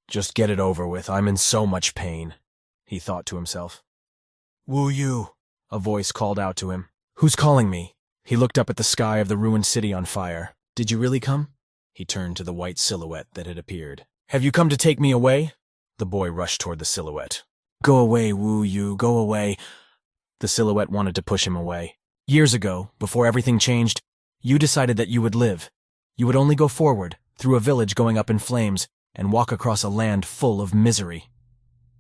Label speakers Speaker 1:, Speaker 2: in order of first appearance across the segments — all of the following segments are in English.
Speaker 1: Just get it over with, I'm in so much pain, he thought to himself. Wu Yu, a voice called out to him. Who's calling me? He looked up at the sky of the ruined city on fire. Did you really come? He turned to the white silhouette that had appeared. Have you come to take me away? The boy rushed toward the silhouette. Go away, Wu Yu, go away. The silhouette wanted to push him away. Years ago, before everything changed, you decided that you would live. You would only go forward, through a village going up in flames, and walk across a land full of misery.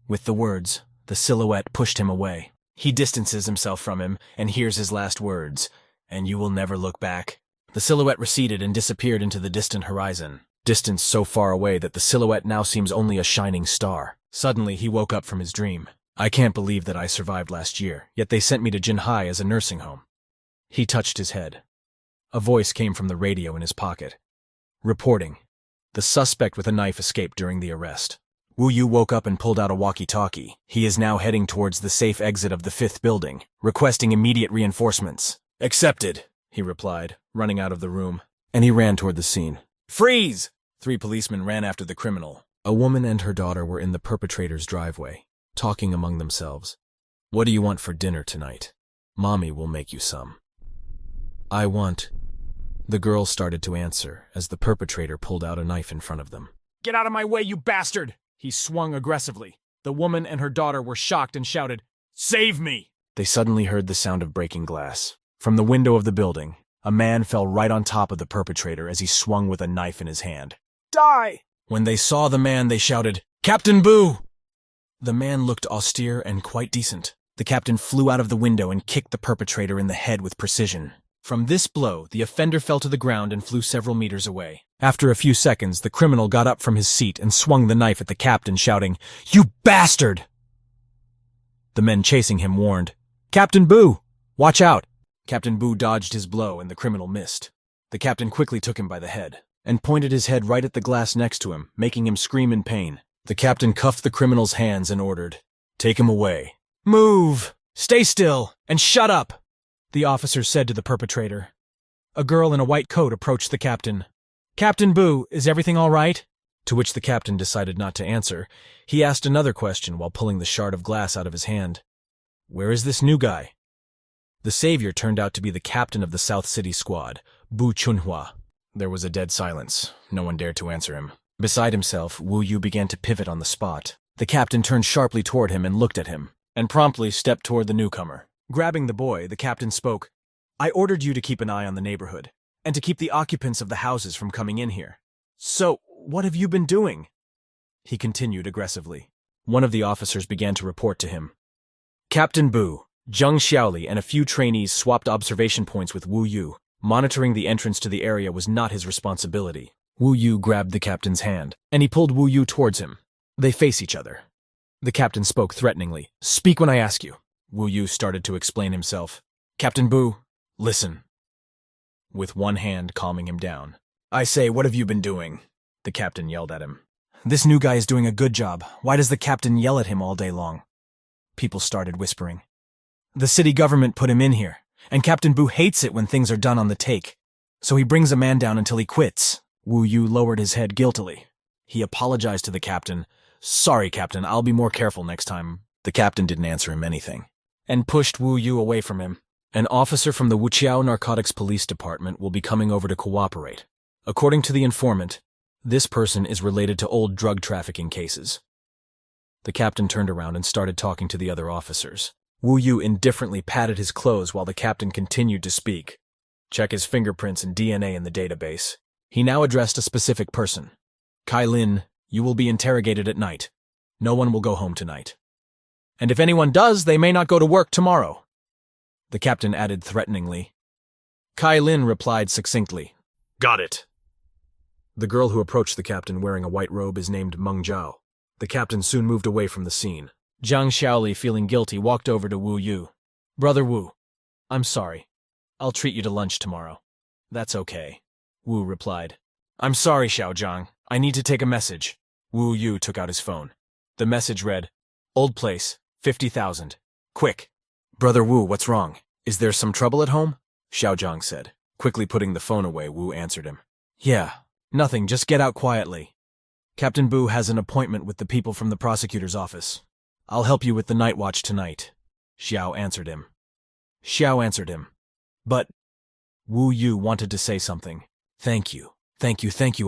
Speaker 1: With the words, the silhouette pushed him away. He distances himself from him and hears his last words, and you will never look back. The silhouette receded and disappeared into the distant horizon, distance so far away that the silhouette now seems only a shining star. Suddenly, he woke up from his dream. I can't believe that I survived last year, yet they sent me to Jinhai as a nursing home. He touched his head. A voice came from the radio in his pocket. Reporting. The suspect with a knife escaped during the arrest. Wu Yu woke up and pulled out a walkie-talkie. He is now heading towards the safe exit of the 5th building, requesting immediate reinforcements. Accepted, he replied, running out of the room, and he ran toward the scene. Freeze! 3 policemen ran after the criminal. A woman and her daughter were in the perpetrator's driveway, talking among themselves. What do you want for dinner tonight? Mommy will make you some. I want... The girls started to answer as the perpetrator pulled out a knife in front of them. Get out of my way, you bastard! He swung aggressively. The woman and her daughter were shocked and shouted, Save me! They suddenly heard the sound of breaking glass. From the window of the building, a man fell right on top of the perpetrator as he swung with a knife in his hand. Die! When they saw the man, they shouted, Captain Boo! The man looked austere and quite decent. The captain flew out of the window and kicked the perpetrator in the head with precision. From this blow, the offender fell to the ground and flew several meters away. After a few seconds, the criminal got up from his seat and swung the knife at the captain, shouting, You bastard! The men chasing him warned, Captain Boo! Watch out! Captain Boo dodged his blow and the criminal missed. The captain quickly took him by the head and pointed his head right at the glass next to him, making him scream in pain. The captain cuffed the criminal's hands and ordered, Take him away. Move! Stay still! And shut up! The officer said to the perpetrator. A girl in a white coat approached the captain. Captain Boo, is everything all right? To which the captain decided not to answer. He asked another question while pulling the shard of glass out of his hand. Where is this new guy? The savior turned out to be the captain of the South City squad, Bu Chunhua. There was a dead silence. No one dared to answer him. Beside himself, Wu Yu began to pivot on the spot. The captain turned sharply toward him and looked at him, and promptly stepped toward the newcomer. Grabbing the boy, the captain spoke, I ordered you to keep an eye on the neighborhood, and to keep the occupants of the houses from coming in here. So, what have you been doing? He continued aggressively. One of the officers began to report to him. Captain Bu, Zheng Xiaoli, and a few trainees swapped observation points with Wu Yu. Monitoring the entrance to the area was not his responsibility. Wu Yu grabbed the captain's hand, and he pulled Wu Yu towards him. They face each other. The captain spoke threateningly. Speak when I ask you. Wu Yu started to explain himself. Captain Bu, listen. With one hand calming him down. I say, what have you been doing? The captain yelled at him. This new guy is doing a good job. Why does the captain yell at him all day long? People started whispering. The city government put him in here, and Captain Bu hates it when things are done on the take. So he brings a man down until he quits. Wu Yu lowered his head guiltily. He apologized to the captain. Sorry, Captain, I'll be more careful next time. The captain didn't answer him anything, and pushed Wu Yu away from him. An officer from the Wuqiao Narcotics Police Department will be coming over to cooperate. According to the informant, this person is related to old drug trafficking cases. The captain turned around and started talking to the other officers. Wu Yu indifferently patted his clothes while the captain continued to speak. Check his fingerprints and DNA in the database. He now addressed a specific person. Kai Lin, you will be interrogated at night. No one will go home tonight. And if anyone does, they may not go to work tomorrow. The captain added threateningly. Kai Lin replied succinctly. Got it. The girl who approached the captain wearing a white robe is named Meng Zhao. The captain soon moved away from the scene. Zhang Xiaoli, feeling guilty, walked over to Wu Yu. Brother Wu, I'm sorry. I'll treat you to lunch tomorrow. That's okay. Wu replied. I'm sorry, Xiao Zhang. I need to take a message. Wu Yu took out his phone. The message read, Old place, 50,000. Quick. Brother Wu, what's wrong? Is there some trouble at home? Xiao Zhang said. Quickly putting the phone away, Wu answered him. Yeah, nothing, just get out quietly. Captain Bu has an appointment with the people from the prosecutor's office. I'll help you with the night watch tonight. Xiao answered him. But Wu Yu wanted to say something. Thank you,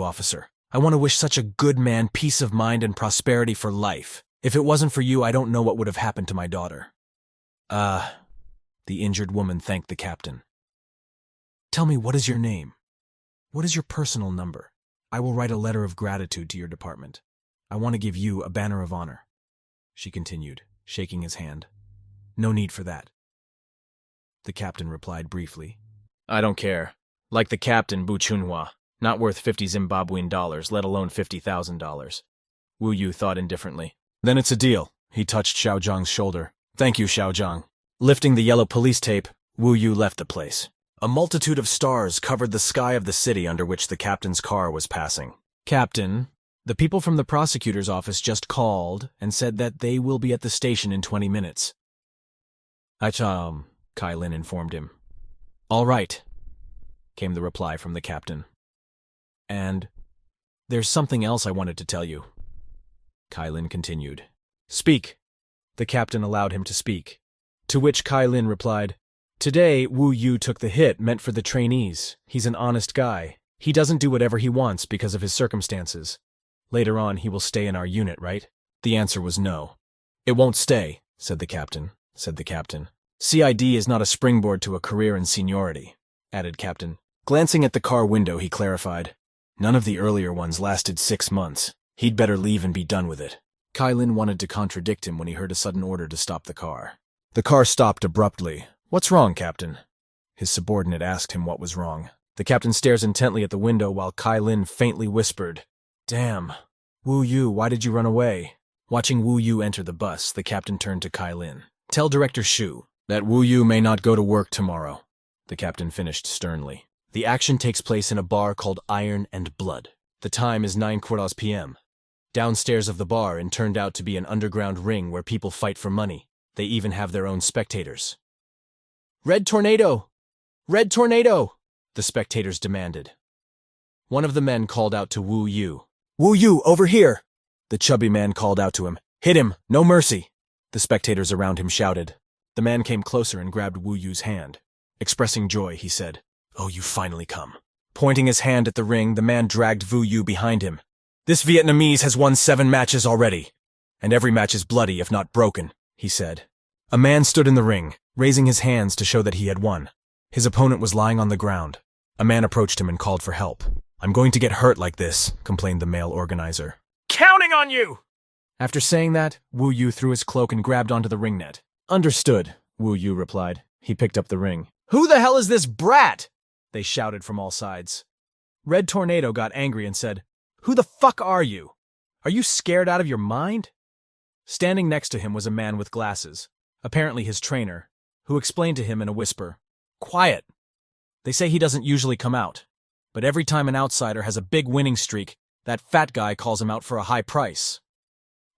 Speaker 1: officer. I want to wish such a good man peace of mind and prosperity for life. If it wasn't for you, I don't know what would have happened to my daughter. The injured woman thanked the captain. Tell me, what is your name? What is your personal number? I will write a letter of gratitude to your department. I want to give you a banner of honor. She continued, shaking his hand. No need for that. The captain replied briefly. I don't care. Like the captain, Bu Chunhua. Not worth 50 Zimbabwean dollars, let alone $50,000. Wu Yu thought indifferently. Then it's a deal. He touched Xiao Zhang's shoulder. Thank you, Xiao Zhang. Lifting the yellow police tape, Wu Yu left the place. A multitude of stars covered the sky of the city under which the captain's car was passing. Captain, the people from the prosecutor's office just called and said that they will be at the station in 20 minutes. Kai Lin informed him. All right, came the reply from the captain. And there's something else I wanted to tell you. Kai Lin continued. Speak. The captain allowed him to speak. To which Kai Lin replied, Today, Wu Yu took the hit meant for the trainees. He's an honest guy. He doesn't do whatever he wants because of his circumstances. Later on, he will stay in our unit, right? The answer was no. It won't stay, said the captain. CID is not a springboard to a career in seniority, added Captain. Glancing at the car window, he clarified. None of the earlier ones lasted 6 months. He'd better leave and be done with it. Kai Lin wanted to contradict him when he heard a sudden order to stop the car. The car stopped abruptly. What's wrong, Captain? His subordinate asked him what was wrong. The captain stares intently at the window while Kai Lin faintly whispered, Damn. Wu Yu, why did you run away? Watching Wu Yu enter the bus, the captain turned to Kai Lin. Tell Director Shu that Wu Yu may not go to work tomorrow, the captain finished sternly. The action takes place in a bar called Iron and Blood. The time is 9:15 p.m. Downstairs of the bar and turned out to be an underground ring where people fight for money. They even have their own spectators. Red Tornado! Red Tornado! The spectators demanded. One of the men called out to Wu Yu. Wu Yu, over here! The chubby man called out to him. Hit him! No mercy! The spectators around him shouted. The man came closer and grabbed Wu Yu's hand. Expressing joy, he said, Oh, you finally come. Pointing his hand at the ring, the man dragged Wu Yu behind him. This Vietnamese has won 7 matches already. And every match is bloody, if not broken, he said. A man stood in the ring, raising his hands to show that he had won. His opponent was lying on the ground. A man approached him and called for help. I'm going to get hurt like this, complained the male organizer. Counting on you! After saying that, Wu Yu threw his cloak and grabbed onto the ring net. Understood, Wu Yu replied. He picked up the ring. Who the hell is this brat? They shouted from all sides. Red Tornado got angry and said, Who the fuck are you? Are you scared out of your mind? Standing next to him was a man with glasses, apparently his trainer, who explained to him in a whisper, Quiet. They say he doesn't usually come out, but every time an outsider has a big winning streak, that fat guy calls him out for a high price.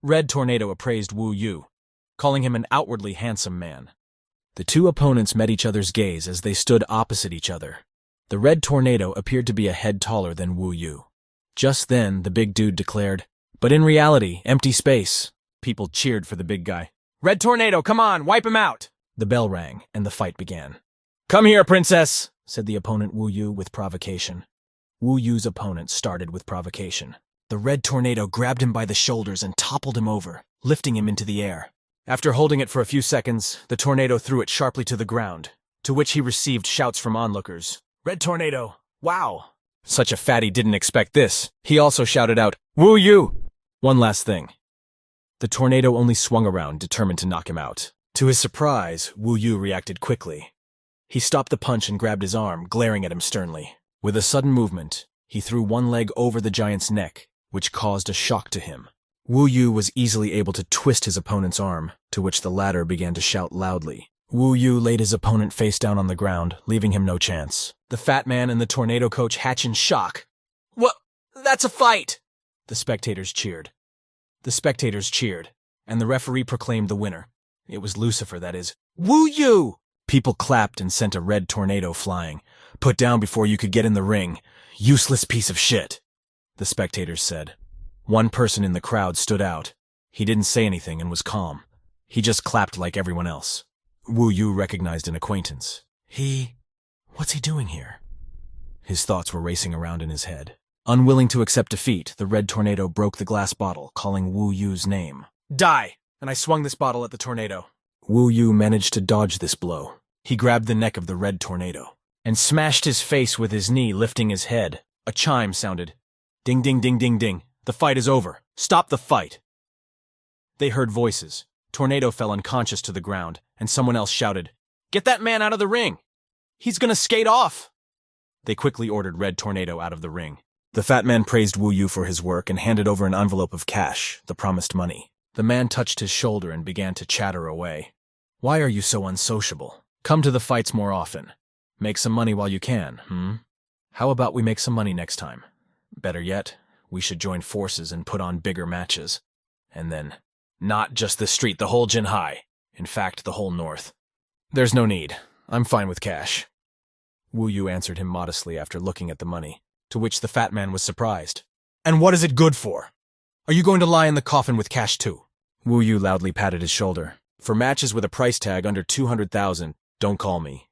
Speaker 1: Red Tornado appraised Wu Yu, calling him an outwardly handsome man. The two opponents met each other's gaze as they stood opposite each other. The Red Tornado appeared to be a head taller than Wu Yu. Just then, the big dude declared, But in reality, empty space. People cheered for the big guy. Red Tornado, come on, wipe him out! The bell rang, and the fight began. Come here, princess, said the opponent Wu Yu with provocation. Wu Yu's opponent started with provocation. The Red Tornado grabbed him by the shoulders and toppled him over, lifting him into the air. After holding it for a few seconds, the tornado threw it sharply to the ground, to which he received shouts from onlookers. Red Tornado, wow! Such a fatty didn't expect this. He also shouted out, Wu Yu! One last thing. The tornado only swung around, determined to knock him out. To his surprise, Wu Yu reacted quickly. He stopped the punch and grabbed his arm, glaring at him sternly. With a sudden movement, he threw one leg over the giant's neck, which caused a shock to him. Wu Yu was easily able to twist his opponent's arm, to which the latter began to shout loudly. Wu Yu laid his opponent face down on the ground, leaving him no chance. The fat man and the tornado coach hatch in shock. What? That's a fight! The spectators cheered. And the referee proclaimed the winner. It was Lucifer, that is. Wu Yu! People clapped and sent a red tornado flying. Put down before you could get in the ring. Useless piece of shit, the spectators said. One person in the crowd stood out. He didn't say anything and was calm. He just clapped like everyone else. Wu Yu recognized an acquaintance. What's he doing here? His thoughts were racing around in his head. Unwilling to accept defeat, the red tornado broke the glass bottle, calling Wu Yu's name. Die! And I swung this bottle at the tornado. Wu Yu managed to dodge this blow. He grabbed the neck of the red tornado and smashed his face with his knee, lifting his head. A chime sounded. Ding, ding, ding, ding, ding. The fight is over. Stop the fight. They heard voices. Tornado fell unconscious to the ground, and someone else shouted, Get that man out of the ring! He's gonna skate off! They quickly ordered Red Tornado out of the ring. The fat man praised Wu Yu for his work and handed over an envelope of cash, the promised money. The man touched his shoulder and began to chatter away. Why are you so unsociable? Come to the fights more often. Make some money while you can, How about we make some money next time? Better yet, we should join forces and put on bigger matches. And then, not just the street, the whole Jinhai. In fact, the whole north. There's no need. I'm fine with cash. Wu Yu answered him modestly after looking at the money, to which the fat man was surprised. And what is it good for? Are you going to lie in the coffin with cash too? Wu Yu loudly patted his shoulder. For matches with a price tag under 200,000, don't call me,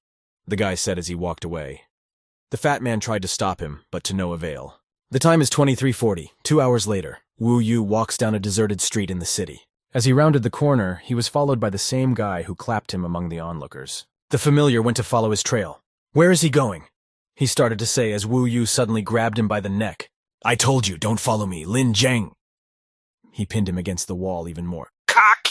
Speaker 1: the guy said as he walked away. The fat man tried to stop him, but to no avail. The time is 23:40. 2 hours later, Wu Yu walks down a deserted street in the city. As he rounded the corner, he was followed by the same guy who clapped him among the onlookers. The familiar went to follow his trail. Where is he going? He started to say as Wu Yu suddenly grabbed him by the neck. I told you, don't follow me, Lin Zheng. He pinned him against the wall even more. Cock!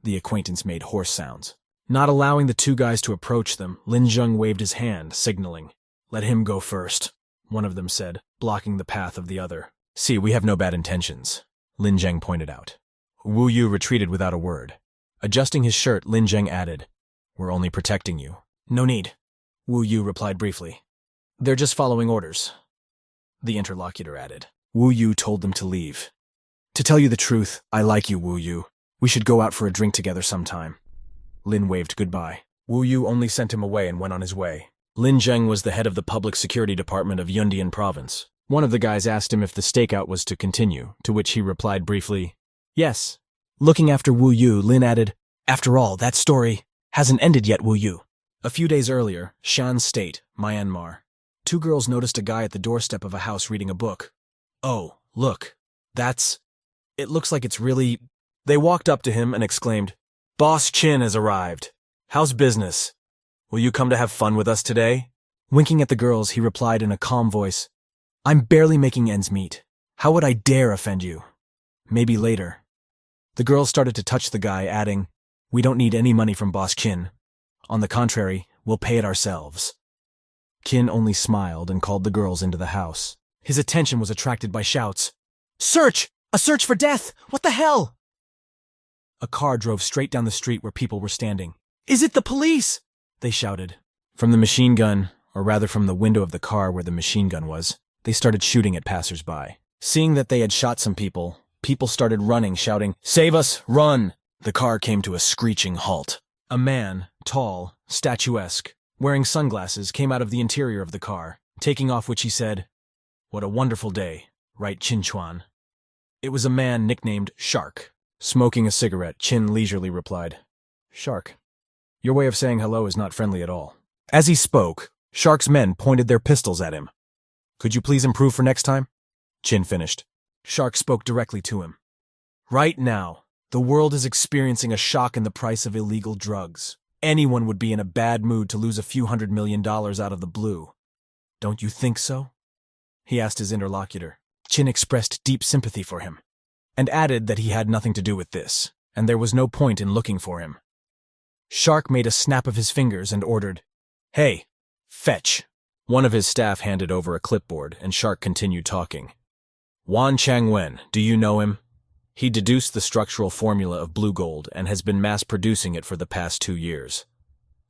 Speaker 1: The acquaintance made hoarse sounds. Not allowing the two guys to approach them, Lin Zheng waved his hand, signaling. Let him go first, one of them said, blocking the path of the other. See, we have no bad intentions, Lin Zheng pointed out. Wu Yu retreated without a word. Adjusting his shirt, Lin Zheng added, We're only protecting you. No need, Wu Yu replied briefly. They're just following orders, the interlocutor added. Wu Yu told them to leave. To tell you the truth, I like you, Wu Yu. We should go out for a drink together sometime. Lin waved goodbye. Wu Yu only sent him away and went on his way. Lin Zheng was the head of the public security department of Yundian province. One of the guys asked him if the stakeout was to continue, to which he replied briefly, Yes. Looking after Wu Yu, Lin added, After all, that story hasn't ended yet, Wu Yu. A few days earlier, Shan State, Myanmar. Two girls noticed a guy at the doorstep of a house reading a book. Oh, look. It looks like it's really... They walked up to him and exclaimed, Boss Chin has arrived. How's business? Will you come to have fun with us today? Winking at the girls, he replied in a calm voice, I'm barely making ends meet. How would I dare offend you? Maybe later. The girls started to touch the guy, adding, We don't need any money from Boss Chin. On the contrary, we'll pay it ourselves. Qin only smiled and called the girls into the house. His attention was attracted by shouts. Search! A search for death! What the hell? A car drove straight down the street where people were standing. Is it the police? They shouted. From the machine gun, or rather from the window of the car where the machine gun was, they started shooting at passers-by. Seeing that they had shot some people, people started running, shouting, Save us! Run! The car came to a screeching halt. A man, tall, statuesque, wearing sunglasses, came out of the interior of the car, taking off which he said, What a wonderful day, right, Qin Chuan? It was a man nicknamed Shark. Smoking a cigarette, Qin leisurely replied, Shark, your way of saying hello is not friendly at all. As he spoke, Shark's men pointed their pistols at him. Could you please improve for next time? Qin finished. Shark spoke directly to him. Right now, the world is experiencing a shock in the price of illegal drugs. Anyone would be in a bad mood to lose a few $100 million out of the blue. Don't you think so? He asked his interlocutor. Qin expressed deep sympathy for him, and added that he had nothing to do with this, and there was no point in looking for him. Shark made a snap of his fingers and ordered, Hey, fetch. One of his staff handed over a clipboard, and Shark continued talking. Wan Changwen, do you know him? He deduced the structural formula of blue gold and has been mass-producing it for the past 2 years.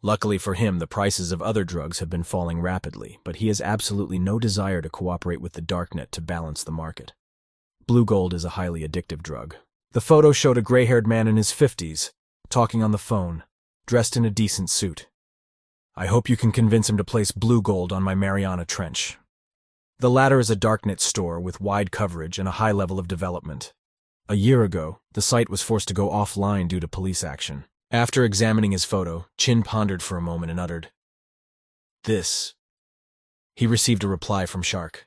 Speaker 1: Luckily for him, the prices of other drugs have been falling rapidly, but he has absolutely no desire to cooperate with the darknet to balance the market. Blue gold is a highly addictive drug. The photo showed a gray-haired man in his 50s, talking on the phone, dressed in a decent suit. I hope you can convince him to place blue gold on my Mariana Trench. The latter is a darknet store with wide coverage and a high level of development. A year ago, the site was forced to go offline due to police action. After examining his photo, Chin pondered for a moment and uttered, "This." He received a reply from Shark.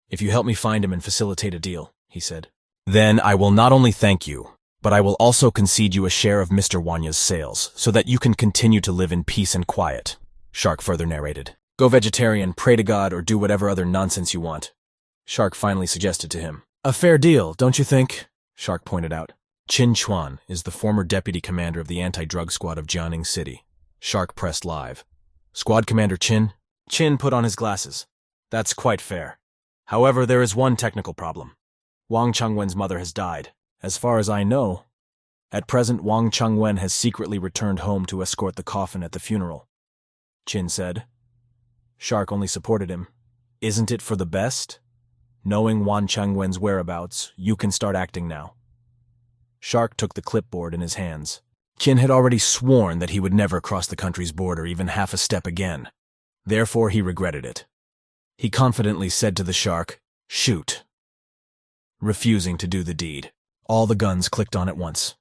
Speaker 1: "If you help me find him and facilitate a deal," he said, "then I will not only thank you, but I will also concede you a share of Mr. Wanya's sales, so that you can continue to live in peace and quiet." Shark further narrated, "Go vegetarian, pray to God, or do whatever other nonsense you want," Shark finally suggested to him. "A fair deal, don't you think?" Shark pointed out. Chin Chuan is the former deputy commander of the anti-drug squad of Jianing City. Shark pressed live. "Squad Commander Chin?" Chin put on his glasses. "That's quite fair. However, there is one technical problem. Wang Chengwen's mother has died. As far as I know, at present Wang Chengwen has secretly returned home to escort the coffin at the funeral," Chin said. Shark only supported him. "Isn't it for the best? Knowing Wang Chengwen's whereabouts, you can start acting now." Shark took the clipboard in his hands. Chin had already sworn that he would never cross the country's border even half a step again. Therefore, he regretted it. He confidently said to the Shark, "Shoot," refusing to do the deed. All the guns clicked on at once.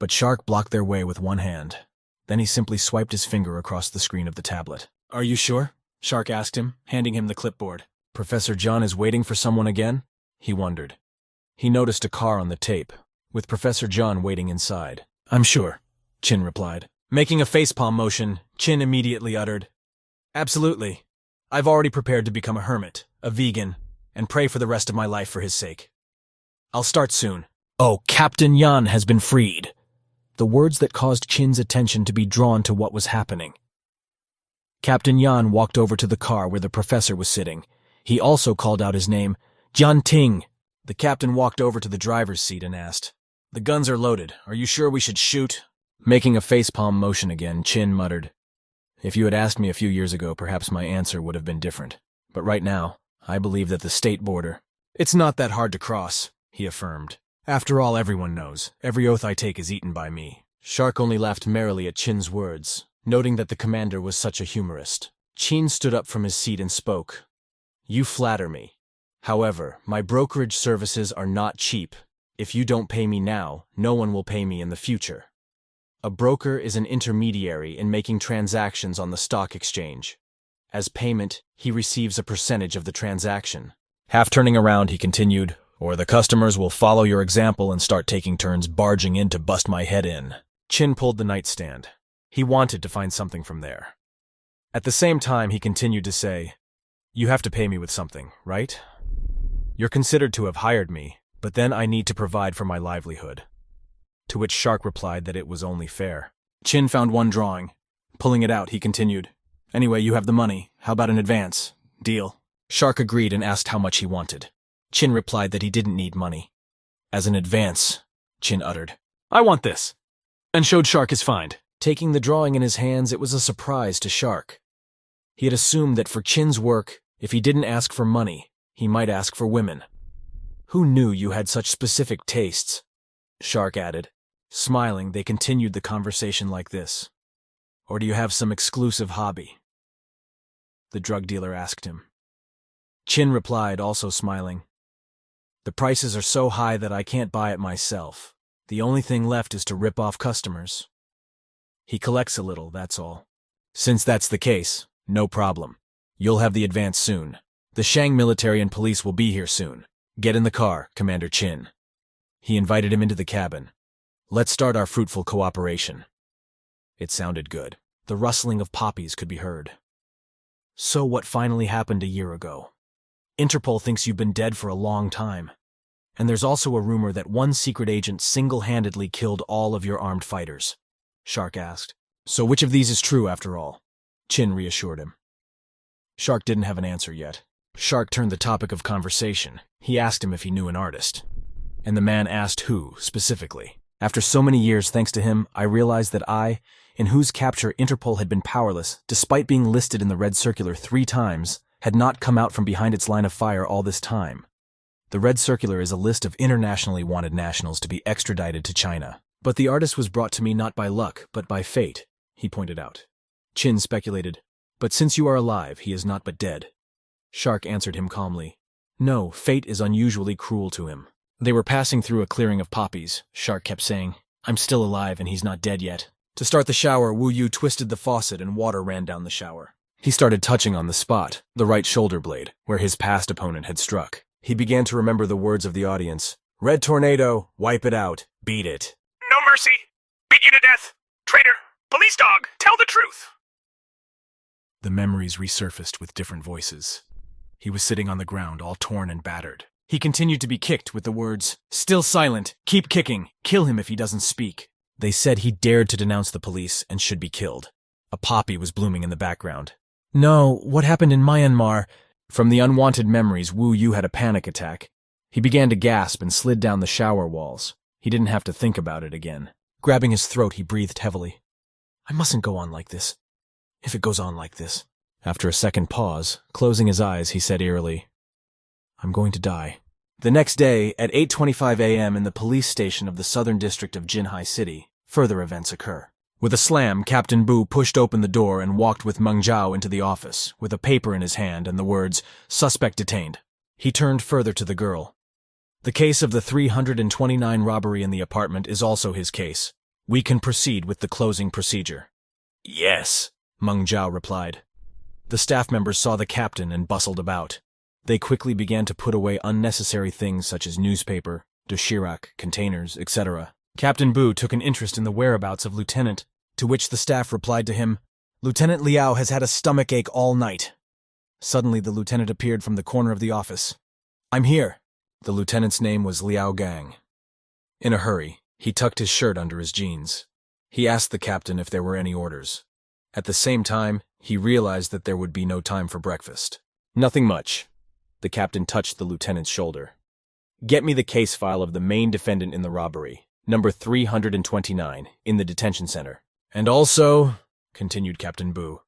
Speaker 1: But Shark blocked their way with one hand. Then he simply swiped his finger across the screen of the tablet. "Are you sure?" Shark asked him, handing him the clipboard. "Professor John is waiting for someone again?" he wondered. He noticed a car on the tape, with Professor John waiting inside. "I'm sure," Chin replied. Making a facepalm motion, Chin immediately uttered, "Absolutely. I've already prepared to become a hermit, a vegan, and pray for the rest of my life for his sake. I'll start soon." "Oh, Captain Yan has been freed." The words that caused Chin's attention to be drawn to what was happening. Captain Yan walked over to the car where the professor was sitting. He also called out his name, "Jian Ting." The captain walked over to the driver's seat and asked, "The guns are loaded. Are you sure we should shoot?" Making a facepalm motion again, Chin muttered, "If you had asked me a few years ago, perhaps my answer would have been different. But right now, I believe that the state border—" "It's not that hard to cross," he affirmed. "After all, everyone knows. Every oath I take is eaten by me." Shark only laughed merrily at Chin's words, noting that the commander was such a humorist. Chin stood up from his seat and spoke. "You flatter me. However, my brokerage services are not cheap. If you don't pay me now, no one will pay me in the future. A broker is an intermediary in making transactions on the stock exchange. As payment, he receives a percentage of the transaction." Half turning around, he continued, "Or the customers will follow your example and start taking turns barging in to bust my head in." Chin pulled the nightstand. He wanted to find something from there. At the same time, he continued to say, "You have to pay me with something, right? You're considered to have hired me, but then I need to provide for my livelihood." To which Shark replied that it was only fair. Chin found one drawing. Pulling it out, he continued, "Anyway, you have the money. How about an advance? Deal?" Shark agreed and asked how much he wanted. Chin replied that he didn't need money. "As an advance," Chin uttered, "I want this," and showed Shark his find. Taking the drawing in his hands, it was a surprise to Shark. He had assumed that for Chin's work, if he didn't ask for money, he might ask for women. "Who knew you had such specific tastes?" Shark added. Smiling, they continued the conversation like this. "Or do you have some exclusive hobby?" the drug dealer asked him. Chin replied, also smiling, "The prices are so high that I can't buy it myself. The only thing left is to rip off customers. He collects a little, that's all." "Since that's the case, no problem. You'll have the advance soon. The Shang military and police will be here soon. Get in the car, Commander Chin." He invited him into the cabin. "Let's start our fruitful cooperation." It sounded good. The rustling of poppies could be heard. "So what finally happened a year ago? Interpol thinks you've been dead for a long time. And there's also a rumor that one secret agent single-handedly killed all of your armed fighters," Shark asked. "So which of these is true, after all?" Chin reassured him. Shark didn't have an answer yet. Shark turned the topic of conversation. He asked him if he knew an artist. And the man asked who, specifically. "After so many years, thanks to him, I realized that I, in whose capture Interpol had been powerless, despite being listed in the Red Circular 3 times, had not come out from behind its line of fire all this time. The Red Circular is a list of internationally wanted nationals to be extradited to China. But the artist was brought to me not by luck, but by fate," he pointed out. Chin speculated, "But since you are alive, he is not but dead." Shark answered him calmly. No, fate is unusually cruel to him. They were passing through a clearing of poppies. Shark kept saying, I'm still alive and he's not dead yet. To start the shower, Wu Yu twisted the faucet and water ran down the shower. He started touching on the spot, the right shoulder blade, where his past opponent had struck. He began to remember the words of the audience. Red tornado, wipe it out, beat it.
Speaker 2: No mercy. Beat you to death. Traitor. Police dog. Tell the truth.
Speaker 1: The memories resurfaced with different voices. He was sitting on the ground, all torn and battered. He continued to be kicked with the words, still silent, keep kicking, kill him if he doesn't speak. They said he dared to denounce the police and should be killed. A poppy was blooming in the background. No, what happened in Myanmar? From the unwanted memories, Wu Yu had a panic attack. He began to gasp and slid down the shower walls. He didn't have to think about it again. Grabbing his throat, he breathed heavily. I mustn't go on like this. If it goes on like this. After a second pause, closing his eyes, he said eerily, I'm going to die. The next day, at 8:25 a.m. in the police station of the southern district of Jinhai City, further events occur. With a slam, Captain Bu pushed open the door and walked with Meng Zhao into the office, with a paper in his hand and the words, Suspect detained. He turned further to the girl. The case of the 329 robbery in the apartment is also his case. We can proceed with the closing procedure. Yes, Meng Zhao replied. The staff members saw the captain and bustled about. They quickly began to put away unnecessary things such as newspaper, doshirak, containers, etc. Captain Bu took an interest in the whereabouts of Lieutenant, to which the staff replied to him, Lieutenant Liao has had a stomach ache all night. Suddenly the lieutenant appeared from the corner of the office. I'm here. The lieutenant's name was Liao Gang. In a hurry, he tucked his shirt under his jeans. He asked the captain if there were any orders. At the same time, he realized that there would be no time for breakfast. Nothing much. The captain touched the lieutenant's shoulder. Get me the case file of the main defendant in the robbery, number 329, in the detention center. And also, continued Captain Bu,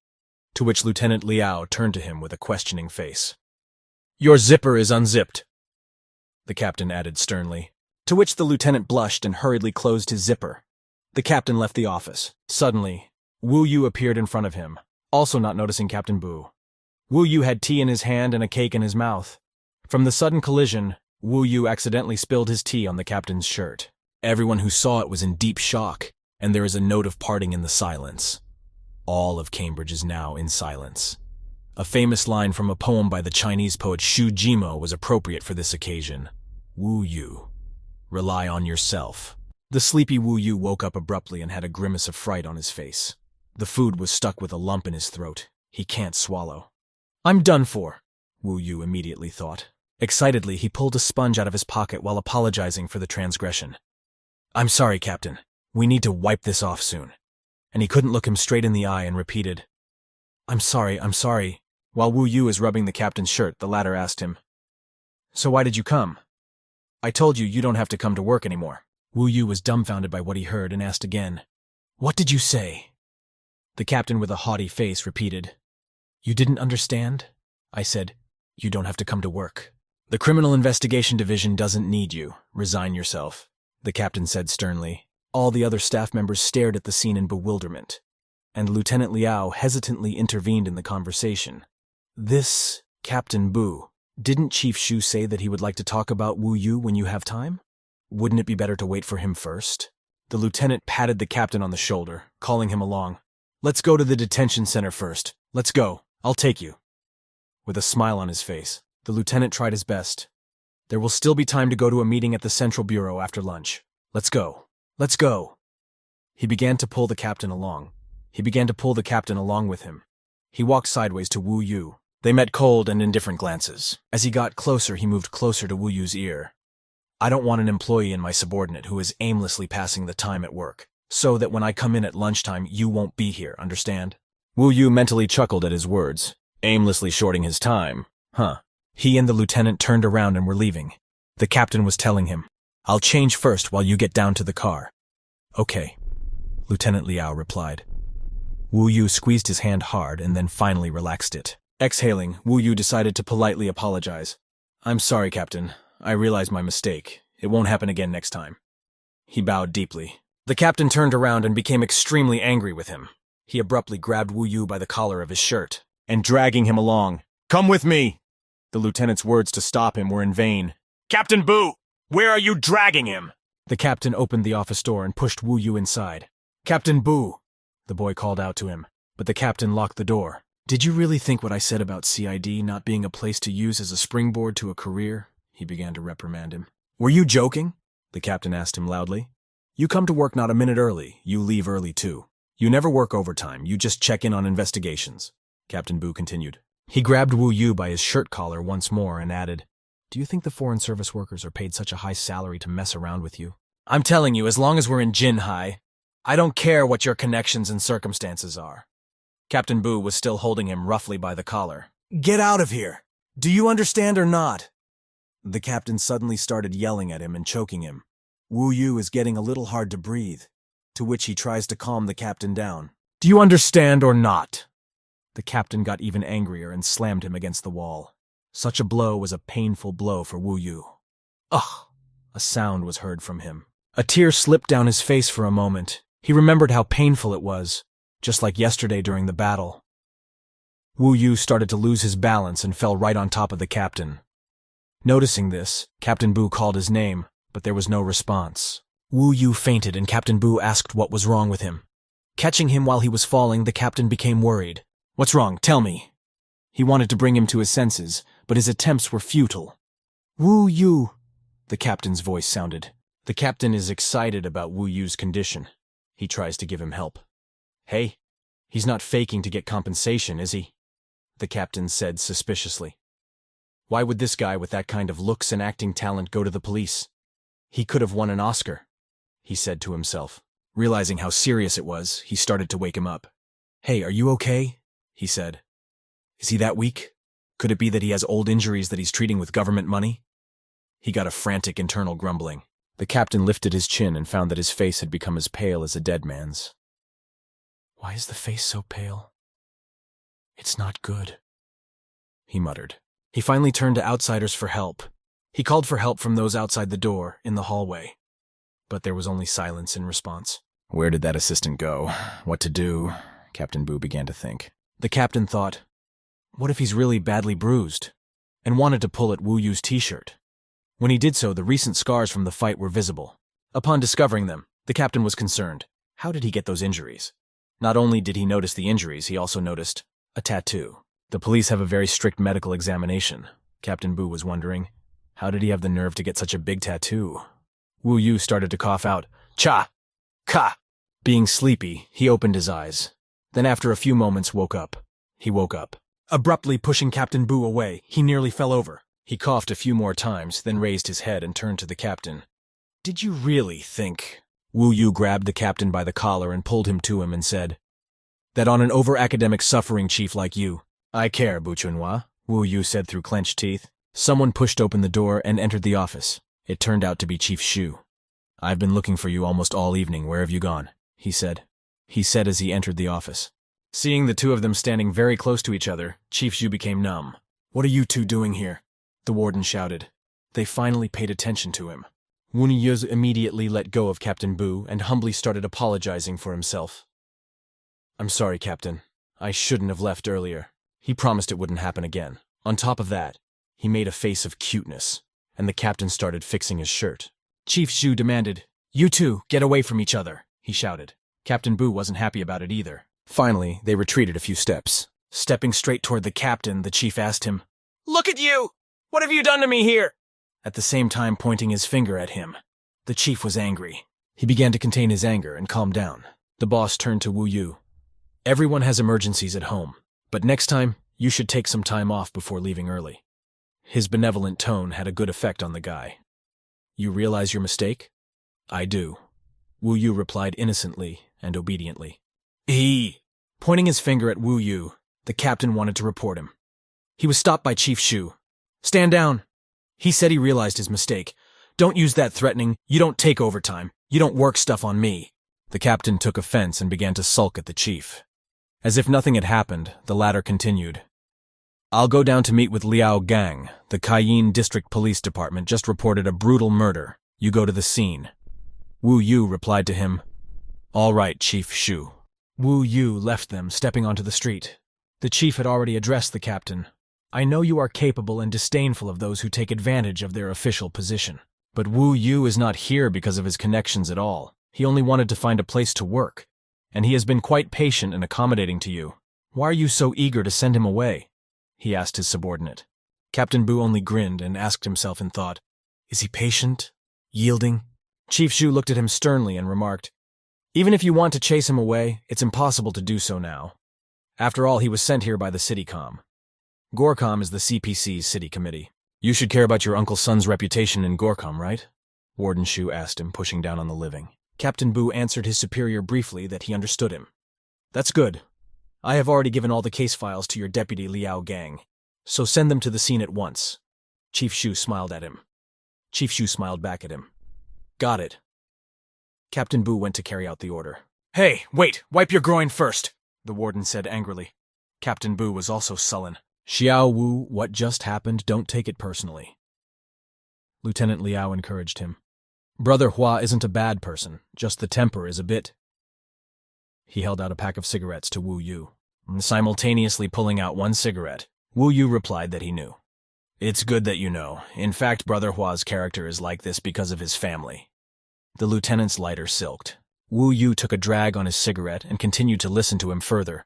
Speaker 1: to which Lieutenant Liao turned to him with a questioning face. Your zipper is unzipped, the captain added sternly, to which the lieutenant blushed and hurriedly closed his zipper. The captain left the office. Suddenly, Wu Yu appeared in front of him, also not noticing Captain Bu. Wu Yu had tea in his hand and a cake in his mouth. From the sudden collision, Wu Yu accidentally spilled his tea on the captain's shirt. Everyone who saw it was in deep shock, and there is a note of parting in the silence. All of Cambridge is now in silence. A famous line from a poem by the Chinese poet Xu Jimo was appropriate for this occasion. Wu Yu, rely on yourself. The sleepy Wu Yu woke up abruptly and had a grimace of fright on his face. The food was stuck with a lump in his throat. He can't swallow. I'm done for, Wu Yu immediately thought. Excitedly, he pulled a sponge out of his pocket while apologizing for the transgression. I'm sorry, Captain. We need to wipe this off soon. And he couldn't look him straight in the eye and repeated, I'm sorry. While Wu Yu is rubbing the captain's shirt, the latter asked him, So why did you come? I told you you don't have to come to work anymore. Wu Yu was dumbfounded by what he heard and asked again, What did you say? The captain with a haughty face repeated, You didn't understand? I said, You don't have to come to work. The Criminal Investigation Division doesn't need you. Resign yourself, the captain said sternly. All the other staff members stared at the scene in bewilderment, and Lieutenant Liao hesitantly intervened in the conversation. This Captain Bu, didn't Chief Xu say that he would like to talk about Wu Yu when you have time? Wouldn't it be better to wait for him first? The lieutenant patted the captain on the shoulder, calling him along. Let's go to the detention center first. Let's go. I'll take you. With a smile on his face, the lieutenant tried his best. There will still be time to go to a meeting at the Central Bureau after lunch. Let's go. Let's go. He began to pull the captain along. With him. He walked sideways to Wu Yu. They met cold and indifferent glances. As he got closer, he moved closer to Wu Yu's ear. I don't want an employee and my subordinate who is aimlessly passing the time at work, so that when I come in at lunchtime, you won't be here, understand? Wu Yu mentally chuckled at his words. Aimlessly shorting his time. Huh. He and the lieutenant turned around and were leaving. The captain was telling him, I'll change first while you get down to the car. Okay, Lieutenant Liao replied. Wu Yu squeezed his hand hard and then finally relaxed it. Exhaling, Wu Yu decided to politely apologize. I'm sorry, Captain. I realize my mistake. It won't happen again next time. He bowed deeply. The captain turned around and became extremely angry with him. He abruptly grabbed Wu Yu by the collar of his shirt and dragging him along. Come with me! The lieutenant's words to stop him were in vain. "Captain Boo! Where are you dragging him?" The captain opened the office door and pushed Wu Yu inside. "Captain Boo!" the boy called out to him, but the captain locked the door. "Did you really think what I said about CID not being a place to use as a springboard to a career?" He began to reprimand him. "Were you joking?" the captain asked him loudly. "You come to work not a minute early, you leave early too. You never work overtime, you just check in on investigations," Captain Boo continued. He grabbed Wu Yu by his shirt collar once more and added, "Do you think the foreign service workers are paid such a high salary to mess around with you? I'm telling you, as long as we're in Jinhai, I don't care what your connections and circumstances are." Captain Boo was still holding him roughly by the collar. "Get out of here! Do you understand or not?" The captain suddenly started yelling at him and choking him. "Wu Yu is getting a little hard to breathe," to which he tries to calm the captain down. "Do you understand or not?" The captain got even angrier and slammed him against the wall. Such a blow was a painful blow for Wu Yu. "Ugh!" A sound was heard from him. A tear slipped down his face for a moment. He remembered how painful it was, just like yesterday during the battle. Wu Yu started to lose his balance and fell right on top of the captain. Noticing this, Captain Boo called his name, but there was no response. Wu Yu fainted and Captain Boo asked what was wrong with him. Catching him while he was falling, the captain became worried. "What's wrong? Tell me." He wanted to bring him to his senses, but his attempts were futile. "Wu Yu," the captain's voice sounded. The captain is excited about Wu Yu's condition. He tries to give him help. "Hey, he's not faking to get compensation, is he?" the captain said suspiciously. "Why would this guy with that kind of looks and acting talent go to the police? He could have won an Oscar," he said to himself. Realizing how serious it was, he started to wake him up. "Hey, are you okay?" he said. "Is he that weak? Could it be that he has old injuries that he's treating with government money?" He got a frantic internal grumbling. The captain lifted his chin and found that his face had become as pale as a dead man's. "Why is the face so pale? It's not good," he muttered. He finally turned to outsiders for help. He called for help from those outside the door, in the hallway. But there was only silence in response. Where did that assistant go? What to do? Captain Boo began to think. The captain thought, what if he's really badly bruised? And wanted to pull at Wu Yu's t-shirt. When he did so, the recent scars from the fight were visible. Upon discovering them, the captain was concerned. How did he get those injuries? Not only did he notice the injuries, he also noticed a tattoo. The police have a very strict medical examination. Captain Boo was wondering, how did he have the nerve to get such a big tattoo? Wu Yu started to cough out, "Cha! Ka!" Being sleepy, he opened his eyes. Then after a few moments woke up. He woke up. Abruptly pushing Captain Boo away, he nearly fell over. He coughed a few more times, then raised his head and turned to the captain. "Did you really think?" Wu Yu grabbed the captain by the collar and pulled him to him and said, "That on an over-academic suffering chief like you, I care, Buchunhua," Wu Yu said through clenched teeth. Someone pushed open the door and entered the office. It turned out to be Chief Shu. "I've been looking for you almost all evening. Where have you gone?" he said. He said as he entered the office. Seeing the two of them standing very close to each other, Chief Shu became numb. "What are you two doing here?" the warden shouted. They finally paid attention to him. Wu Yu immediately let go of Captain Boo and humbly started apologizing for himself. "I'm sorry, Captain. I shouldn't have left earlier." He promised it wouldn't happen again. On top of that, he made a face of cuteness, and the captain started fixing his shirt. Chief Shu demanded, "You two, get away from each other," he shouted. Captain Boo wasn't happy about it either. Finally, they retreated a few steps. Stepping straight toward the captain, the chief asked him, "Look at you! What have you done to me here?" At the same time pointing his finger at him. The chief was angry. He began to contain his anger and calm down. The boss turned to Wu Yu. "Everyone has emergencies at home, but next time, you should take some time off before leaving early." His benevolent tone had a good effect on the guy. "You realize your mistake?" "I do," Wu Yu replied innocently and obediently. Pointing his finger at Wu Yu, the captain wanted to report him. He was stopped by Chief Shu. "Stand down." He said he realized his mistake. "Don't use that threatening. You don't take overtime. You don't work stuff on me." The captain took offense and began to sulk at the chief. As if nothing had happened, the latter continued. "I'll go down to meet with Liao Gang. The Cayenne District Police Department just reported a brutal murder. You go to the scene." Wu Yu replied to him, "All right, Chief Shu." Wu Yu left them, stepping onto the street. The chief had already addressed the captain. I know you are capable and disdainful of those who take advantage of their official position. But Wu Yu is not here because of his connections at all. He only wanted to find a place to work, and he has been quite patient and accommodating to you. Why are you so eager to send him away? He asked his subordinate. Captain Bu only grinned and asked himself in thought, is he patient? Yielding? Chief Shu looked at him sternly and remarked, even if you want to chase him away, it's impossible to do so now. After all, he was sent here by the CityCom. Gorcom is the CPC's city committee. You should care about your uncle's son's reputation in Gorcom, right? Warden Shu asked him, pushing down on the living. Captain Bu answered his superior briefly that he understood him. That's good. I have already given all the case files to your deputy Liao Gang, so send them to the scene at once. Chief Shu smiled at him. Chief Shu smiled back at him. Got it. Captain Bu went to carry out the order. Hey, wait! Wipe your groin first! The warden said angrily. Captain Bu was also sullen. Xiao Wu, what just happened, don't take it personally. Lieutenant Liao encouraged him. Brother Hua isn't a bad person, just the temper is a bit. He held out a pack of cigarettes to Wu Yu, simultaneously pulling out one cigarette. Wu Yu replied that he knew. It's good that you know. In fact, Brother Hua's character is like this because of his family. The lieutenant's lighter silked. Wu Yu took a drag on his cigarette and continued to listen to him further.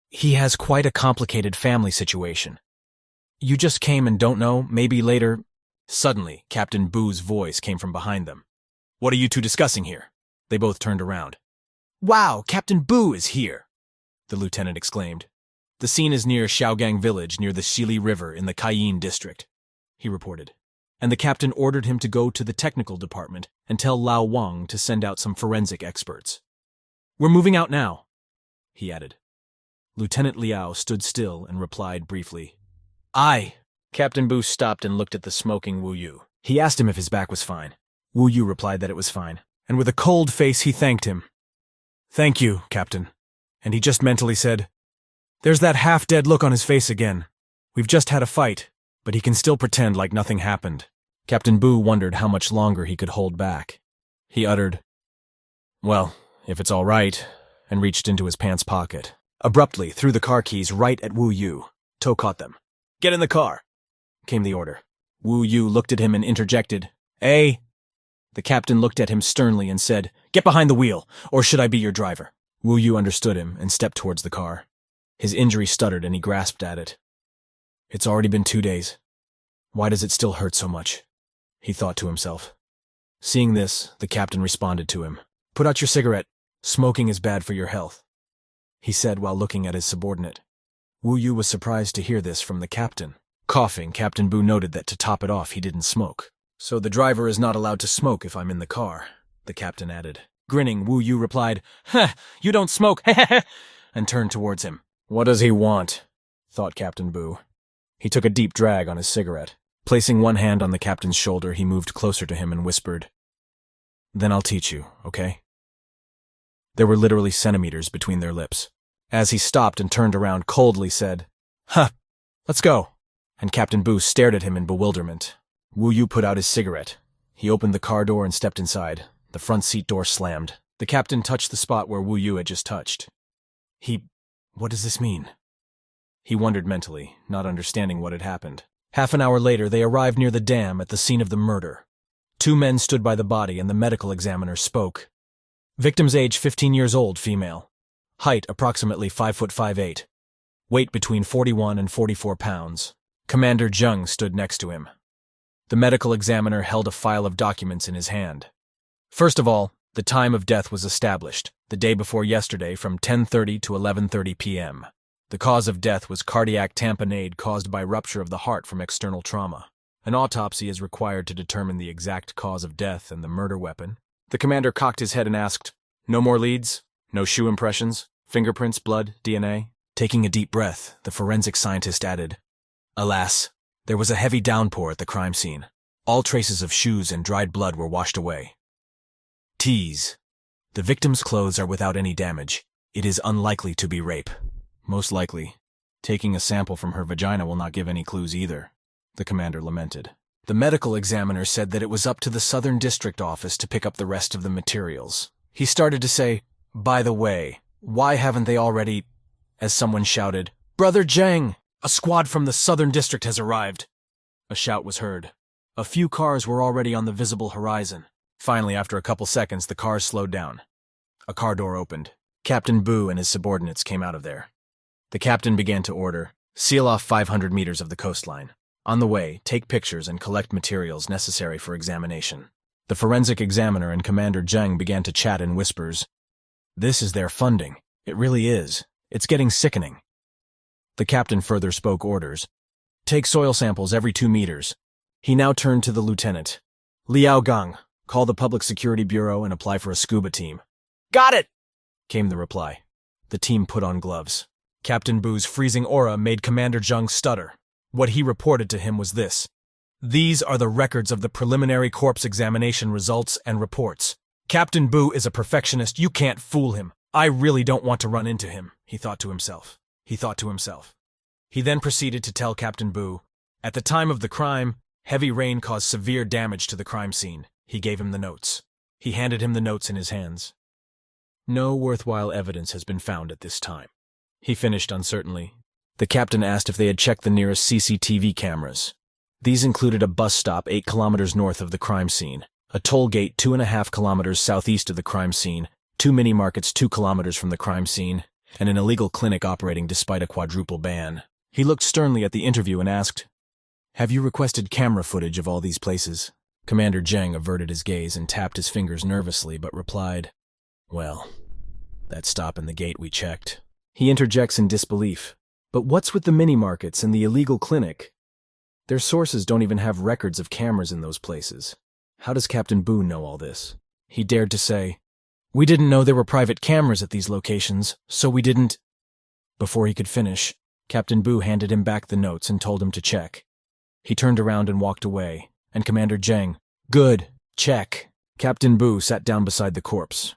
Speaker 1: He has quite a complicated family situation. You just came and don't know, maybe later. Suddenly, Captain Bu's voice came from behind them. What are you two discussing here? They both turned around. Wow, Captain Bu is here, the lieutenant exclaimed. The scene is near Xiaogang village near the Xili River in the Cayenne district, he reported. And the captain ordered him to go to the technical department and tell Lao Wang to send out some forensic experts. We're moving out now, he added. Lieutenant Liao stood still and replied briefly. Aye. Captain Bu stopped and looked at the smoking Wu Yu. He asked him if his back was fine. Wu Yu replied that it was fine, and with a cold face he thanked him. Thank you, Captain. And he just mentally said, there's that half-dead look on his face again. We've just had a fight, but he can still pretend like nothing happened. Captain Bu wondered how much longer he could hold back. He uttered, well, if it's all right, and reached into his pants pocket. Abruptly threw the car keys right at Wu Yu. Toe caught them. Get in the car, came the order. Wu Yu looked at him and interjected, Eh? The captain looked at him sternly and said, get behind the wheel, or should I be your driver? Wu Yu understood him and stepped towards the car. His injury stuttered and he grasped at it. It's already been 2 days. Why does it still hurt so much? He thought to himself. Seeing this, the captain responded to him. Put out your cigarette. Smoking is bad for your health, he said while looking at his subordinate. Wu Yu was surprised to hear this from the captain. Coughing, Captain Bu noted that to top it off he didn't smoke. So the driver is not allowed to smoke if I'm in the car, the captain added. Grinning, Wu Yu replied, you don't smoke, and turned towards him. What does he want? Thought Captain Bu. He took a deep drag on his cigarette. Placing one hand on the captain's shoulder, he moved closer to him and whispered, Then I'll teach you, okay? There were literally centimeters between their lips. As he stopped and turned around, coldly said, let's go. And Captain Bu stared at him in bewilderment. Wu Yu put out his cigarette. He opened the car door and stepped inside. The front seat door slammed. The captain touched the spot where Wu Yu had just touched. What does this mean? He wondered mentally, not understanding what had happened. Half an hour later, they arrived near the dam at the scene of the murder. 2 men stood by the body and the medical examiner spoke. Victim's age 15 years old, female. Height approximately 5'8". Weight between 41 and 44 pounds. Commander Zheng stood next to him. The medical examiner held a file of documents in his hand. First of all, the time of death was established, the day before yesterday from 10:30 to 11:30 p.m. The cause of death was cardiac tamponade caused by rupture of the heart from external trauma. An autopsy is required to determine the exact cause of death and the murder weapon. The commander cocked his head and asked, No more leads? No shoe impressions? Fingerprints, blood, DNA? Taking a deep breath, the forensic scientist added, Alas, there was a heavy downpour at the crime scene. All traces of shoes and dried blood were washed away. Tease. The victim's clothes are without any damage. It is unlikely to be rape. Most likely. Taking a sample from her vagina will not give any clues either, the commander lamented. The medical examiner said that it was up to the Southern District Office to pick up the rest of the materials. He started to say, By the way, why haven't they already... As someone shouted, Brother Zheng! A squad from the Southern District has arrived. A shout was heard. A few cars were already on the visible horizon. Finally, after a couple seconds, the cars slowed down. A car door opened. Captain Boo and his subordinates came out of there. The captain began to order, seal off 500 meters of the coastline. On the way, take pictures and collect materials necessary for examination. The forensic examiner and Commander Zheng began to chat in whispers. This is their funding. It really is. It's getting sickening. The captain further spoke orders. Take soil samples every 2 meters. He now turned to the lieutenant. Liao Gang, call the Public Security Bureau and apply for a scuba team. Got it, came the reply. The team put on gloves. Captain Boo's freezing aura made Commander Zheng stutter. What he reported to him was this. These are the records of the preliminary corpse examination results and reports. Captain Boo is a perfectionist. You can't fool him. I really don't want to run into him, he thought to himself. He then proceeded to tell Captain Boo, at the time of the crime, heavy rain caused severe damage to the crime scene. He gave him the notes. He handed him the notes in his hands. No worthwhile evidence has been found at this time, he finished uncertainly. The captain asked if they had checked the nearest CCTV cameras. These included a bus stop 8 kilometers north of the crime scene, a toll gate 2.5 kilometers southeast of the crime scene, 2 mini-markets 2 kilometers from the crime scene, and an illegal clinic operating despite a quadruple ban. He looked sternly at the interview and asked, Have you requested camera footage of all these places? Commander Zheng averted his gaze and tapped his fingers nervously, but replied, Well, that stop in the gate we checked. He interjects in disbelief. But what's with the mini-markets and the illegal clinic? Their sources don't even have records of cameras in those places. How does Captain Boo know all this? He dared to say, We didn't know there were private cameras at these locations, so we didn't. Before he could finish, Captain Boo handed him back the notes and told him to check. He turned around and walked away, and Commander Zheng, Good, check. Captain Boo sat down beside the corpse.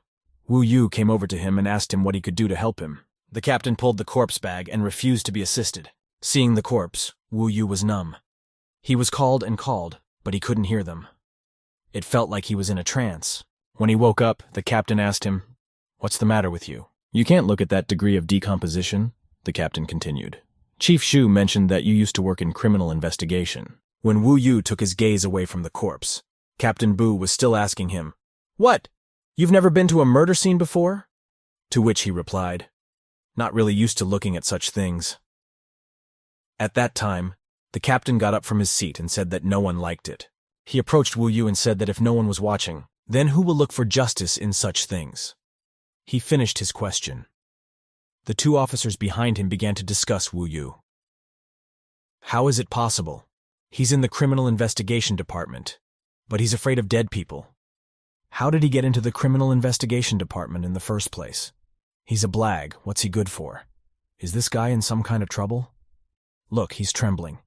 Speaker 1: Wu Yu came over to him and asked him what he could do to help him. The captain pulled the corpse bag and refused to be assisted. Seeing the corpse, Wu Yu was numb. He was called and called, but he couldn't hear them. It felt like he was in a trance. When he woke up, the captain asked him, What's the matter with you? You can't look at that degree of decomposition, the captain continued. Chief Shu mentioned that you used to work in criminal investigation. When Wu Yu took his gaze away from the corpse, Captain Boo was still asking him, What? You've never been to a murder scene before? To which he replied, Not really used to looking at such things. At that time, the captain got up from his seat and said that no one liked it. He approached Wu Yu and said that if no one was watching, then who will look for justice in such things? He finished his question. The 2 officers behind him began to discuss Wu Yu. How is it possible? He's in the criminal investigation department, but he's afraid of dead people. How did he get into the criminal investigation department in the first place? He's a blag. What's he good for? Is this guy in some kind of trouble? Look, he's trembling.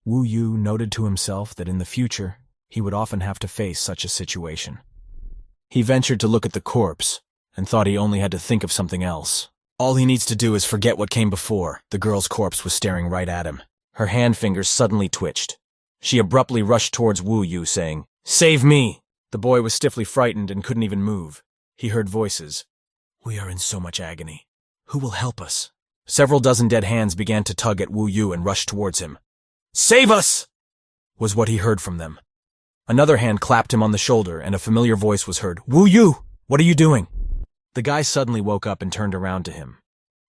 Speaker 1: Wu Yu noted to himself that in the future, he would often have to face such a situation. He ventured to look at the corpse and thought he only had to think of something else. All he needs to do is forget what came before. The girl's corpse was staring right at him. Her hand fingers suddenly twitched. She abruptly rushed towards Wu Yu, saying, Save me! The boy was stiffly frightened and couldn't even move. He heard voices. We are in so much agony. Who will help us? Several dozen dead hands began to tug at Wu Yu and rushed towards him. Save us! Was what he heard from them. Another hand clapped him on the shoulder and a familiar voice was heard. Wu Yu! What are you doing? The guy suddenly woke up and turned around to him.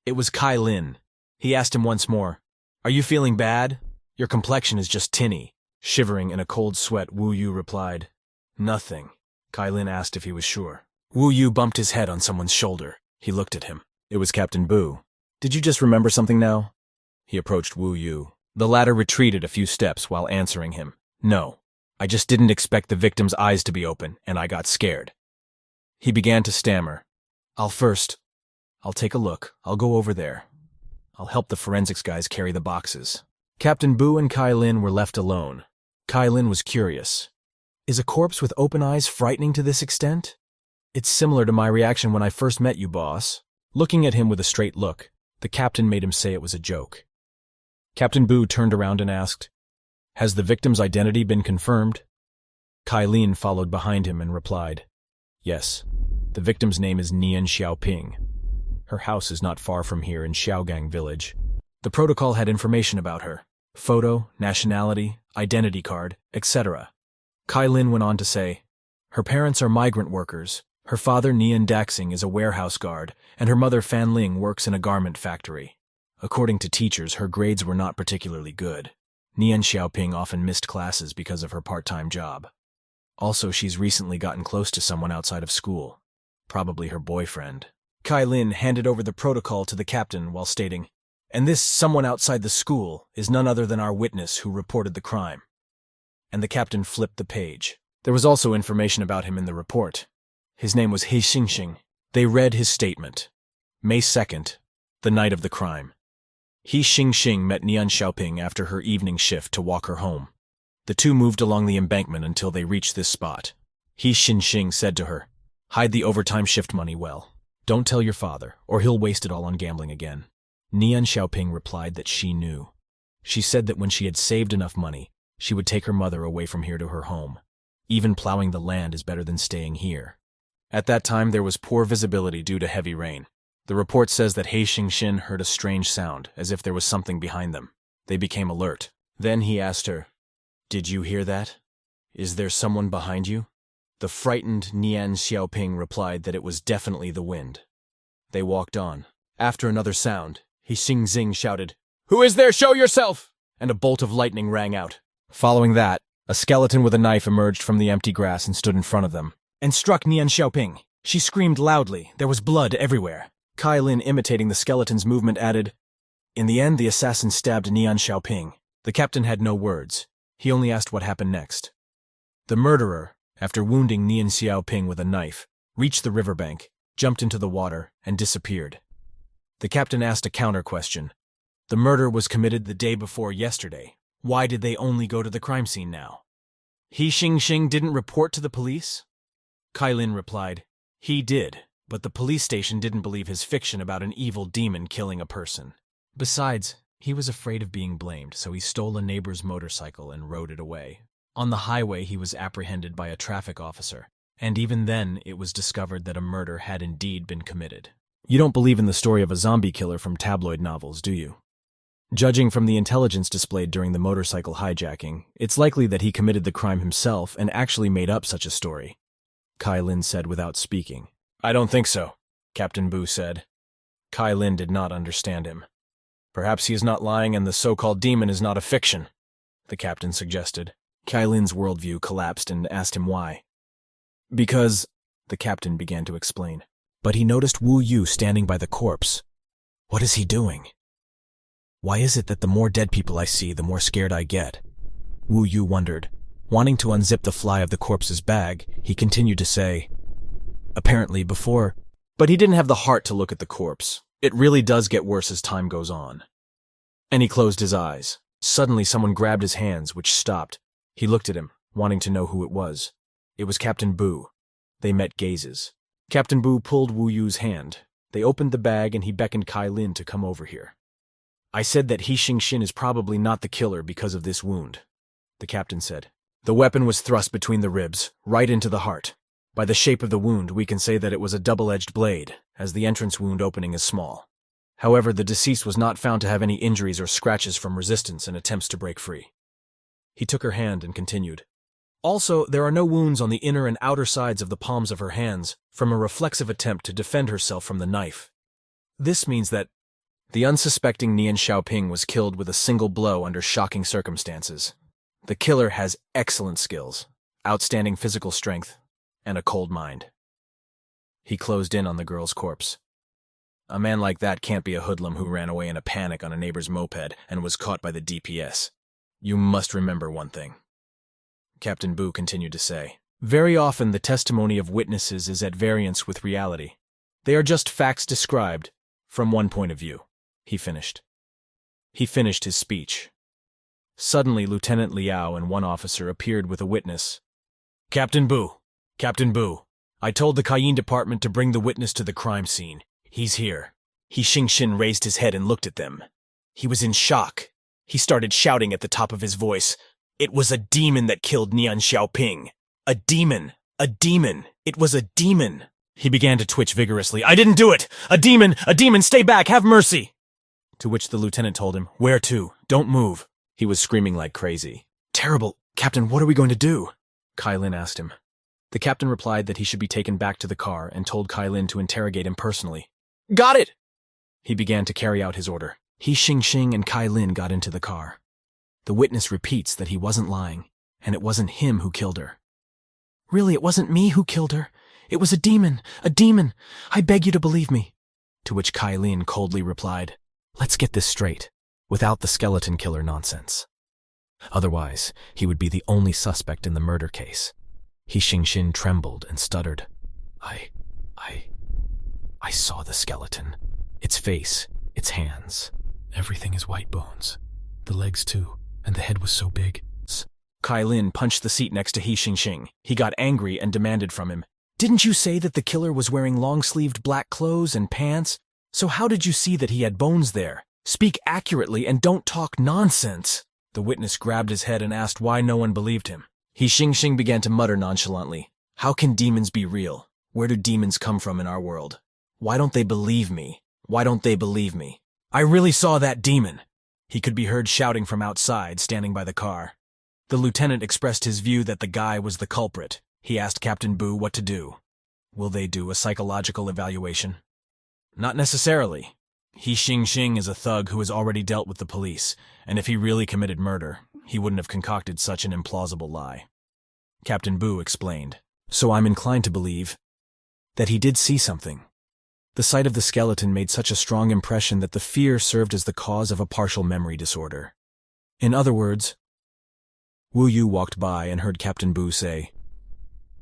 Speaker 1: It was Kai Lin. He asked him once more, Are you feeling bad? Your complexion is just tinny. Shivering in a cold sweat, Wu Yu replied, Nothing. Kai Lin asked if he was sure. Wu Yu bumped his head on someone's shoulder. He looked at him. It was Captain Boo. Did you just remember something now? He approached Wu Yu. The latter retreated a few steps while answering him. No. I just didn't expect the victim's eyes to be open, and I got scared. He began to stammer. I'll take a look. I'll go over there. I'll help the forensics guys carry the boxes. Captain Boo and Kai Lin were left alone. Kai Lin was curious. Is a corpse with open eyes frightening to this extent? It's similar to my reaction when I first met you, boss. Looking at him with a straight look, the captain made him say it was a joke. Captain Boo turned around and asked, Has the victim's identity been confirmed? Kai Lin followed behind him and replied, Yes. The victim's name is Nian Xiaoping. Her house is not far from here in Xiaogang village. The protocol had information about her: photo, nationality, identity card, etc. Kai Lin went on to say, her parents are migrant workers, her father Nian Daxing is a warehouse guard, and her mother Fan Ling works in a garment factory. According to teachers, her grades were not particularly good. Nian Xiaoping often missed classes because of her part-time job. Also, she's recently gotten close to someone outside of school, probably her boyfriend. Kai Lin handed over the protocol to the captain while stating, and this someone outside the school is none other than our witness who reported the crime. And the captain flipped the page. There was also information about him in the report. His name was He Xingxing. They read his statement. May 2nd, the night of the crime. He Xingxing met Nian Xiaoping after her evening shift to walk her home. The two moved along the embankment until they reached this spot. He Xingxing said to her, hide the overtime shift money well. Don't tell your father, or he'll waste it all on gambling again. Nian Xiaoping replied that she knew. She said that when she had saved enough money, she would take her mother away from here to her home. Even plowing the land is better than staying here. At that time, there was poor visibility due to heavy rain. The report says that He Xingxin heard a strange sound, as if there was something behind them. They became alert. Then he asked her, did you hear that? Is there someone behind you? The frightened Nian Xiaoping replied that it was definitely the wind. They walked on. After another sound, He Xingxing shouted, who is there? Show yourself! And a bolt of lightning rang out. Following that, a skeleton with a knife emerged from the empty grass and stood in front of them, and struck Nian Xiaoping. She screamed loudly. There was blood everywhere. Kai Lin, imitating the skeleton's movement, added, in the end, the assassin stabbed Nian Xiaoping. The captain had no words. He only asked what happened next. The murderer, after wounding Nian Xiaoping with a knife, reached the riverbank, jumped into the water, and disappeared. The captain asked a counter-question. The murder was committed the day before yesterday. Why did they only go to the crime scene now? He Xingxing didn't report to the police? Kai Lin replied, he did, but the police station didn't believe his fiction about an evil demon killing a person. Besides, he was afraid of being blamed, so he stole a neighbor's motorcycle and rode it away. On the highway, he was apprehended by a traffic officer, and even then it was discovered that a murder had indeed been committed. You don't believe in the story of a zombie killer from tabloid novels, do you? Judging from the intelligence displayed during the motorcycle hijacking, it's likely that he committed the crime himself and actually made up such a story, Kai Lin said without speaking. I don't think so, Captain Bu said. Kai Lin did not understand him. Perhaps he is not lying and the so-called demon is not a fiction, the captain suggested. Kai Lin's worldview collapsed and asked him why. Because, the captain began to explain. But he noticed Wu Yu standing by the corpse. What is he doing? Why is it that the more dead people I see, the more scared I get? Wu Yu wondered. Wanting to unzip the fly of the corpse's bag, he continued to say, apparently before, but he didn't have the heart to look at the corpse. It really does get worse as time goes on. And he closed his eyes. Suddenly someone grabbed his hands, which stopped. He looked at him, wanting to know who it was. It was Captain Bu. They met gazes. Captain Bu pulled Wu Yu's hand. They opened the bag and he beckoned Kai Lin to come over here. I said that He Xingxin is probably not the killer because of this wound, the captain said. The weapon was thrust between the ribs, right into the heart. By the shape of the wound, we can say that it was a double-edged blade, as the entrance wound opening is small. However, the deceased was not found to have any injuries or scratches from resistance and attempts to break free. He took her hand and continued. Also, there are no wounds on the inner and outer sides of the palms of her hands from a reflexive attempt to defend herself from the knife. This means that the unsuspecting Nian Xiaoping was killed with a single blow under shocking circumstances. The killer has excellent skills, outstanding physical strength, and a cold mind. He closed in on the girl's corpse. A man like that can't be a hoodlum who ran away in a panic on a neighbor's moped and was caught by the DPS. You must remember one thing, Captain Bu continued to say. Very often the testimony of witnesses is at variance with reality. They are just facts described from one point of view, he finished. He finished his speech. Suddenly, Lieutenant Liao and one officer appeared with a witness. Captain Bu, I told the Cayenne department to bring the witness to the crime scene. He's here. He Xingxin raised his head and looked at them. He was in shock. He started shouting at the top of his voice. It was a demon that killed Nian Xiaoping. A demon! A demon! It was a demon! He began to twitch vigorously. I didn't do it! A demon! A demon! Stay back! Have mercy! To which the lieutenant told him, "Where to? Don't move." He was screaming like crazy. "Terrible! Captain, what are we going to do?" Kai Lin asked him. The captain replied that he should be taken back to the car and told Kai Lin to interrogate him personally. "Got it!" He began to carry out his order. He Xing and Kai Lin got into the car. The witness repeats that he wasn't lying, and it wasn't him who killed her. "Really, it wasn't me who killed her. It was a demon, a demon. I beg you to believe me." To which Kai Lin coldly replied, "Let's get this straight, without the skeleton killer nonsense. Otherwise, he would be the only suspect in the murder case." He Xing trembled and stuttered. I saw the skeleton. Its face, its hands. Everything is white bones. The legs too, and the head was so big. Kai Lin punched the seat next to He Xing. He got angry and demanded from him, "Didn't you say that the killer was wearing long-sleeved black clothes and pants? So how did you see that he had bones there? Speak accurately and don't talk nonsense." The witness grabbed his head and asked why no one believed him. He Xing began to mutter nonchalantly, "How can demons be real? Where do demons come from in our world? Why don't they believe me? Why don't they believe me? I really saw that demon." He could be heard shouting from outside, standing by the car. The lieutenant expressed his view that the guy was the culprit. He asked Captain Boo what to do. Will they do a psychological evaluation? Not necessarily. He Xing is a thug who has already dealt with the police, and if he really committed murder, he wouldn't have concocted such an implausible lie. Captain Boo explained, "So I'm inclined to believe that he did see something. The sight of the skeleton made such a strong impression that the fear served as the cause of a partial memory disorder. In other words," Wu Yu walked by and heard Captain Boo say,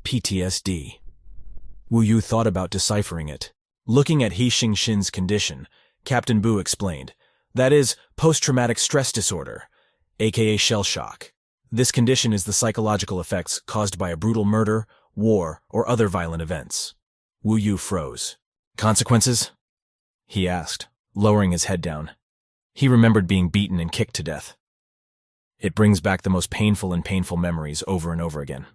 Speaker 1: "PTSD. Wu Yu thought about deciphering it. Looking at He Xing's condition, Captain Boo explained, that is, post-traumatic stress disorder, aka shell shock. This condition is the psychological effects caused by a brutal murder, war, or other violent events. Wu Yu froze. "Consequences?" he asked, lowering his head down. He remembered being beaten and kicked to death. It brings back the most painful and painful memories over and over again.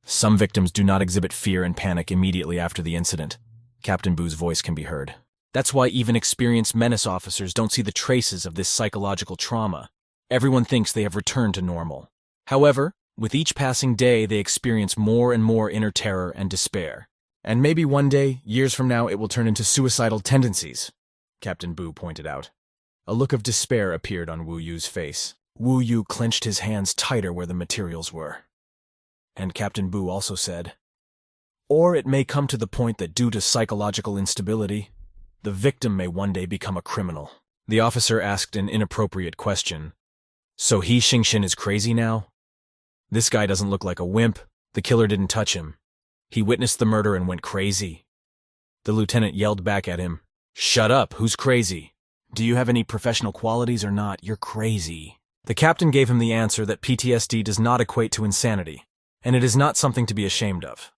Speaker 1: Some victims do not exhibit fear and panic immediately after the incident. Captain Boo's voice can be heard. That's why even experienced menace officers don't see the traces of this psychological trauma. Everyone thinks they have returned to normal. However, with each passing day, they experience more and more inner terror and despair. And maybe one day, years from now, it will turn into suicidal tendencies, Captain Boo pointed out. A look of despair appeared on Wu Yu's face. Wu Yu clenched his hands tighter where the materials were. And Captain Boo also said, "Or it may come to the point that due to psychological instability, the victim may one day become a criminal." The officer asked an inappropriate question. "So He Xing is crazy now? This guy doesn't look like a wimp. The killer didn't touch him. He witnessed the murder and went crazy." The lieutenant yelled back at him, "Shut up, who's crazy? Do you have any professional qualities or not? You're crazy." The captain gave him the answer that PTSD does not equate to insanity, and it is not something to be ashamed of.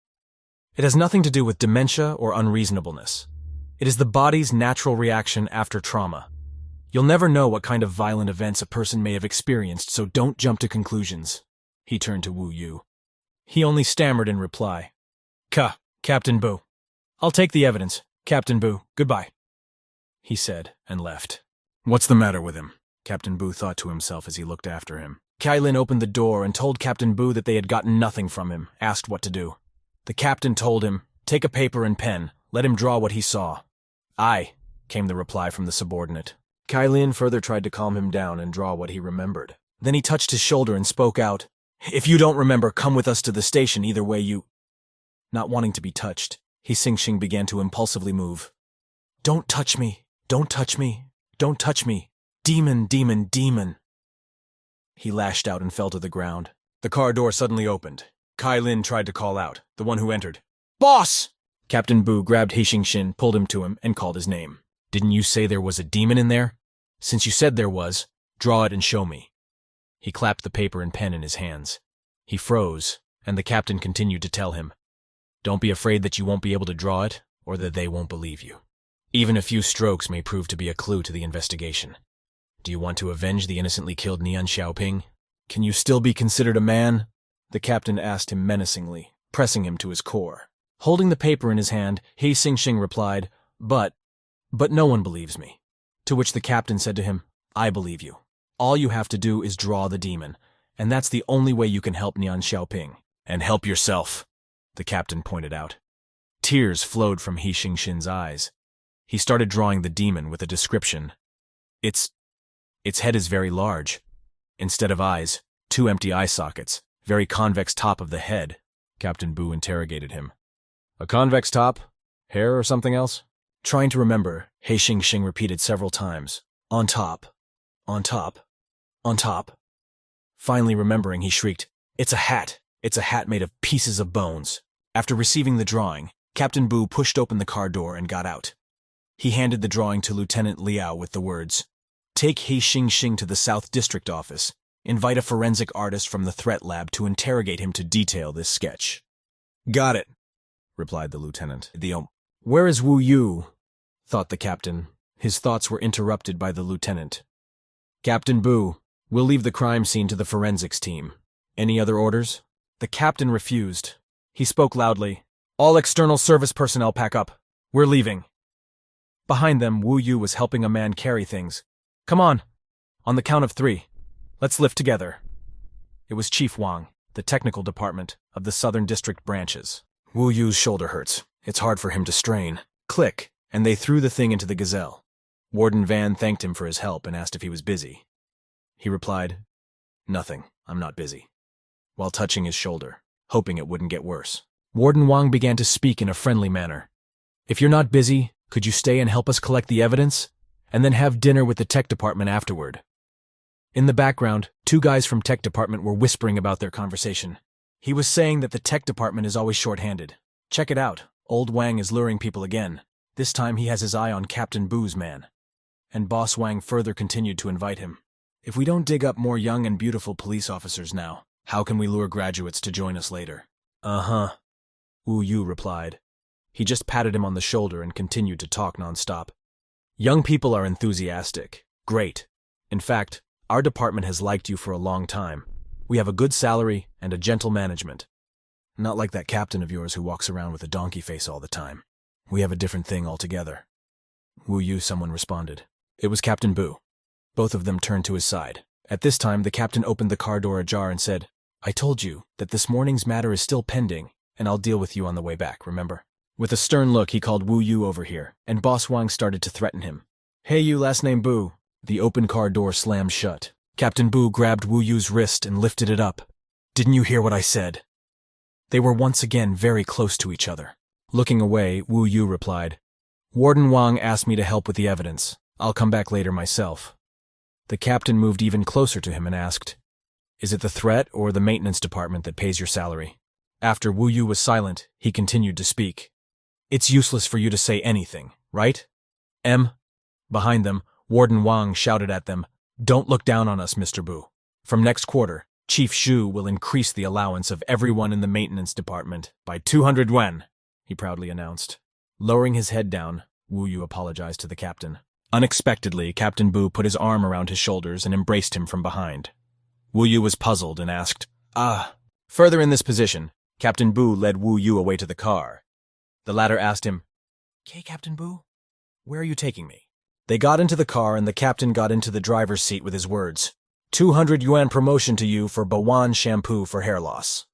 Speaker 1: It has nothing to do with dementia or unreasonableness. It is the body's natural reaction after trauma. You'll never know what kind of violent events a person may have experienced, so don't jump to conclusions. He turned to Wu Yu. He only stammered in reply. Captain Boo. I'll take the evidence. Captain Boo, goodbye," he said, and left. "What's the matter with him?" Captain Boo thought to himself as he looked after him. Kai Lin opened the door and told Captain Boo that they had gotten nothing from him, asked what to do. The captain told him, "Take a paper and pen, let him draw what he saw." "Aye," came the reply from the subordinate. Kai Lin further tried to calm him down and draw what he remembered. Then he touched his shoulder and spoke out, "If you don't remember, come with us to the station, either way you—" Not wanting to be touched, He Xing began to impulsively move. "Don't touch me, don't touch me, don't touch me. Demon, demon, demon." He lashed out and fell to the ground. The car door suddenly opened. Kai Lin tried to call out, the one who entered. "Boss!" Captain Boo grabbed He Xing, pulled him to him, and called his name. "Didn't you say there was a demon in there? Since you said there was, draw it and show me." He clapped the paper and pen in his hands. He froze, and the captain continued to tell him, "Don't be afraid that you won't be able to draw it, or that they won't believe you. Even a few strokes may prove to be a clue to the investigation. Do you want to avenge the innocently killed Nian Xiaoping? Can you still be considered a man?" The captain asked him menacingly, pressing him to his core. Holding the paper in his hand, He Xing replied, But no one believes me. To which the captain said to him, I believe you. All you have to do is draw the demon, and that's the only way you can help Nian Xiaoping. And help yourself, the captain pointed out. Tears flowed from He Xingxin's eyes. He started drawing the demon with a description. Its head is very large. Instead of eyes, 2 empty eye sockets, very convex top of the head. Captain Bu interrogated him. A convex top? Hair or something else? Trying to remember, He Xingxing repeated several times. On top. On top. On top. Finally remembering, he shrieked, It's a hat. It's a hat made of pieces of bones. After receiving the drawing, Captain Bu pushed open the car door and got out. He handed the drawing to Lieutenant Liao with the words, Take He Xingxing to the South District office. Invite a forensic artist from the threat lab to interrogate him to detail this sketch. Got it, replied the lieutenant. Where is Wu Yu? Thought the captain. His thoughts were interrupted by the lieutenant. Captain Bu, we'll leave the crime scene to the forensics team. Any other orders? The captain refused. He spoke loudly. All external service personnel pack up. We're leaving. Behind them, Wu Yu was helping a man carry things. Come on. On the count of 3. Let's lift together. It was Chief Wang, the technical department of the Southern District branches. Wu Yu's shoulder hurts. It's hard for him to strain. Click, and they threw the thing into the gazelle. Warden Van thanked him for his help and asked if he was busy. He replied, Nothing, I'm not busy, while touching his shoulder, hoping it wouldn't get worse. Warden Wang began to speak in a friendly manner. If you're not busy, could you stay and help us collect the evidence? And then have dinner with the tech department afterward. In the background, 2 guys from tech department were whispering about their conversation. He was saying that the tech department is always short-handed. Check it out, old Wang is luring people again. This time he has his eye on Captain Bu's man. And Boss Wang further continued to invite him. If we don't dig up more young and beautiful police officers now, how can we lure graduates to join us later? Uh-huh, Wu Yu replied. He just patted him on the shoulder and continued to talk nonstop. Young people are enthusiastic. Great. In fact, our department has liked you for a long time. We have a good salary and a gentle management. Not like that captain of yours who walks around with a donkey face all the time. We have a different thing altogether. Wu Yu, someone responded. It was Captain Bu. Both of them turned to his side. At this time, the captain opened the car door ajar and said, I told you that this morning's matter is still pending, and I'll deal with you on the way back, remember? With a stern look, he called Wu Yu over here, and Boss Wang started to threaten him. Hey you, last name Bu. The open car door slammed shut. Captain Bu grabbed Wu Yu's wrist and lifted it up. Didn't you hear what I said? They were once again very close to each other. Looking away, Wu Yu replied, Warden Wang asked me to help with the evidence. I'll come back later myself. The captain moved even closer to him and asked, Is it the threat or the maintenance department that pays your salary? After Wu Yu was silent, he continued to speak. It's useless for you to say anything, right? Behind them, Warden Wang shouted at them, Don't look down on us, Mr. Bu. From next quarter, Chief Xu will increase the allowance of everyone in the maintenance department by 200 yuan, he proudly announced. Lowering his head down, Wu Yu apologized to the captain. Unexpectedly, Captain Bu put his arm around his shoulders and embraced him from behind. Wu Yu was puzzled and asked, Further in this position, Captain Bu led Wu Yu away to the car. The latter asked him, Okay, Captain Bu, where are you taking me? They got into the car and the captain got into the driver's seat with his words, 200 yuan promotion to you for Bawan shampoo for hair loss.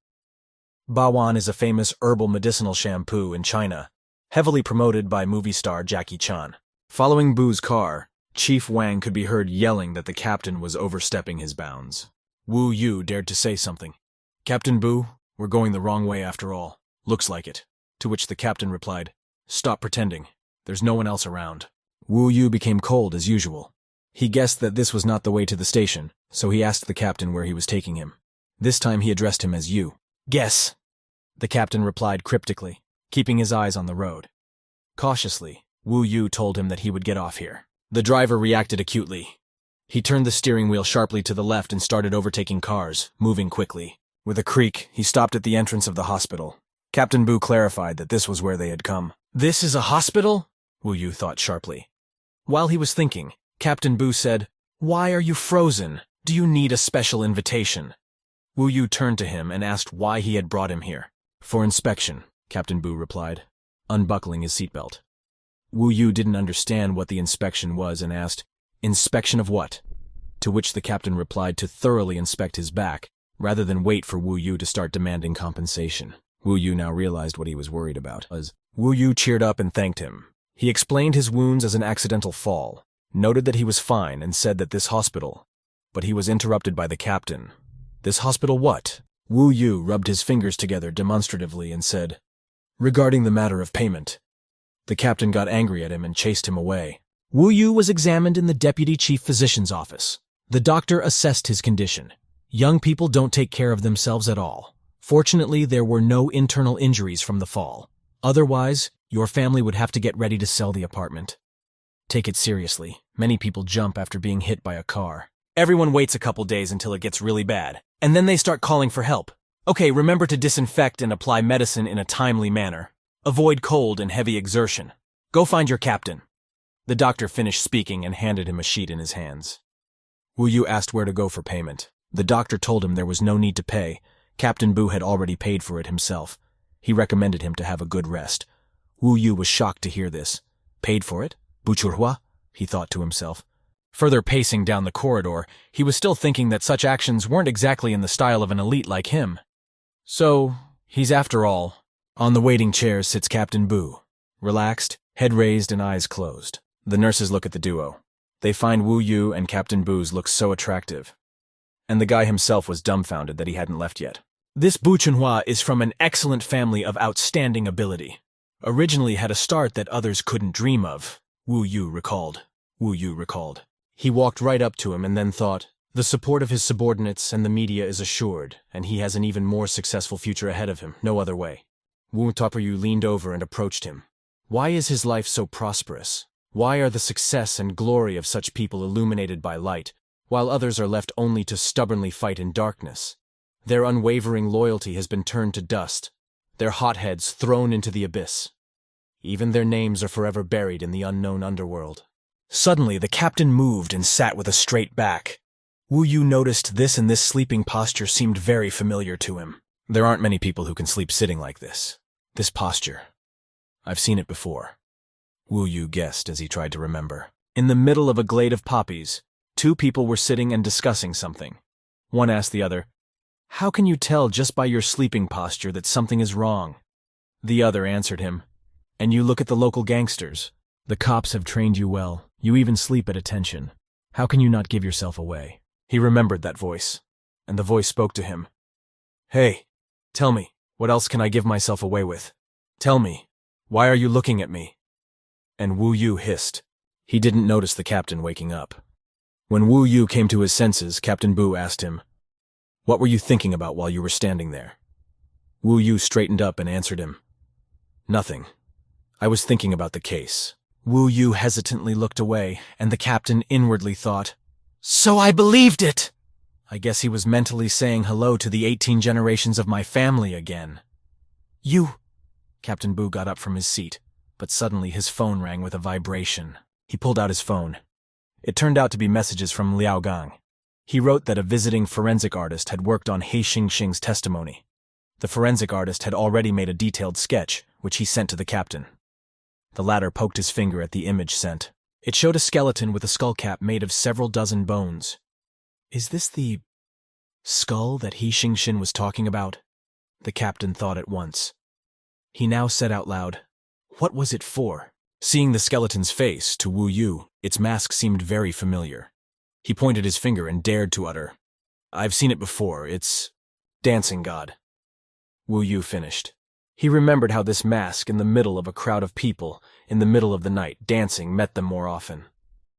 Speaker 1: Bawan is a famous herbal medicinal shampoo in China, heavily promoted by movie star Jackie Chan. Following Bu's car, Chief Wang could be heard yelling that the captain was overstepping his bounds. Wu Yu dared to say something. Captain Bu, we're going the wrong way after all. Looks like it. To which the captain replied, Stop pretending. There's no one else around. Wu Yu became cold as usual. He guessed that this was not the way to the station, so he asked the captain where he was taking him. This time he addressed him as you. Guess, the captain replied cryptically, keeping his eyes on the road. Cautiously, Wu Yu told him that he would get off here. The driver reacted acutely. He turned the steering wheel sharply to the left and started overtaking cars, moving quickly. With a creak, he stopped at the entrance of the hospital. Captain Bu clarified that this was where they had come. This is a hospital? Wu Yu thought sharply. While he was thinking, Captain Bu said, Why are you frozen? Do you need a special invitation? Wu Yu turned to him and asked why he had brought him here. For inspection, Captain Bu replied, unbuckling his seatbelt. Wu Yu didn't understand what the inspection was and asked, "Inspection of what?" To which the captain replied to thoroughly inspect his back, rather than wait for Wu Yu to start demanding compensation. Wu Yu now realized what he was worried about. Wu Yu cheered up and thanked him. He explained his wounds as an accidental fall, noted that he was fine, and said that this hospital. But he was interrupted by the captain. "This hospital what?" Wu Yu rubbed his fingers together demonstratively and said, "Regarding the matter of payment." The captain got angry at him and chased him away. Wu Yu was examined in the deputy chief physician's office. The doctor assessed his condition. Young people don't take care of themselves at all. Fortunately, there were no internal injuries from the fall. Otherwise, your family would have to get ready to sell the apartment. Take it seriously. Many people jump after being hit by a car. Everyone waits a couple days until it gets really bad, and then they start calling for help. Okay, remember to disinfect and apply medicine in a timely manner. Avoid cold and heavy exertion. Go find your captain. The doctor finished speaking and handed him a sheet in his hands. Wu Yu asked where to go for payment. The doctor told him there was no need to pay. Captain Bu had already paid for it himself. He recommended him to have a good rest. Wu Yu was shocked to hear this. Paid for it? Buchurhua? He thought to himself. Further pacing down the corridor, he was still thinking that such actions weren't exactly in the style of an elite like him. So, he's after all. On the waiting chair sits Captain Bu, relaxed, head raised and eyes closed. The nurses look at the duo. They find Wu Yu and Captain Bu's looks so attractive. And the guy himself was dumbfounded that he hadn't left yet. This Bu Chunhua is from an excellent family of outstanding ability. Originally had a start that others couldn't dream of, Wu Yu recalled. He walked right up to him and then thought, the support of his subordinates and the media is assured, and he has an even more successful future ahead of him, no other way. Wu Tapayu leaned over and approached him. Why is his life so prosperous? Why are the success and glory of such people illuminated by light, while others are left only to stubbornly fight in darkness? Their unwavering loyalty has been turned to dust, their hotheads thrown into the abyss. Even their names are forever buried in the unknown underworld. Suddenly, the captain moved and sat with a straight back. Wu Yu noticed this, and this sleeping posture seemed very familiar to him. There aren't many people who can sleep sitting like this. This posture. I've seen it before. Wu Yu guessed as he tried to remember. In the middle of a glade of poppies, two people were sitting and discussing something. One asked the other, "How can you tell just by your sleeping posture that something is wrong?" The other answered him, "And you look at the local gangsters. The cops have trained you well. You even sleep at attention. How can you not give yourself away?" He remembered that voice, and the voice spoke to him. "Hey, tell me, what else can I give myself away with? Tell me, why are you looking at me?" And Wu Yu hissed. He didn't notice the captain waking up. When Wu Yu came to his senses, Captain Bu asked him, "What were you thinking about while you were standing there?" Wu Yu straightened up and answered him, "Nothing. I was thinking about the case." Wu Yu hesitantly looked away, and the captain inwardly thought, "So I believed it!" I guess he was mentally saying hello to the 18 generations of my family again. "You..." Captain Bu got up from his seat, but suddenly his phone rang with a vibration. He pulled out his phone. It turned out to be messages from Liao Gang. He wrote that a visiting forensic artist had worked on He Xingxing's testimony. The forensic artist had already made a detailed sketch, which he sent to the captain. The latter poked his finger at the image sent. It showed a skeleton with a skull cap made of several dozen bones. Is this the skull that He Xingxin was talking about? The captain thought at once. He now said out loud, "What was it for?" Seeing the skeleton's face, to Wu Yu, its mask seemed very familiar. He pointed his finger and dared to utter, "I've seen it before, it's Dancing God." Wu Yu finished. He remembered how this mask, in the middle of a crowd of people, in the middle of the night, dancing, met them more often.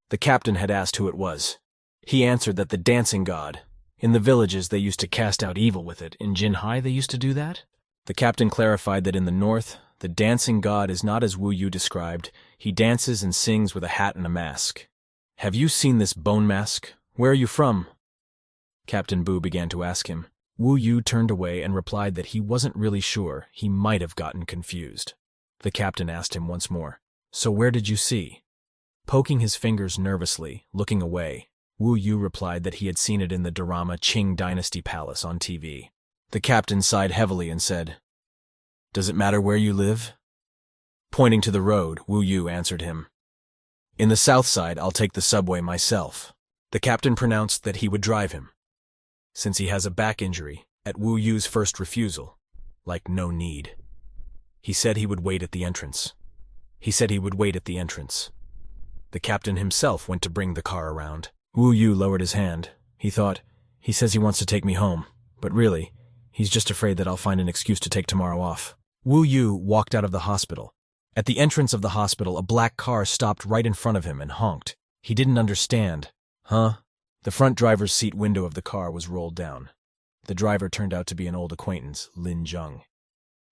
Speaker 1: The captain had asked who it was. He answered that the Dancing God, in the villages they used to cast out evil with it. In Jinhai they used to do that? The captain clarified that in the north, the Dancing God is not as Wu Yu described. He dances and sings with a hat and a mask. "Have you seen this bone mask? Where are you from?" Captain Bu began to ask him. Wu Yu turned away and replied that he wasn't really sure. He might have gotten confused. The captain asked him once more, "So where did you see?" Poking his fingers nervously, looking away, Wu Yu replied that he had seen it in the drama Qing Dynasty Palace on TV. The captain sighed heavily and said, "Does it matter where you live?" Pointing to the road, Wu Yu answered him. In the south side, I'll take the subway myself. The captain pronounced that he would drive him. Since he has a back injury, at Wu Yu's first refusal, like no need. He said he would wait at the entrance. The captain himself went to bring the car around. Wu Yu lowered his hand. He thought, he says he wants to take me home, but really, he's just afraid that I'll find an excuse to take tomorrow off. Wu Yu walked out of the hospital. At the entrance of the hospital, a black car stopped right in front of him and honked. He didn't understand. Huh? The front driver's seat window of the car was rolled down. The driver turned out to be an old acquaintance, Lin Jung.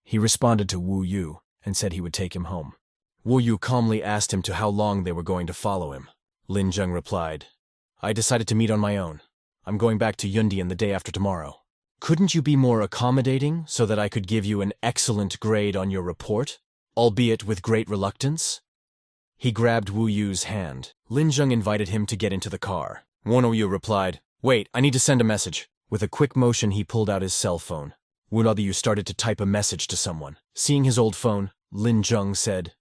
Speaker 1: He responded to Wu Yu and said he would take him home. Wu Yu calmly asked him to how long they were going to follow him. Lin Jung replied, I decided to meet on my own. I'm going back to Yundian the day after tomorrow. Couldn't you be more accommodating so that I could give you an excellent grade on your report, albeit with great reluctance? He grabbed Wu Yu's hand. Lin Jung invited him to get into the car. Wu Yu replied, Wait, I need to send a message. With a quick motion, he pulled out his cell phone. Wu Yu started to type a message to someone. Seeing his old phone, Lin Jung said,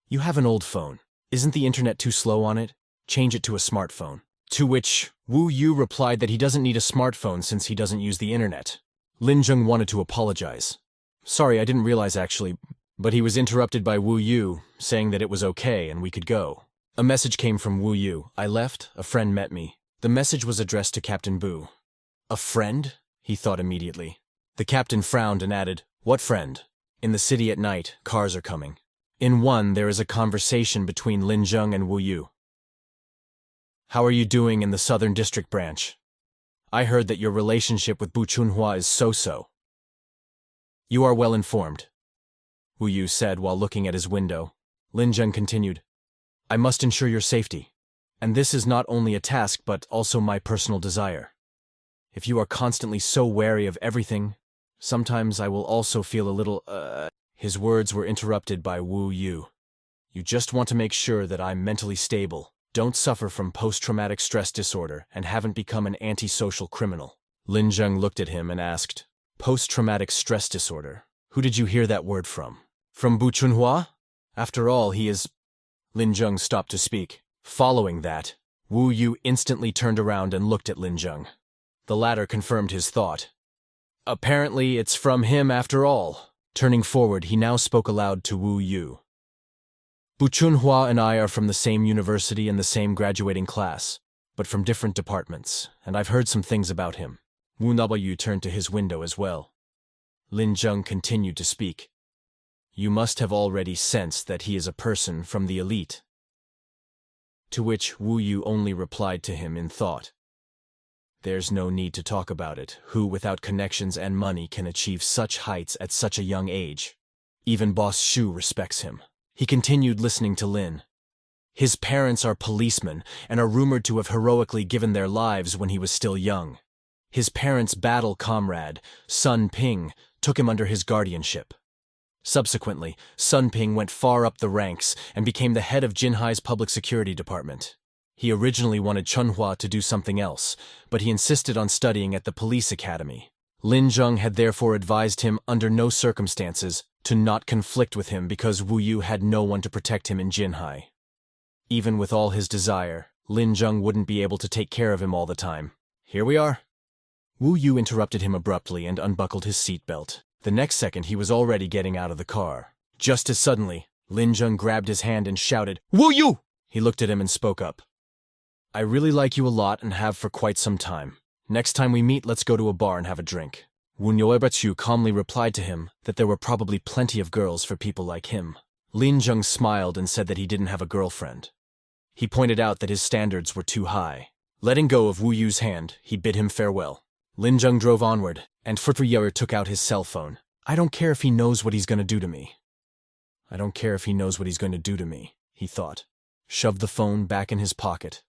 Speaker 1: You have an old phone. Isn't the internet too slow on it? Change it to a smartphone. To which Wu Yu replied that he doesn't need a smartphone since he doesn't use the internet. Lin Jung wanted to apologize. Sorry, I didn't realize actually, but he was interrupted by Wu Yu, saying that it was okay and we could go. A message came from Wu Yu. I left, a friend met me. The message was addressed to Captain Bu. A friend? He thought immediately. The captain frowned and added, What friend? In the city at night, cars are coming. In one, there is a conversation between Lin Jung and Wu Yu. How are you doing in the Southern District branch? I heard that your relationship with Bu Chunhua is so-so. You are well informed, Wu Yu said while looking at his window. Lin Jung continued, I must ensure your safety, and this is not only a task but also my personal desire. If you are constantly so wary of everything, sometimes I will also feel a little, His words were interrupted by Wu Yu. You just want to make sure that I'm mentally stable, don't suffer from post-traumatic stress disorder, and haven't become an antisocial criminal. Lin Jung looked at him and asked, Post-traumatic stress disorder? Who did you hear that word from? From Bu Chunhua? After all, he is... Lin Jung stopped to speak. Following that, Wu Yu instantly turned around and looked at Lin Jung. The latter confirmed his thought. Apparently, it's from him after all. Turning forward, he now spoke aloud to Wu Yu. Bu Chunhua and I are from the same university and the same graduating class, but from different departments, and I've heard some things about him. Wu Yu turned to his window as well. Lin Jung continued to speak. You must have already sensed that he is a person from the elite. To which Wu Yu only replied to him in thought. There's no need to talk about it. Who without connections and money can achieve such heights at such a young age? Even Boss Shu respects him. He continued listening to Lin. His parents are policemen and are rumored to have heroically given their lives when he was still young. His parents' battle comrade, Sun Ping, took him under his guardianship. Subsequently, Sun Ping went far up the ranks and became the head of Jinhai's public security department. He originally wanted Chunhua to do something else, but he insisted on studying at the police academy. Lin Jung had therefore advised him under no circumstances to not conflict with him because Wu Yu had no one to protect him in Jinhai. Even with all his desire, Lin Jung wouldn't be able to take care of him all the time. Here we are. Wu Yu interrupted him abruptly and unbuckled his seatbelt. The next second he was already getting out of the car. Just as suddenly, Lin Jung grabbed his hand and shouted, Wu Yu! He looked at him and spoke up. I really like you a lot and have for quite some time. Next time we meet, let's go to a bar and have a drink. Wu Yu calmly replied to him that there were probably plenty of girls for people like him. Lin Jung smiled and said that he didn't have a girlfriend. He pointed out that his standards were too high. Letting go of Wu Yu's hand, he bid him farewell. Lin Jung drove onward, and Futri took out his cell phone. I don't care if he knows what he's going to do to me. He thought, shoved the phone back in his pocket,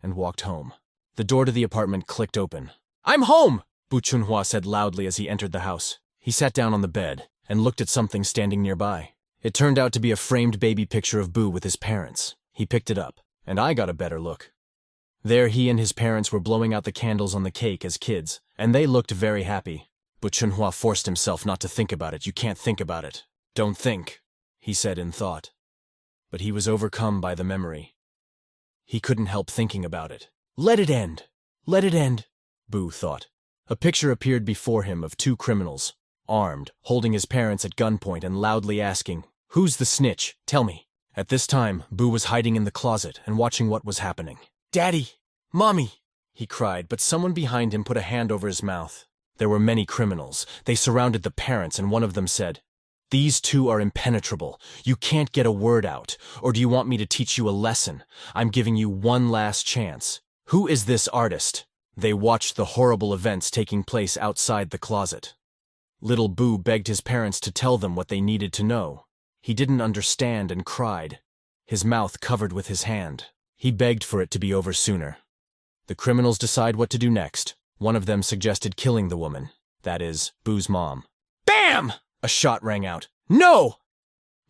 Speaker 1: and walked home. The door to the apartment clicked open. I'm home! Bu Chunhua said loudly as he entered the house. He sat down on the bed and looked at something standing nearby. It turned out to be a framed baby picture of Bu with his parents. He picked it up, and I got a better look. There he and his parents were blowing out the candles on the cake as kids, and they looked very happy. Bu Chunhua forced himself not to think about it. You can't think about it. Don't think. he said in thought. But he was overcome by the memory. He couldn't help thinking about it. Let it end! Let it end! Boo thought. A picture appeared before him of two criminals, armed, holding his parents at gunpoint and loudly asking, "Who's the snitch? Tell me." At this time, Boo was hiding in the closet and watching what was happening. "Daddy! Mommy!" he cried, but someone behind him put a hand over his mouth. There were many criminals. They surrounded the parents, and one of them said, "These two are impenetrable. You can't get a word out. Or do you want me to teach you a lesson? I'm giving you one last chance. Who is this artist?" They watched the horrible events taking place outside the closet. Little Boo begged his parents to tell them what they needed to know. He didn't understand and cried, his mouth covered with his hand. He begged for it to be over sooner. The criminals decide what to do next. One of them suggested killing the woman, that is, Boo's mom. Bam! A shot rang out. No!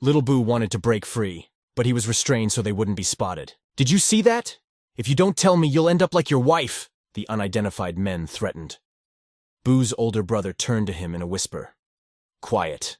Speaker 1: Little Boo wanted to break free, but he was restrained so they wouldn't be spotted. "Did you see that? If you don't tell me, you'll end up like your wife," the unidentified men threatened. Boo's older brother turned to him in a whisper. "Quiet.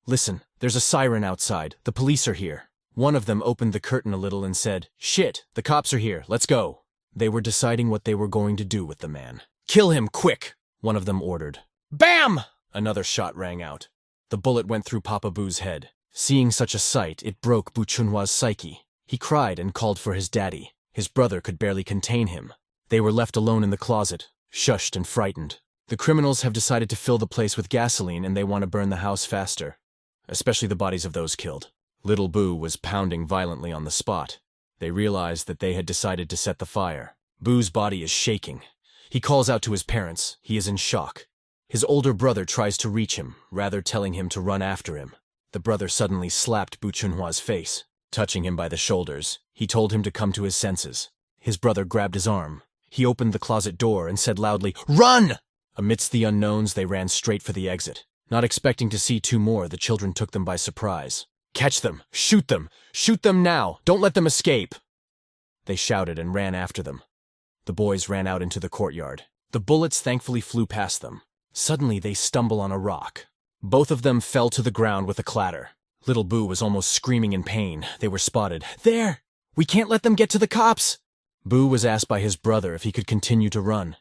Speaker 1: Listen, there's a siren outside. The police are here." One of them opened the curtain a little and said, "Shit, the cops are here. Let's go." They were deciding what they were going to do with the man. "Kill him, quick!" one of them ordered. Bam! Another shot rang out. The bullet went through Papa Boo's head. Seeing such a sight, it broke Bu Chunhwa's psyche. He cried and called for his daddy. His brother could barely contain him. They were left alone in the closet, shushed and frightened. The criminals have decided to fill the place with gasoline and they want to burn the house faster, especially the bodies of those killed. Little Boo was pounding violently on the spot. They realized that they had decided to set the fire. Boo's body is shaking. He calls out to his parents. He is in shock. His older brother tries to reach him, rather telling him to run after him. The brother suddenly slapped Bu Chunhwa's face. Touching him by the shoulders, he told him to come to his senses. His brother grabbed his arm. He opened the closet door and said loudly, "Run!" Amidst the unknowns, they ran straight for the exit. Not expecting to see two more, the children took them by surprise. "Catch them! Shoot them! Shoot them now! Don't let them escape!" They shouted and ran after them. The boys ran out into the courtyard. The bullets thankfully flew past them. Suddenly, they stumble on a rock. Both of them fell to the ground with a clatter. Little Boo was almost screaming in pain. They were spotted. "There! We can't let them get to the cops!" Boo was asked by his brother if he could continue to run.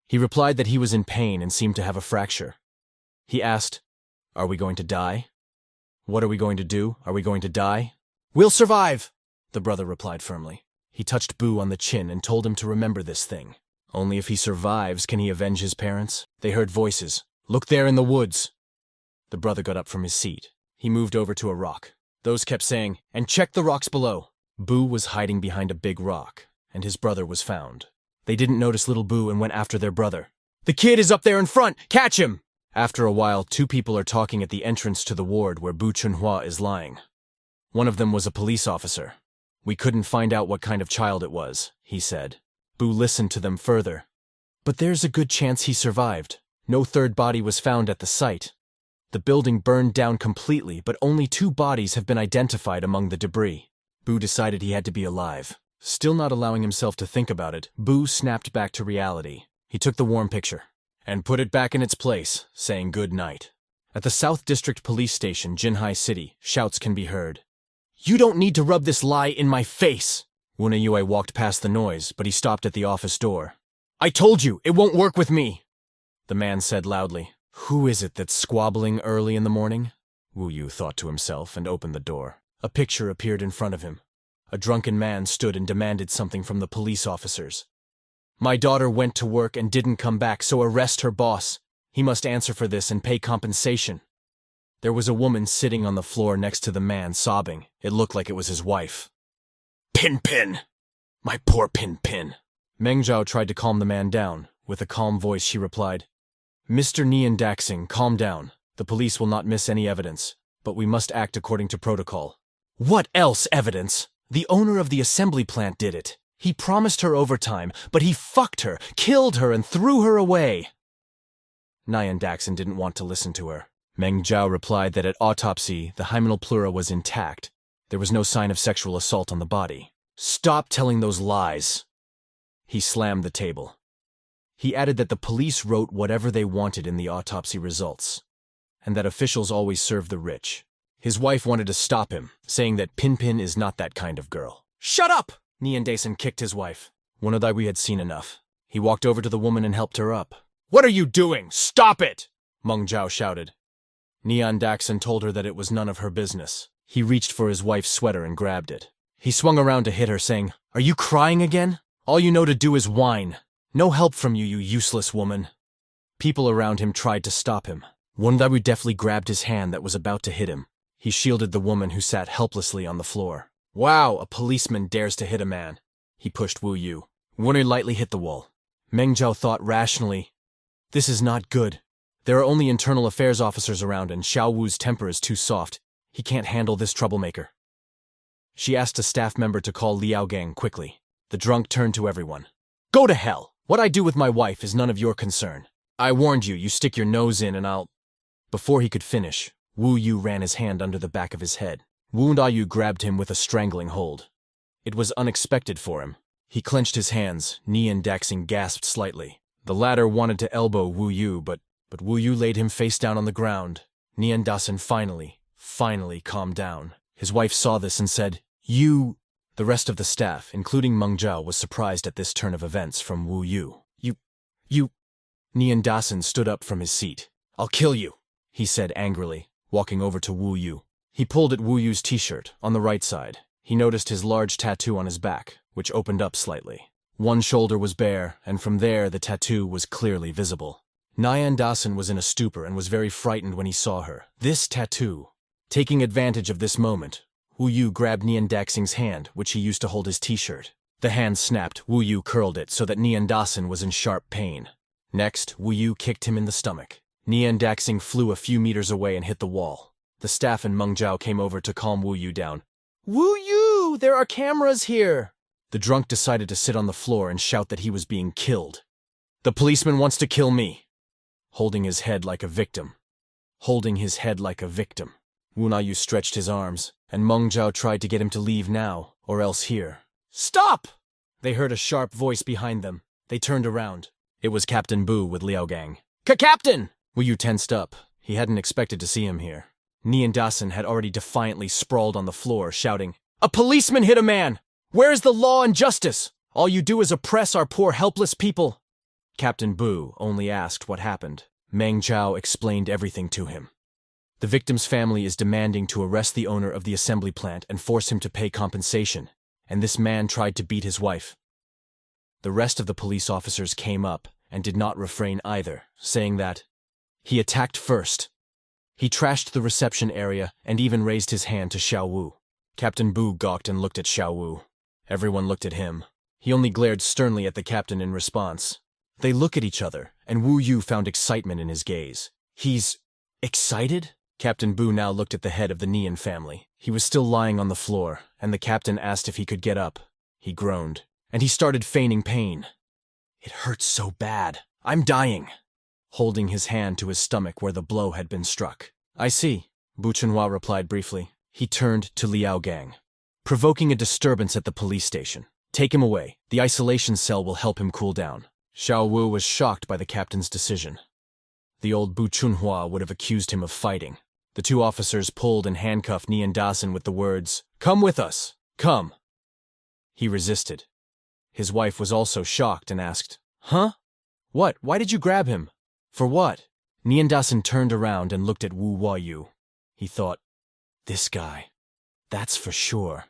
Speaker 1: He replied that he was in pain and seemed to have a fracture. He asked, "Are we going to die? What are we going to do? Are we going to die?" "We'll survive," the brother replied firmly. He touched Boo on the chin and told him to remember this thing. Only if he survives can he avenge his parents. They heard voices. "Look there in the woods." The brother got up from his seat. He moved over to a rock. Those kept saying, "And check the rocks below." Boo was hiding behind a big rock, and his brother was found. They didn't notice Little Boo and went after their brother. "The kid is up there in front! Catch him!" After a while, two people are talking at the entrance to the ward where Bu Chunhwa is lying. One of them was a police officer. "We couldn't find out what kind of child it was," he said. Boo listened to them further. "But there's a good chance he survived. No third body was found at the site. The building burned down completely, but only 2 bodies have been identified among the debris." Boo decided he had to be alive. Still not allowing himself to think about it, Boo snapped back to reality. He took the warm picture and put it back in its place, saying good night. At the South District Police Station, Jinhai City, shouts can be heard. "You don't need to rub this lie in my face!" Wunayue walked past the noise, but he stopped at the office door. "I told you, it won't work with me!" The man said loudly. "Who is it that's squabbling early in the morning?" Wu Yu thought to himself and opened the door. A picture appeared in front of him. A drunken man stood and demanded something from the police officers. "My daughter went to work and didn't come back, so arrest her boss. He must answer for this and pay compensation." There was a woman sitting on the floor next to the man, sobbing. It looked like it was his wife. "Pin Pin! My poor Pin Pin!" Meng Zhao tried to calm the man down. With a calm voice, she replied, "Mr. Nian Daxing, calm down. The police will not miss any evidence, but we must act according to protocol." "What else evidence? The owner of the assembly plant did it. He promised her overtime, but he fucked her, killed her, and threw her away." Nian Daxing didn't want to listen to her. Meng Zhao replied that at autopsy, the hymenal pleura was intact. There was no sign of sexual assault on the body. "Stop telling those lies." He slammed the table. He added that the police wrote whatever they wanted in the autopsy results, and that officials always serve the rich. His wife wanted to stop him, saying that Pin is not that kind of girl. "Shut up!" Nian Daesun kicked his wife. We had seen enough. He walked over to the woman and helped her up. "What are you doing? Stop it!" Meng Zhao shouted. Nian Daesun told her that it was none of her business. He reached for his wife's sweater and grabbed it. He swung around to hit her, saying, "Are you crying again? All you know to do is whine. No help from you, you useless woman." People around him tried to stop him. Wondaru deftly grabbed his hand that was about to hit him. He shielded the woman who sat helplessly on the floor. "Wow, a policeman dares to hit a man." He pushed Wu Yu. Wunri lightly hit the wall. Meng Zhao thought rationally, "This is not good. There are only internal affairs officers around and Xiao Wu's temper is too soft. He can't handle this troublemaker." She asked a staff member to call Liao Gang quickly. The drunk turned to everyone. "Go to hell! What I do with my wife is none of your concern. I warned you, you stick your nose in and I'll—" Before he could finish, Wu Yu ran his hand under the back of his head. Wu Dayu grabbed him with a strangling hold. It was unexpected for him. He clenched his hands. Nian Daesun gasped slightly. The latter wanted to elbow Wu Yu, but Wu Yu laid him face down on the ground. Nian Daesun finally calmed down. His wife saw this and said, "You—" The rest of the staff, including Meng Zhao, was surprised at this turn of events from Wu Yu. You... Nian Daesun stood up from his seat. "I'll kill you," he said angrily, walking over to Wu Yu. He pulled at Wu Yu's t-shirt, on the right side. He noticed his large tattoo on his back, which opened up slightly. One shoulder was bare, and from there the tattoo was clearly visible. Nian Daesun was in a stupor and was very frightened when he saw her. This tattoo. Taking advantage of this moment, Wu Yu grabbed Nian Daesun's hand, which he used to hold his t-shirt. The hand snapped. Wu Yu curled it so that Nian Daesun was in sharp pain. Next, Wu Yu kicked him in the stomach. Nian Daesun flew a few meters away and hit the wall. The staff and Meng Zhao came over to calm Wu Yu down. "Wu Yu, there are cameras here!" The drunk decided to sit on the floor and shout that he was being killed. "The policeman wants to kill me!" Holding his head like a victim. Wu Nayu stretched his arms, and Meng Zhao tried to get him to leave now, or else here. "Stop!" They heard a sharp voice behind them. They turned around. It was Captain Bu with Liao Gang. "Captain!" Wu Yu tensed up. He hadn't expected to see him here. Nian Daesun had already defiantly sprawled on the floor, shouting, "A policeman hit a man! Where is the law and justice? All you do is oppress our poor helpless people." Captain Bu only asked what happened. Meng Zhao explained everything to him. The victim's family is demanding to arrest the owner of the assembly plant and force him to pay compensation, and this man tried to beat his wife. The rest of the police officers came up and did not refrain either, saying that he attacked first. He trashed the reception area and even raised his hand to Xiao Wu. Captain Bu gawked and looked at Xiao Wu. Everyone looked at him. He only glared sternly at the captain in response. They looked at each other, and Wu Yu found excitement in his gaze. "He's excited?" Captain Bu now looked at the head of the Nian family. He was still lying on the floor, and the captain asked if he could get up. He groaned, and he started feigning pain. "It hurts so bad. I'm dying," holding his hand to his stomach where the blow had been struck. "I see," Bu Chunhua replied briefly. He turned to Liao Gang. "Provoking a disturbance at the police station. Take him away. The isolation cell will help him cool down." Xiao Wu was shocked by the captain's decision. The old Bu Chunhua would have accused him of fighting. The two officers pulled and handcuffed Nian Daesun with the words, "Come with us. Come." He resisted. His wife was also shocked and asked, "Huh? What? Why did you grab him? For what?" Nian Daesun turned around and looked at Wu Huayu. He thought, "This guy. That's for sure.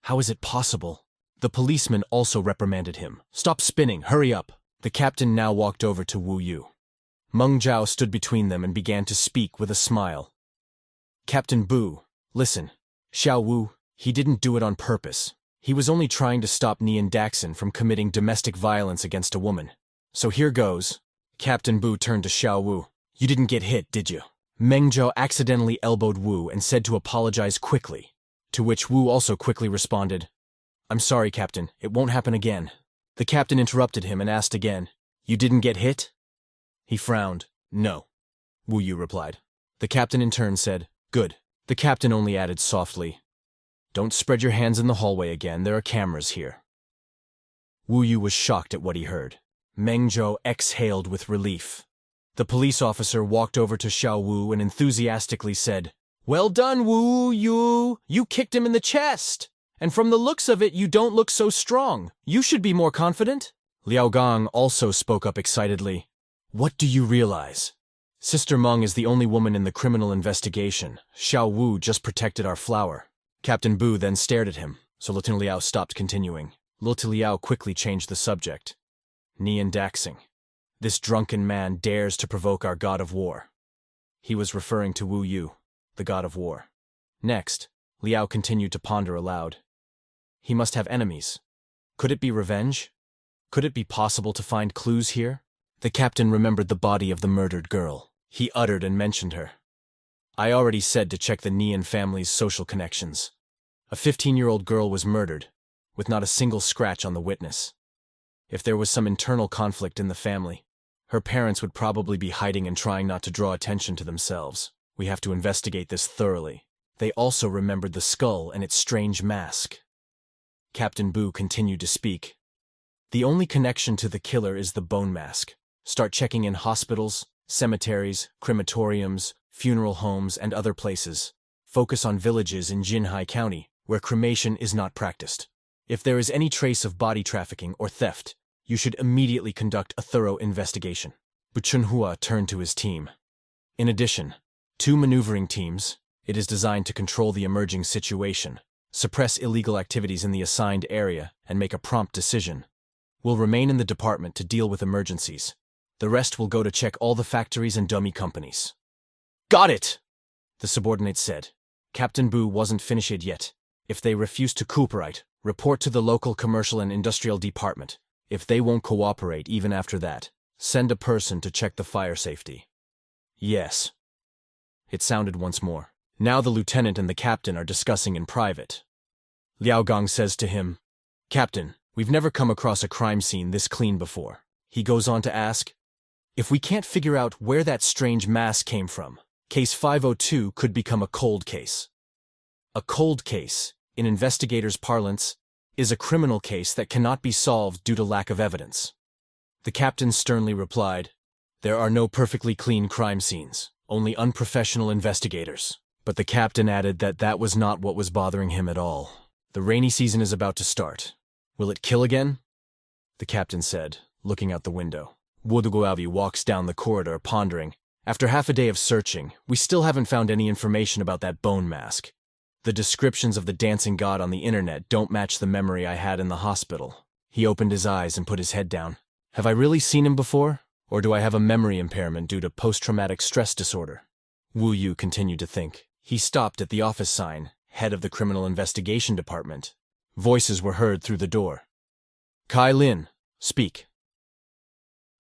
Speaker 1: How is it possible?" The policeman also reprimanded him. "Stop spinning. Hurry up." The captain now walked over to Wu Yu. Meng Zhao stood between them and began to speak with a smile. "Captain Bu, listen. Xiao Wu, he didn't do it on purpose. He was only trying to stop Nian Daesun from committing domestic violence against a woman. So here goes." Captain Bu turned to Xiao Wu. "You didn't get hit, did you?" Meng Zhao accidentally elbowed Wu and said to apologize quickly, to which Wu also quickly responded, "I'm sorry, Captain. It won't happen again." The captain interrupted him and asked again, "You didn't get hit?" He frowned. "No," Wu Yu replied. The captain in turn said, "Good." The captain only added softly, "Don't spread your hands in the hallway again. There are cameras here." Wu Yu was shocked at what he heard. Meng Zhao exhaled with relief. The police officer walked over to Xiao Wu and enthusiastically said, Well done, Wu Yu. You kicked him in the chest. And from the looks of it, you don't look so strong. You should be more confident. Liao Gong also spoke up excitedly. What do you realize? Sister Meng is the only woman in the criminal investigation. Xiao Wu just protected our flower. Captain Bu then stared at him, so Lieutenant Liao stopped continuing. Lieutenant Liao quickly changed the subject. Nian Daxing. This drunken man dares to provoke our god of war. He was referring to Wu Yu, the god of war. Next, Liao continued to ponder aloud. He must have enemies. Could it be revenge? Could it be possible to find clues here? The captain remembered the body of the murdered girl. He uttered and mentioned her. I already said to check the Nian family's social connections. A 15-year-old girl was murdered, with not a single scratch on the witness. If there was some internal conflict in the family, her parents would probably be hiding and trying not to draw attention to themselves. We have to investigate this thoroughly. They also remembered the skull and its strange mask. Captain Bu continued to speak. The only connection to the killer is the bone mask. Start checking in hospitals, cemeteries, crematoriums, funeral homes, and other places. Focus on villages in Jinhai County, where cremation is not practiced. If there is any trace of body trafficking or theft, you should immediately conduct a thorough investigation. Bu Chunhua turned to his team. In addition, 2 maneuvering teams, it is designed to control the emerging situation, suppress illegal activities in the assigned area, and make a prompt decision. Will remain in the department to deal with emergencies. The rest will go to check all the factories and dummy companies. Got it! The subordinate said. Captain Bu wasn't finished yet. If they refuse to cooperate, report to the local commercial and industrial department. If they won't cooperate even after that, send a person to check the fire safety. Yes. It sounded once more. Now the lieutenant and the captain are discussing in private. Liao Gong says to him, Captain, we've never come across a crime scene this clean before. He goes on to ask, if we can't figure out where that strange mask came from, Case 502 could become a cold case. A cold case, in investigators' parlance, is a criminal case that cannot be solved due to lack of evidence. The captain sternly replied, there are no perfectly clean crime scenes, only unprofessional investigators. But the captain added that that was not what was bothering him at all. The rainy season is about to start. Will it kill again? The captain said, looking out the window. Woduguavi walks down the corridor, pondering. After half a day of searching, we still haven't found any information about that bone mask. The descriptions of the dancing god on the internet don't match the memory I had in the hospital. He opened his eyes and put his head down. Have I really seen him before? Or do I have a memory impairment due to post-traumatic stress disorder? Wu Yu continued to think. He stopped at the office sign, head of the Criminal Investigation Department. Voices were heard through the door. Kai Lin, speak.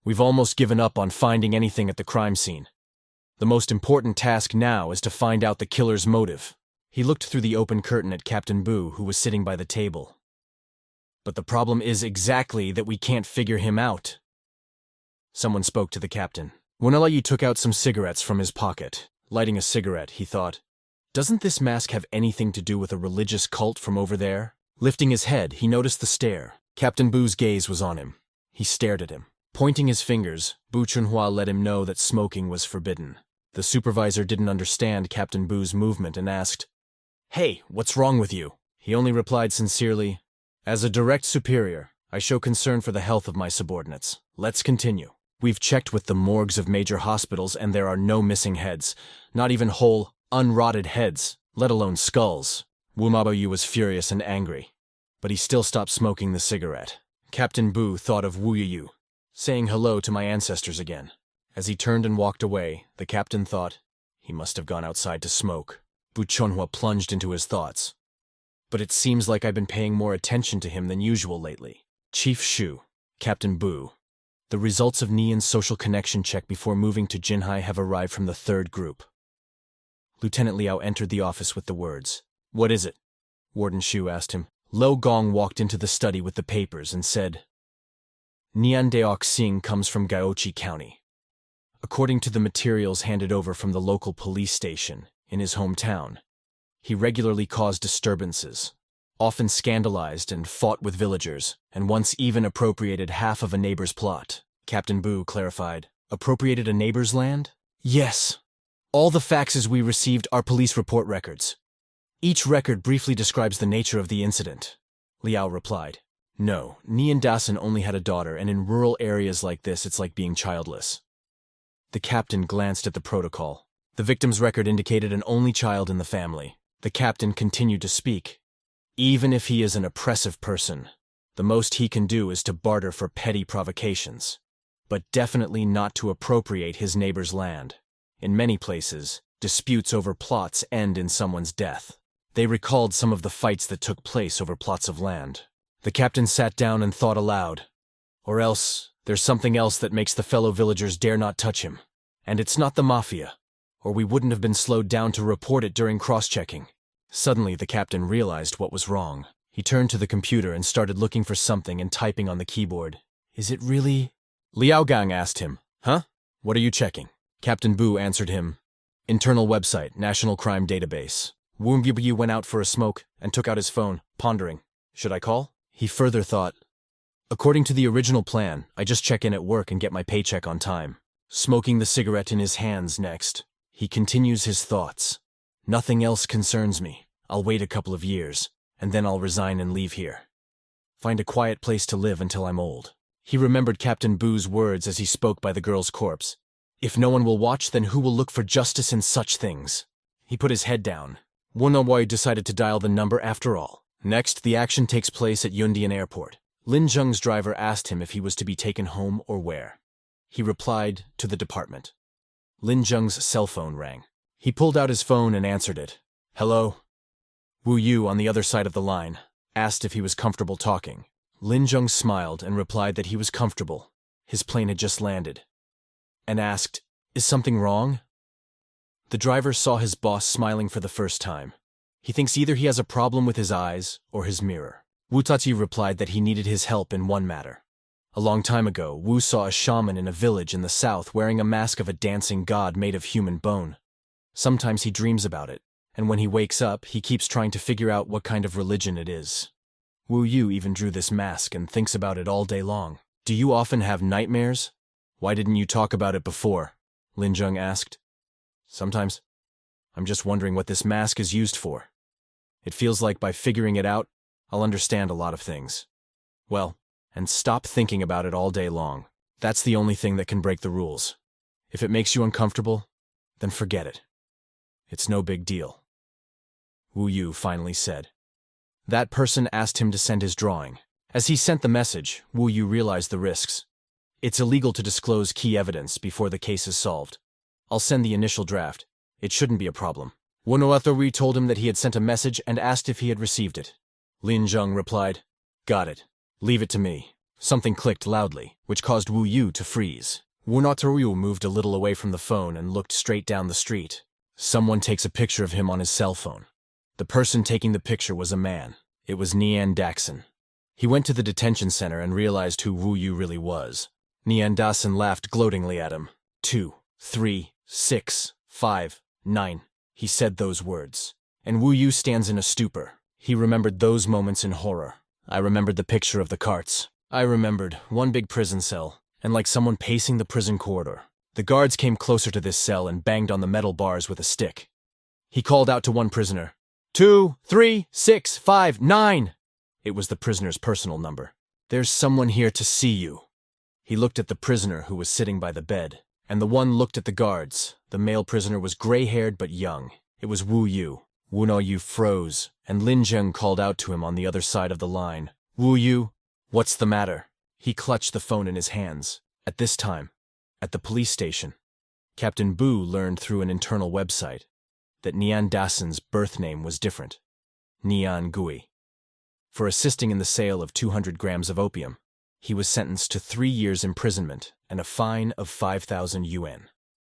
Speaker 1: We've almost given up on finding anything at the crime scene. The most important task now is to find out the killer's motive. He looked through the open curtain at Captain Bu, who was sitting by the table. But the problem is exactly that we can't figure him out. Someone spoke to the captain. Wonalayi took out some cigarettes from his pocket. Lighting a cigarette, he thought, doesn't this mask have anything to do with a religious cult from over there? Lifting his head, he noticed the stare. Captain Bu's gaze was on him. He stared at him. Pointing his fingers, Bu Chunhua let him know that smoking was forbidden. The supervisor didn't understand Captain Bu's movement and asked, Hey, what's wrong with you? He only replied sincerely, As a direct superior, I show concern for the health of my subordinates. Let's continue. We've checked with the morgues of major hospitals and there are no missing heads, not even whole, unrotted heads, let alone skulls. Wu Maoyu was furious and angry, but he still stopped smoking the cigarette. Captain Bu thought of Wu Yu, saying hello to my ancestors again. As he turned and walked away, the captain thought, he must have gone outside to smoke. Bu Chunhua plunged into his thoughts. But it seems like I've been paying more attention to him than usual lately. Chief Shu, Captain Bu. The results of Nian's social connection check before moving to Jinhai have arrived from the 3rd group. Lieutenant Liao entered the office with the words, What is it? Warden Shu asked him. Lo Gong walked into the study with the papers and said, Nian Daoxing comes from Gaochi County. According to the materials handed over from the local police station in his hometown, he regularly caused disturbances, often scandalized and fought with villagers, and once even appropriated half of a neighbor's plot. Captain Bu clarified, Appropriated a neighbor's land? Yes. All the faxes we received are police report records. Each record briefly describes the nature of the incident. Liao replied. No, Nian Dasan only had a daughter, and in rural areas like this it's like being childless. The captain glanced at the protocol. The victim's record indicated an only child in the family. The captain continued to speak. Even if he is an oppressive person, the most he can do is to barter for petty provocations, but definitely not to appropriate his neighbor's land. In many places, disputes over plots end in someone's death. They recalled some of the fights that took place over plots of land. The captain sat down and thought aloud. Or else, there's something else that makes the fellow villagers dare not touch him. And it's not the mafia, or we wouldn't have been slowed down to report it during cross-checking. Suddenly, the captain realized what was wrong. He turned to the computer and started looking for something and typing on the keyboard. Is it really? Liao Gang asked him. Huh? What are you checking? Captain Bu answered him. Internal website, National Crime Database. Wu Yu went out for a smoke and took out his phone, pondering. Should I call? He further thought. According to the original plan, I just check in at work and get my paycheck on time. Smoking the cigarette in his hands next. He continues his thoughts. Nothing else concerns me. I'll wait a couple of years, and then I'll resign and leave here. Find a quiet place to live until I'm old. He remembered Captain Bu's words as he spoke by the girl's corpse. If no one will watch, then who will look for justice in such things? He put his head down. Wonawai decided to dial the number after all. Next, the action takes place at Yundian Airport. Lin Zheng's driver asked him if he was to be taken home or where. He replied, to the department. Lin Zheng's cell phone rang. He pulled out his phone and answered it. Hello? Wu Yu, on the other side of the line, asked if he was comfortable talking. Lin Zheng smiled and replied that he was comfortable. His plane had just landed. And asked, Is something wrong? The driver saw his boss smiling for the first time. He thinks either he has a problem with his eyes or his mirror. Wu Tati replied that he needed his help in one matter. A long time ago, Wu saw a shaman in a village in the south wearing a mask of a dancing god made of human bone. Sometimes he dreams about it, and when he wakes up, he keeps trying to figure out what kind of religion it is. Wu Yu even drew this mask and thinks about it all day long. Do you often have nightmares? Why didn't you talk about it before? Lin Zheng asked. Sometimes. I'm just wondering what this mask is used for. It feels like by figuring it out, I'll understand a lot of things. Well, and stop thinking about it all day long. That's the only thing that can break the rules. If it makes you uncomfortable, then forget it. It's no big deal. Wu Yu finally said. That person asked him to send his drawing. As he sent the message, Wu Yu realized the risks. It's illegal to disclose key evidence before the case is solved. I'll send the initial draft. It shouldn't be a problem. Wonoathori told him that he had sent a message and asked if he had received it. Lin Zheng replied, Got it. Leave it to me. Something clicked loudly, which caused Wu Yu to freeze. Wonoathori moved a little away from the phone and looked straight down the street. Someone takes a picture of him on his cell phone. The person taking the picture was a man. It was Nian Dasan. He went to the detention center and realized who Wu Yu really was. Nian Dasan laughed gloatingly at him. 2, 3, 6, 5, 9. He said those words. And Wu Yu stands in a stupor. He remembered those moments in horror. I remembered the picture of the carts. I remembered one big prison cell, and like someone pacing the prison corridor. The guards came closer to this cell and banged on the metal bars with a stick. He called out to one prisoner. 2, 3, 6, 5, 9. It was the prisoner's personal number. There's someone here to see you. He looked at the prisoner who was sitting by the bed, and the one looked at the guards. The male prisoner was gray-haired but young. It was Wu Yu. Wu No Yu froze, and Lin Zheng called out to him on the other side of the line. Wu Yu, what's the matter? He clutched the phone in his hands. At this time, at the police station, Captain Bu learned through an internal website that Nian Dasan's birth name was different. Nian Gui. For assisting in the sale of 200 grams of opium, he was sentenced to 3 years imprisonment and a fine of 5,000 yuan.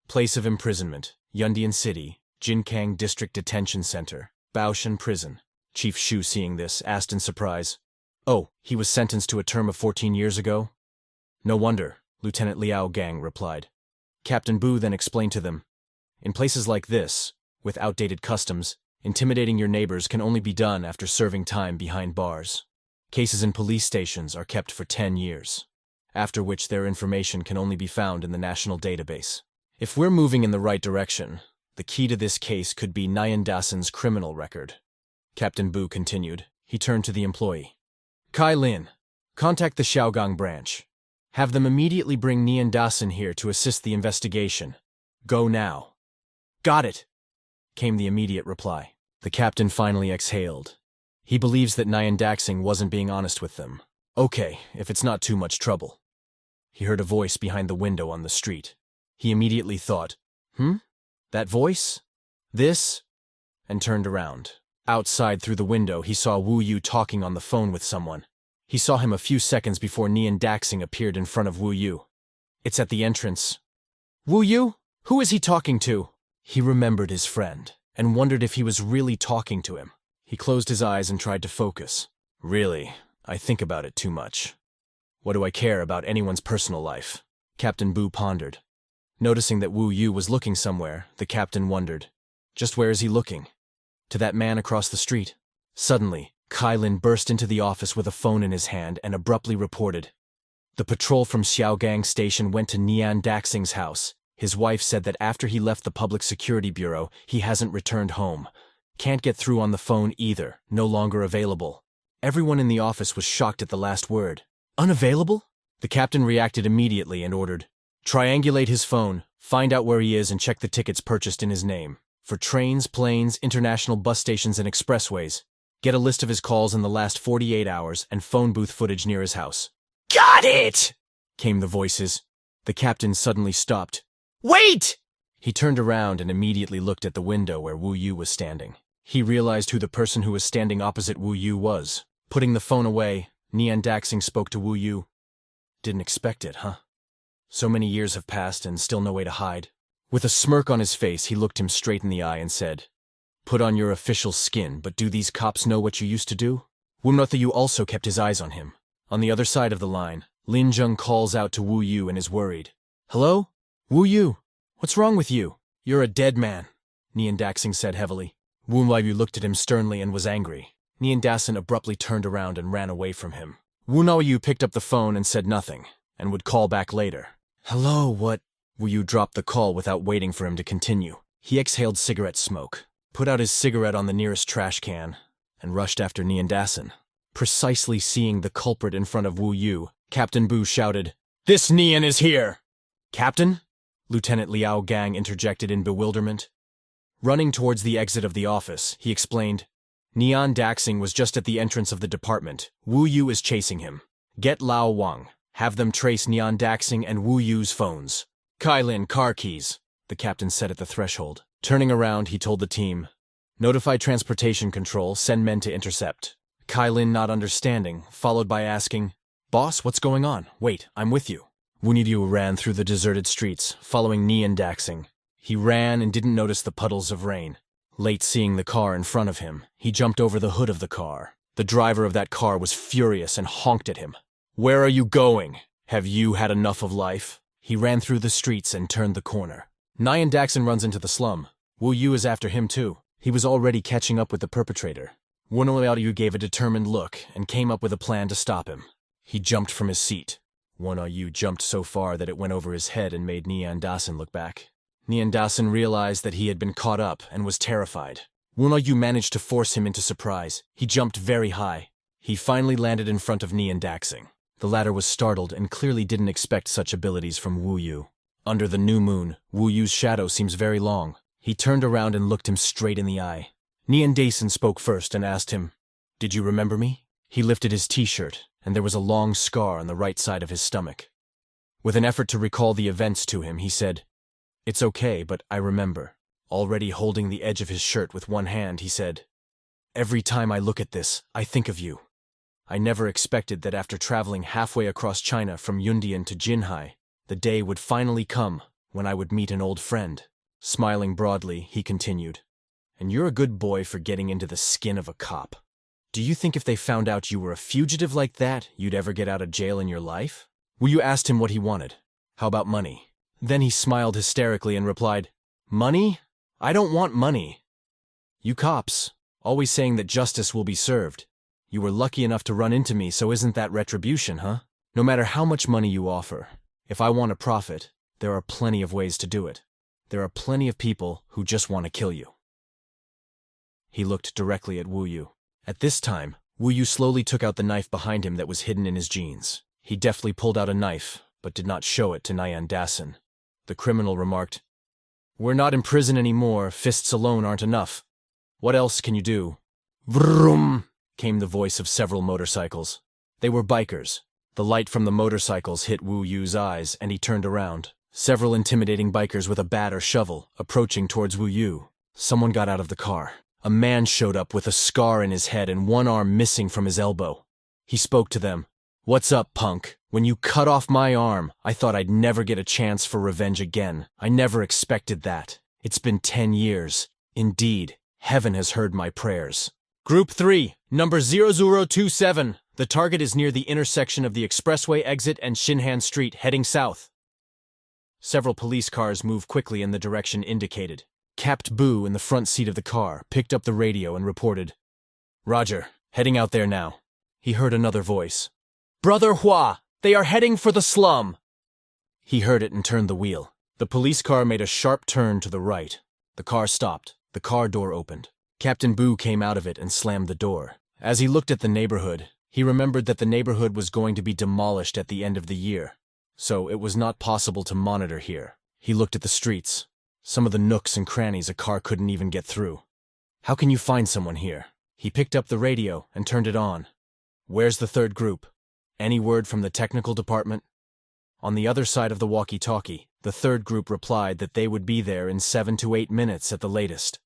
Speaker 1: Place of imprisonment, Yundian City, Jinkang District Detention Center, Baoshan Prison. Chief Shu, seeing this, asked in surprise, Oh, he was sentenced to a term of 14 years ago? No wonder, Lieutenant Liao Gang replied. Captain Bu then explained to them, In places like this, with outdated customs, intimidating your neighbors can only be done after serving time behind bars. Cases in police stations are kept for 10 years, after which their information can only be found in the national database. If we're moving in the right direction, The key to this case could be Nyan Dasan's criminal record. Captain Bu continued. He turned to the employee. Kai Lin, contact the Xiaogang branch. Have them immediately bring Nyan Dasan here to assist the investigation. Go now. Got it, came the immediate reply. The captain finally exhaled. He believes that Nyan Daxing wasn't being honest with them. Okay, if it's not too much trouble. He heard a voice behind the window on the street. He immediately thought, That voice? This? And turned around. Outside through the window, he saw Wu Yu talking on the phone with someone. He saw him a few seconds before Nyan Daxing appeared in front of Wu Yu. It's at the entrance. Wu Yu? Who is he talking to? He remembered his friend, and wondered if he was really talking to him. He closed his eyes and tried to focus. Really, I think about it too much. What do I care about anyone's personal life? Captain Bu pondered. Noticing that Wu Yu was looking somewhere, the captain wondered, just where is he looking? To that man across the street. Suddenly, Kai Lin burst into the office with a phone in his hand and abruptly reported. The patrol from Xiaogang Station went to Nyan Daxing's house. His wife said that after he left the Public Security Bureau, he hasn't returned home. Can't get through on the phone either, no longer available. Everyone in the office was shocked at the last word. Unavailable? The captain reacted immediately and ordered, triangulate his phone, find out where he is and check the tickets purchased in his name. For trains, planes, international bus stations and expressways. Get a list of his calls in the last 48 hours and phone booth footage near his house. Got it! Came the voices. The captain suddenly stopped. Wait! He turned around and immediately looked at the window where Wu Yu was standing. He realized who the person who was standing opposite Wu Yu was. Putting the phone away, Nyan Daxing spoke to Wu Yu. Didn't expect it, huh? So many years have passed and still no way to hide. With a smirk on his face, he looked him straight in the eye and said, Put on your official skin, but do these cops know what you used to do? Wu Yu also kept his eyes on him. On the other side of the line, Lin Zheng calls out to Wu Yu and is worried. Hello? Wu Yu, what's wrong with you? You're a dead man, Nyan Daxing said heavily. Wu Yu looked at him sternly and was angry. Nyan Daxing abruptly turned around and ran away from him. Wu Yu picked up the phone and said nothing, and would call back later. Hello, what? Wu Yu dropped the call without waiting for him to continue. He exhaled cigarette smoke, put out his cigarette on the nearest trash can, and rushed after Nyan Daxing. Precisely seeing the culprit in front of Wu Yu, Captain Bu shouted, This Nyan is here! Captain? Lieutenant Liao Gang interjected in bewilderment. Running towards the exit of the office, he explained, Nyan Daxing was just at the entrance of the department. Wu Yu is chasing him. Get Lao Wang. Have them trace Nyan Daxing and Wu Yu's phones. Kai Lin, car keys, the captain said at the threshold. Turning around, he told the team, Notify transportation control, send men to intercept. Kai Lin not understanding, followed by asking, Boss, what's going on? Wait, I'm with you. Wu Yu ran through the deserted streets, following Nyan Daxing. He ran and didn't notice the puddles of rain. Late seeing the car in front of him, he jumped over the hood of the car. The driver of that car was furious and honked at him. Where are you going? Have you had enough of life? He ran through the streets and turned the corner. Nyan Daxing runs into the slum. Wu Yu is after him too. He was already catching up with the perpetrator. Wu Yu gave a determined look and came up with a plan to stop him. He jumped from his seat. Wu Yu jumped so far that it went over his head and made Nyan Daxing look back. Nyan Daxing realized that he had been caught up and was terrified. Wu Yu managed to force him into surprise. He jumped very high. He finally landed in front of Nyan Daxing. The latter was startled and clearly didn't expect such abilities from Wu Yu. Under the new moon, Wu Yu's shadow seems very long. He turned around and looked him straight in the eye. Nyan Daxing spoke first and asked him, Did you remember me? He lifted his t-shirt, and there was a long scar on the right side of his stomach. With an effort to recall the events to him, he said, It's okay, but I remember. Already holding the edge of his shirt with one hand, he said, Every time I look at this, I think of you. I never expected that after traveling halfway across China from Yundian to Jinhai, the day would finally come when I would meet an old friend. Smiling broadly, he continued, And you're a good boy for getting into the skin of a cop. Do you think if they found out you were a fugitive like that, you'd ever get out of jail in your life? Wu Yu asked him what he wanted. How about money? Then he smiled hysterically and replied, Money? I don't want money. You cops, always saying that justice will be served. You were lucky enough to run into me, so isn't that retribution, huh? No matter how much money you offer, if I want a profit, there are plenty of ways to do it. There are plenty of people who just want to kill you. He looked directly at Wu Yu. At this time, Wu Yu slowly took out the knife behind him that was hidden in his jeans. He deftly pulled out a knife, but did not show it to Nyan Dasan. The criminal remarked, "We're not in prison anymore, fists alone aren't enough. What else can you do?" Vroom! Came the voice of several motorcycles. They were bikers. The light from the motorcycles hit Wu Yu's eyes, and he turned around. Several intimidating bikers with a bat or shovel, approaching towards Wu Yu. Someone got out of the car. A man showed up with a scar in his head and one arm missing from his elbow. He spoke to them. "What's up, punk? When you cut off my arm, I thought I'd never get a chance for revenge again. I never expected that. It's been 10 years. Indeed, heaven has heard my prayers. Group 3, number 0027. The target is near the intersection of the expressway exit and Shinhan Street, heading south." Several police cars moved quickly in the direction indicated. Capt. Boo, in the front seat of the car, picked up the radio and reported, "Roger, heading out there now." He heard another voice. "Brother Hua, they are heading for the slum." He heard it and turned the wheel. The police car made a sharp turn to the right. The car stopped. The car door opened. Captain Boo came out of it and slammed the door. As he looked at the neighborhood, he remembered that the neighborhood was going to be demolished at the end of the year, so it was not possible to monitor here. He looked at the streets. Some of the nooks and crannies a car couldn't even get through. How can you find someone here? He picked up the radio and turned it on. "Where's the third group? Any word from the technical department?" On the other side of the walkie-talkie, the third group replied that they would be there in 7 to 8 minutes at the latest.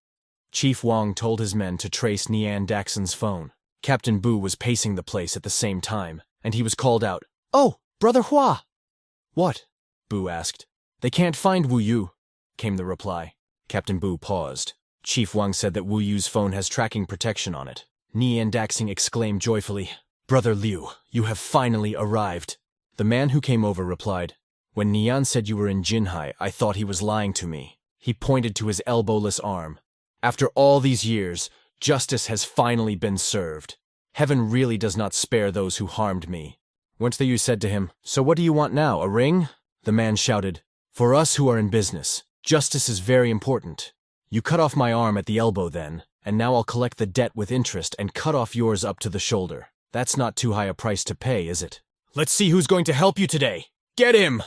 Speaker 1: Chief Wang told his men to trace Nyan Daxon's phone. Captain Boo was pacing the place at the same time, and he was called out. "Oh, Brother Hua!" "What?" Boo asked. "They can't find Wu Yu," came the reply. Captain Boo paused. Chief Wang said that Wu Yu's phone has tracking protection on it. Nyan Daxing exclaimed joyfully, "Brother Liu, you have finally arrived." The man who came over replied, "When Nyan said you were in Jinhai, I thought he was lying to me." He pointed to his elbowless arm. "After all these years, justice has finally been served. Heaven really does not spare those who harmed me." Once the Yu said to him, "So what do you want now, a ring?" The man shouted, "For us who are in business, justice is very important. You cut off my arm at the elbow then, and now I'll collect the debt with interest and cut off yours up to the shoulder. That's not too high a price to pay, is it? Let's see who's going to help you today. Get him!"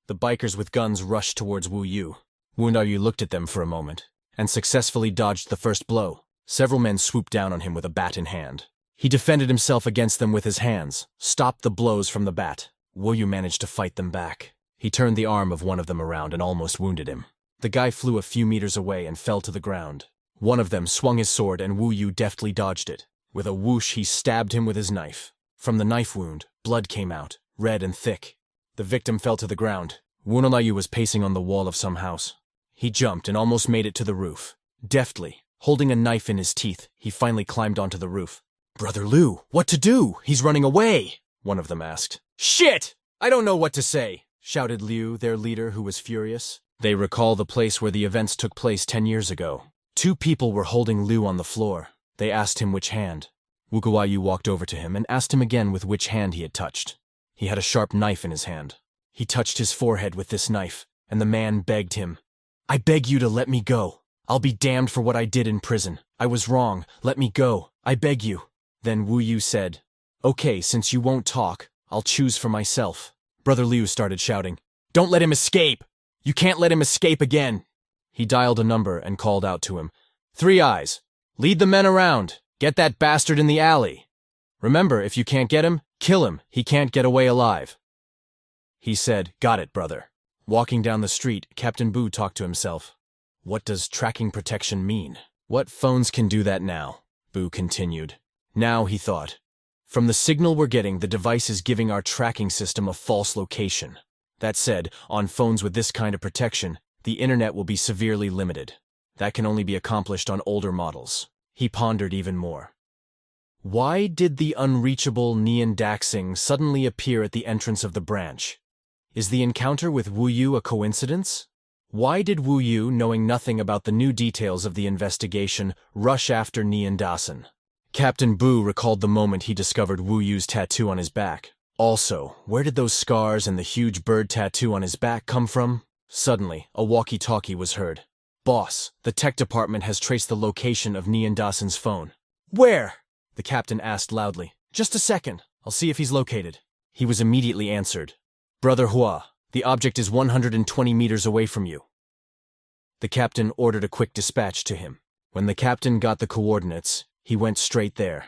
Speaker 1: The bikers with guns rushed towards Wu Yu. Wu Yu looked at them for a moment, and successfully dodged the first blow. Several men swooped down on him with a bat in hand. He defended himself against them with his hands, stopped the blows from the bat. Wu Yu managed to fight them back. He turned the arm of one of them around and almost wounded him. The guy flew a few meters away and fell to the ground. One of them swung his sword and Wu Yu deftly dodged it. With a whoosh, he stabbed him with his knife. From the knife wound, blood came out, red and thick. The victim fell to the ground. Wu Yu was pacing on the wall of some house. He jumped and almost made it to the roof. Deftly, holding a knife in his teeth, he finally climbed onto the roof. "Brother Liu, what to do? He's running away," one of them asked. "Shit! I don't know what to say," shouted Liu, their leader, who was furious. They recall the place where the events took place 10 years ago. 2 people were holding Liu on the floor. They asked him which hand. Wu Yu walked over to him and asked him again with which hand he had touched. He had a sharp knife in his hand. He touched his forehead with this knife, and the man begged him, "I beg you to let me go. I'll be damned for what I did in prison. I was wrong. Let me go. I beg you." Then Wu Yu said, "Okay, since you won't talk, I'll choose for myself." Brother Liu started shouting, "Don't let him escape! You can't let him escape again!" He dialed a number and called out to him, "Three Eyes, lead the men around. Get that bastard in the alley. Remember, if you can't get him, kill him. He can't get away alive." He said, "Got it, brother." Walking down the street, Captain Boo talked to himself. What does tracking protection mean? What phones can do that now? Boo continued. Now, he thought, from the signal we're getting, the device is giving our tracking system a false location. That said, on phones with this kind of protection, the internet will be severely limited. That can only be accomplished on older models. He pondered even more. Why did the unreachable Nyan Daxing suddenly appear at the entrance of the branch? Is the encounter with Wu Yu a coincidence? Why did Wu Yu, knowing nothing about the new details of the investigation, rush after Nyan Dasan? Captain Boo recalled the moment he discovered Wu Yu's tattoo on his back. Also, where did those scars and the huge bird tattoo on his back come from? Suddenly, a walkie-talkie was heard. Boss, the tech department has traced the location of Nian Dawson's phone. Where? The captain asked loudly. Just a second. I'll see if he's located. He was immediately answered. Brother Hua, the object is 120 meters away from you. The captain ordered a quick dispatch to him. When the captain got the coordinates, he went straight there.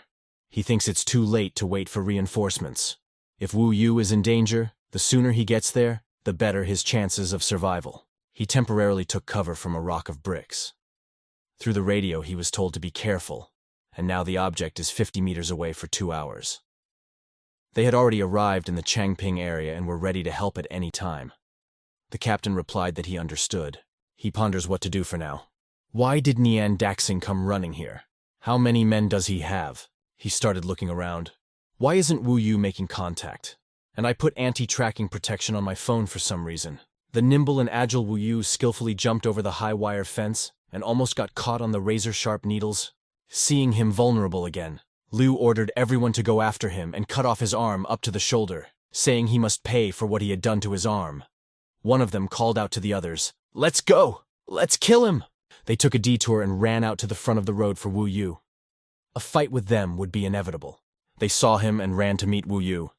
Speaker 1: He thinks it's too late to wait for reinforcements. If Wu Yu is in danger, the sooner he gets there, the better his chances of survival. He temporarily took cover from a rock of bricks. Through the radio, he was told to be careful, and now the object is 50 meters away for 2 hours. They had already arrived in the Changping area and were ready to help at any time. The captain replied that he understood. He ponders what to do for now. Why did Nian Daxing come running here? How many men does he have? He started looking around. Why isn't Wu Yu making contact? And I put anti-tracking protection on my phone for some reason. The nimble and agile Wu Yu skillfully jumped over the high wire fence and almost got caught on the razor-sharp needles. Seeing him vulnerable again, Liu ordered everyone to go after him and cut off his arm up to the shoulder, saying he must pay for what he had done to his arm. One of them called out to the others, "Let's go! Let's kill him!" They took a detour and ran out to the front of the road for Wu Yu. A fight with them would be inevitable. They saw him and ran to meet Wu Yu.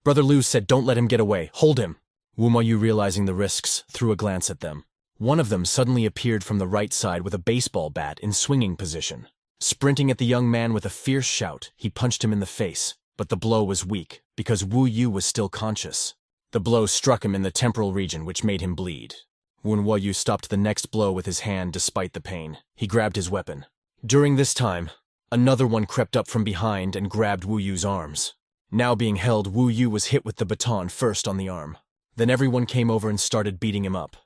Speaker 1: Brother Liu said, "Don't let him get away. Hold him." Wu Yu, realizing the risks, threw a glance at them. One of them suddenly appeared from the right side with a baseball bat in swinging position. Sprinting at the young man with a fierce shout, he punched him in the face, but the blow was weak, because Wu Yu was still conscious. The blow struck him in the temporal region, which made him bleed. Wu Yu stopped the next blow with his hand despite the pain. He grabbed his weapon. During this time, another one crept up from behind and grabbed Wu Yu's arms. Now being held, Wu Yu was hit with the baton first on the arm. Then everyone came over and started beating him up.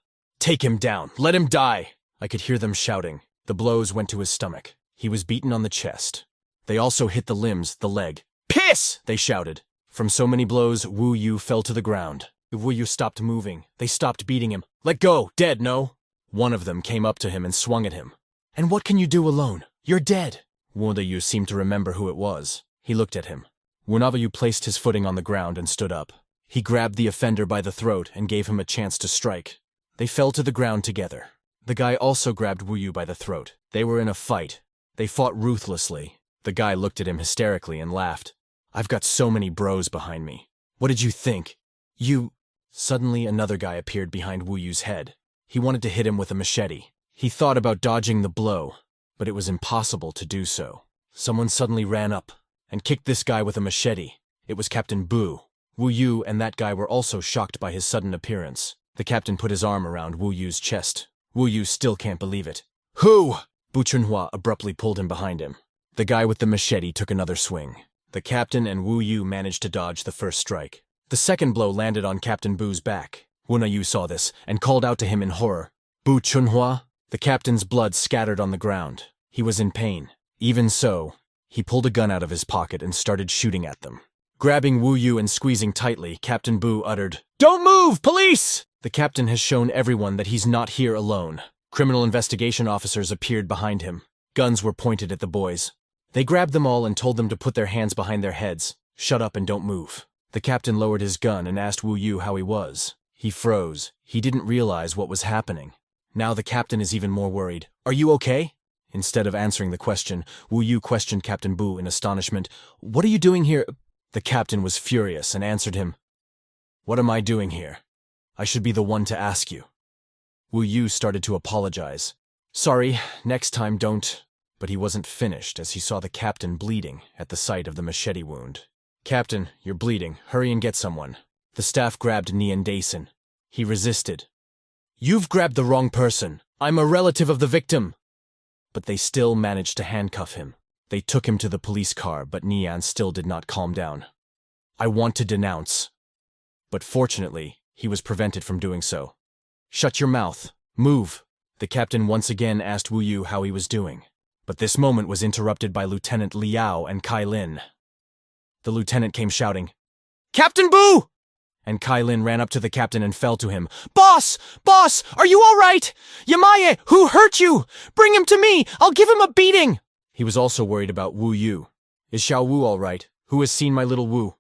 Speaker 1: "Take him down! Let him die!" I could hear them shouting. The blows went to his stomach. He was beaten on the chest. They also hit the limbs, the leg. "Piss!" they shouted. From so many blows, Wu Yu fell to the ground. Wu Yu stopped moving. They stopped beating him. "Let go! Dead, no?" One of them came up to him and swung at him. "And what can you do alone? You're dead." Wu Yu seemed to remember who it was. He looked at him. Wu Yu placed his footing on the ground and stood up. He grabbed the offender by the throat and gave him a chance to strike. They fell to the ground together. The guy also grabbed Wu Yu by the throat. They were in a fight. They fought ruthlessly. The guy looked at him hysterically and laughed. "I've got so many bros behind me. What did you think? You—" Suddenly another guy appeared behind Wu Yu's head. He wanted to hit him with a machete. He thought about dodging the blow, but it was impossible to do so. Someone suddenly ran up and kicked this guy with a machete. It was Captain Bu. Wu Yu and that guy were also shocked by his sudden appearance. The captain put his arm around Wu Yu's chest. Wu Yu still can't believe it. "Who?" Bu Chunhua abruptly pulled him behind him. The guy with the machete took another swing. The captain and Wu Yu managed to dodge the first strike. The second blow landed on Captain Bu's back. Wu Yu saw this and called out to him in horror. "Bu Chunhua?" The captain's blood scattered on the ground. He was in pain. Even so, he pulled a gun out of his pocket and started shooting at them. Grabbing Wu Yu and squeezing tightly, Captain Bu uttered, "Don't move! Police!" The captain has shown everyone that he's not here alone. Criminal investigation officers appeared behind him. Guns were pointed at the boys. They grabbed them all and told them to put their hands behind their heads. "Shut up and don't move." The captain lowered his gun and asked Wu Yu how he was. He froze. He didn't realize what was happening. Now the captain is even more worried. "Are you okay?" Instead of answering the question, Wu Yu questioned Captain Bu in astonishment. "What are you doing here?" The captain was furious and answered him, "What am I doing here? I should be the one to ask you." Wu Yu started to apologize. "Sorry, next time don't." But he wasn't finished as he saw the captain bleeding at the sight of the machete wound. "Captain, you're bleeding. Hurry and get someone." The staff grabbed Nian Dason. He resisted. "You've grabbed the wrong person. I'm a relative of the victim." But they still managed to handcuff him. They took him to the police car, but Nian still did not calm down. "I want to denounce." But fortunately, he was prevented from doing so. "Shut your mouth. Move." The captain once again asked Wu Yu how he was doing. But this moment was interrupted by Lieutenant Liao and Kai Lin. The lieutenant came shouting, "Captain Bu!" And Kai Lin ran up to the captain and fell to him. "Boss! Boss! Are you all right? Yamaye, who hurt you? Bring him to me! I'll give him a beating!" He was also worried about Wu Yu. "Is Xiao Wu all right? Who has seen my little Wu?"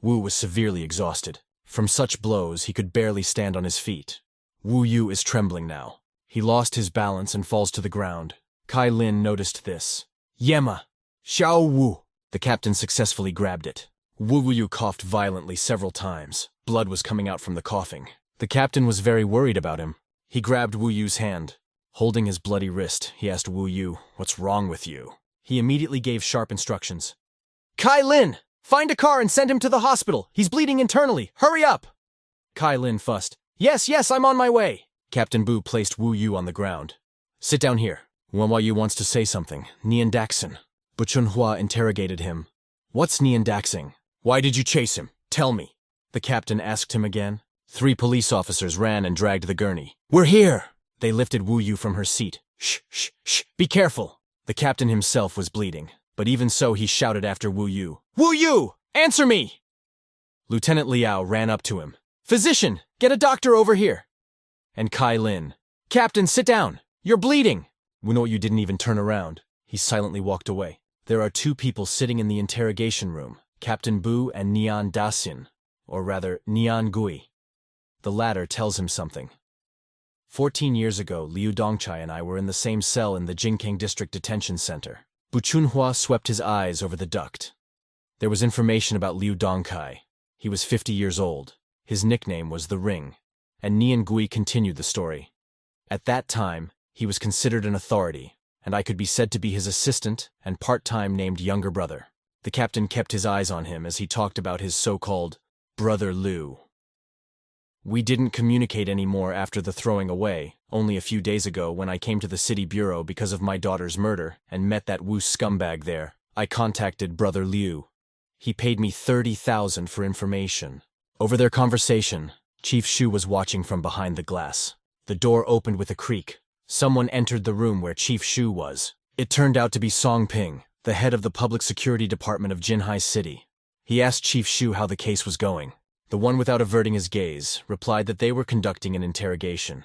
Speaker 1: Wu was severely exhausted. From such blows, he could barely stand on his feet. Wu Yu is trembling now. He lost his balance and falls to the ground. Kai Lin noticed this. Yema! Xiao Wu! The captain successfully grabbed it. Wu Yu coughed violently several times. Blood was coming out from the coughing. The captain was very worried about him. He grabbed Wu Yu's hand. Holding his bloody wrist, he asked Wu Yu, "What's wrong with you?" He immediately gave sharp instructions. Kai Lin! Find a car and send him to the hospital! He's bleeding internally! Hurry up! Kai Lin fussed. Yes, I'm on my way! Captain Bu placed Wu Yu on the ground. Sit down here. Wan Yu wants to say something. Nian Daxin. Bu Chunhua interrogated him. What's Nian Daxing? Why did you chase him? Tell me. The captain asked him again. 3 police officers ran and dragged the gurney. We're here! They lifted Wu Yu from her seat. Shh, be careful! The captain himself was bleeding, but even so he shouted after Wu Yu. Wu Yu! Answer me! Lieutenant Liao ran up to him. Physician, get a doctor over here! And Kai Lin. Captain, sit down! You're bleeding! Wu Yu didn't even turn around. He silently walked away. There are 2 people sitting in the interrogation room, Captain Bu and Nian Daxin, or rather, Nian Gui. The latter tells him something. 14 years ago, Liu Dongchai and I were in the same cell in the Jingkang District Detention Center. Bu Chunhua swept his eyes over the duct. There was information about Liu Dongkai. He was 50 years old. His nickname was The Ring. And Nian Gui continued the story. At that time, he was considered an authority, and I could be said to be his assistant and part-time named younger brother. The captain kept his eyes on him as he talked about his so-called Brother Liu. We didn't communicate anymore after the throwing away, only a few days ago when I came to the city bureau because of my daughter's murder and met that Wu scumbag there. I contacted Brother Liu. He paid me 30,000 for information. Over their conversation, Chief Shu was watching from behind the glass. The door opened with a creak. Someone entered the room where Chief Shu was. It turned out to be Song Ping, the head of the public security department of Jinhai City. He asked Chief Shu how the case was going. The one without averting his gaze replied that they were conducting an interrogation.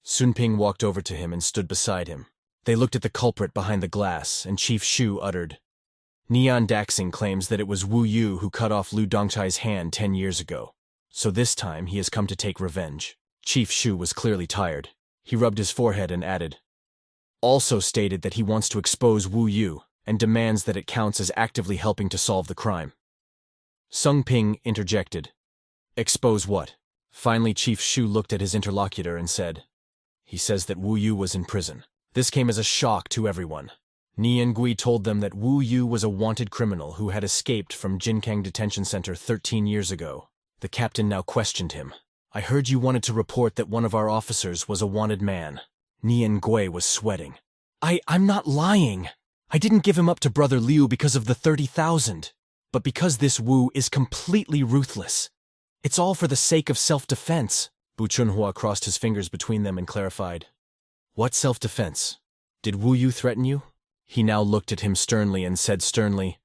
Speaker 1: Sun Ping walked over to him and stood beside him. They looked at the culprit behind the glass, and Chief Shu uttered, Nian Daxing claims that it was Wu Yu who cut off Liu Dongchai's hand 10 years ago. So this time he has come to take revenge. Chief Shu was clearly tired. He rubbed his forehead and added, also stated that he wants to expose Wu Yu and demands that it counts as actively helping to solve the crime. Sung Ping interjected, expose what? Finally, Chief Shu looked at his interlocutor and said, he says that Wu Yu was in prison. This came as a shock to everyone. Nian Gui told them that Wu Yu was a wanted criminal who had escaped from Jinkang Detention Center 13 years ago. The captain now questioned him. I heard you wanted to report that one of our officers was a wanted man. Nian Gui was sweating. I'm not lying. I didn't give him up to Brother Liu because of the 30,000, but because this Wu is completely ruthless. It's all for the sake of self-defense. Bu Chunhua crossed his fingers between them and clarified. What self-defense? Did Wu Yu threaten you? He now looked at him sternly and said sternly,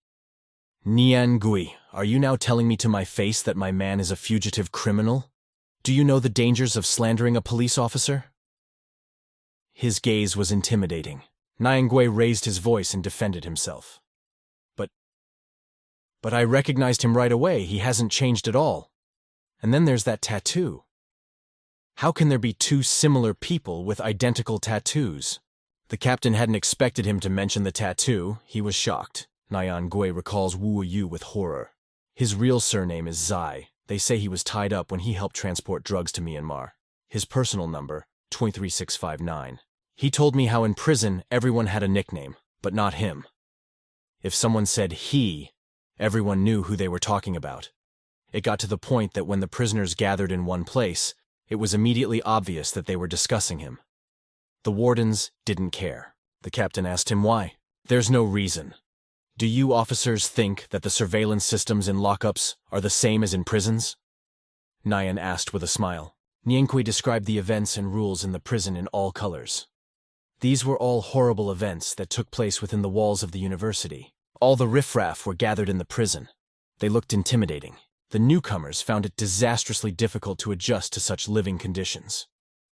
Speaker 1: Nian Gui, are you now telling me to my face that my man is a fugitive criminal? Do you know the dangers of slandering a police officer? His gaze was intimidating. Nian Gui raised his voice and defended himself. But I recognized him right away. He hasn't changed at all. And then there's that tattoo. How can there be 2 similar people with identical tattoos? The captain hadn't expected him to mention the tattoo. He was shocked. Nian Gui recalls Wu Yu with horror. His real surname is Zai. They say he was tied up when he helped transport drugs to Myanmar. His personal number, 23659. He told me how in prison everyone had a nickname, but not him. If someone said he, everyone knew who they were talking about. It got to the point that when the prisoners gathered in one place, it was immediately obvious that they were discussing him. The wardens didn't care. The captain asked him why. There's no reason. Do you officers think that the surveillance systems in lockups are the same as in prisons? Nian asked with a smile. Nian Gui described the events and rules in the prison in all colors. These were all horrible events that took place within the walls of the university. All the riffraff were gathered in the prison. They looked intimidating. The newcomers found it disastrously difficult to adjust to such living conditions.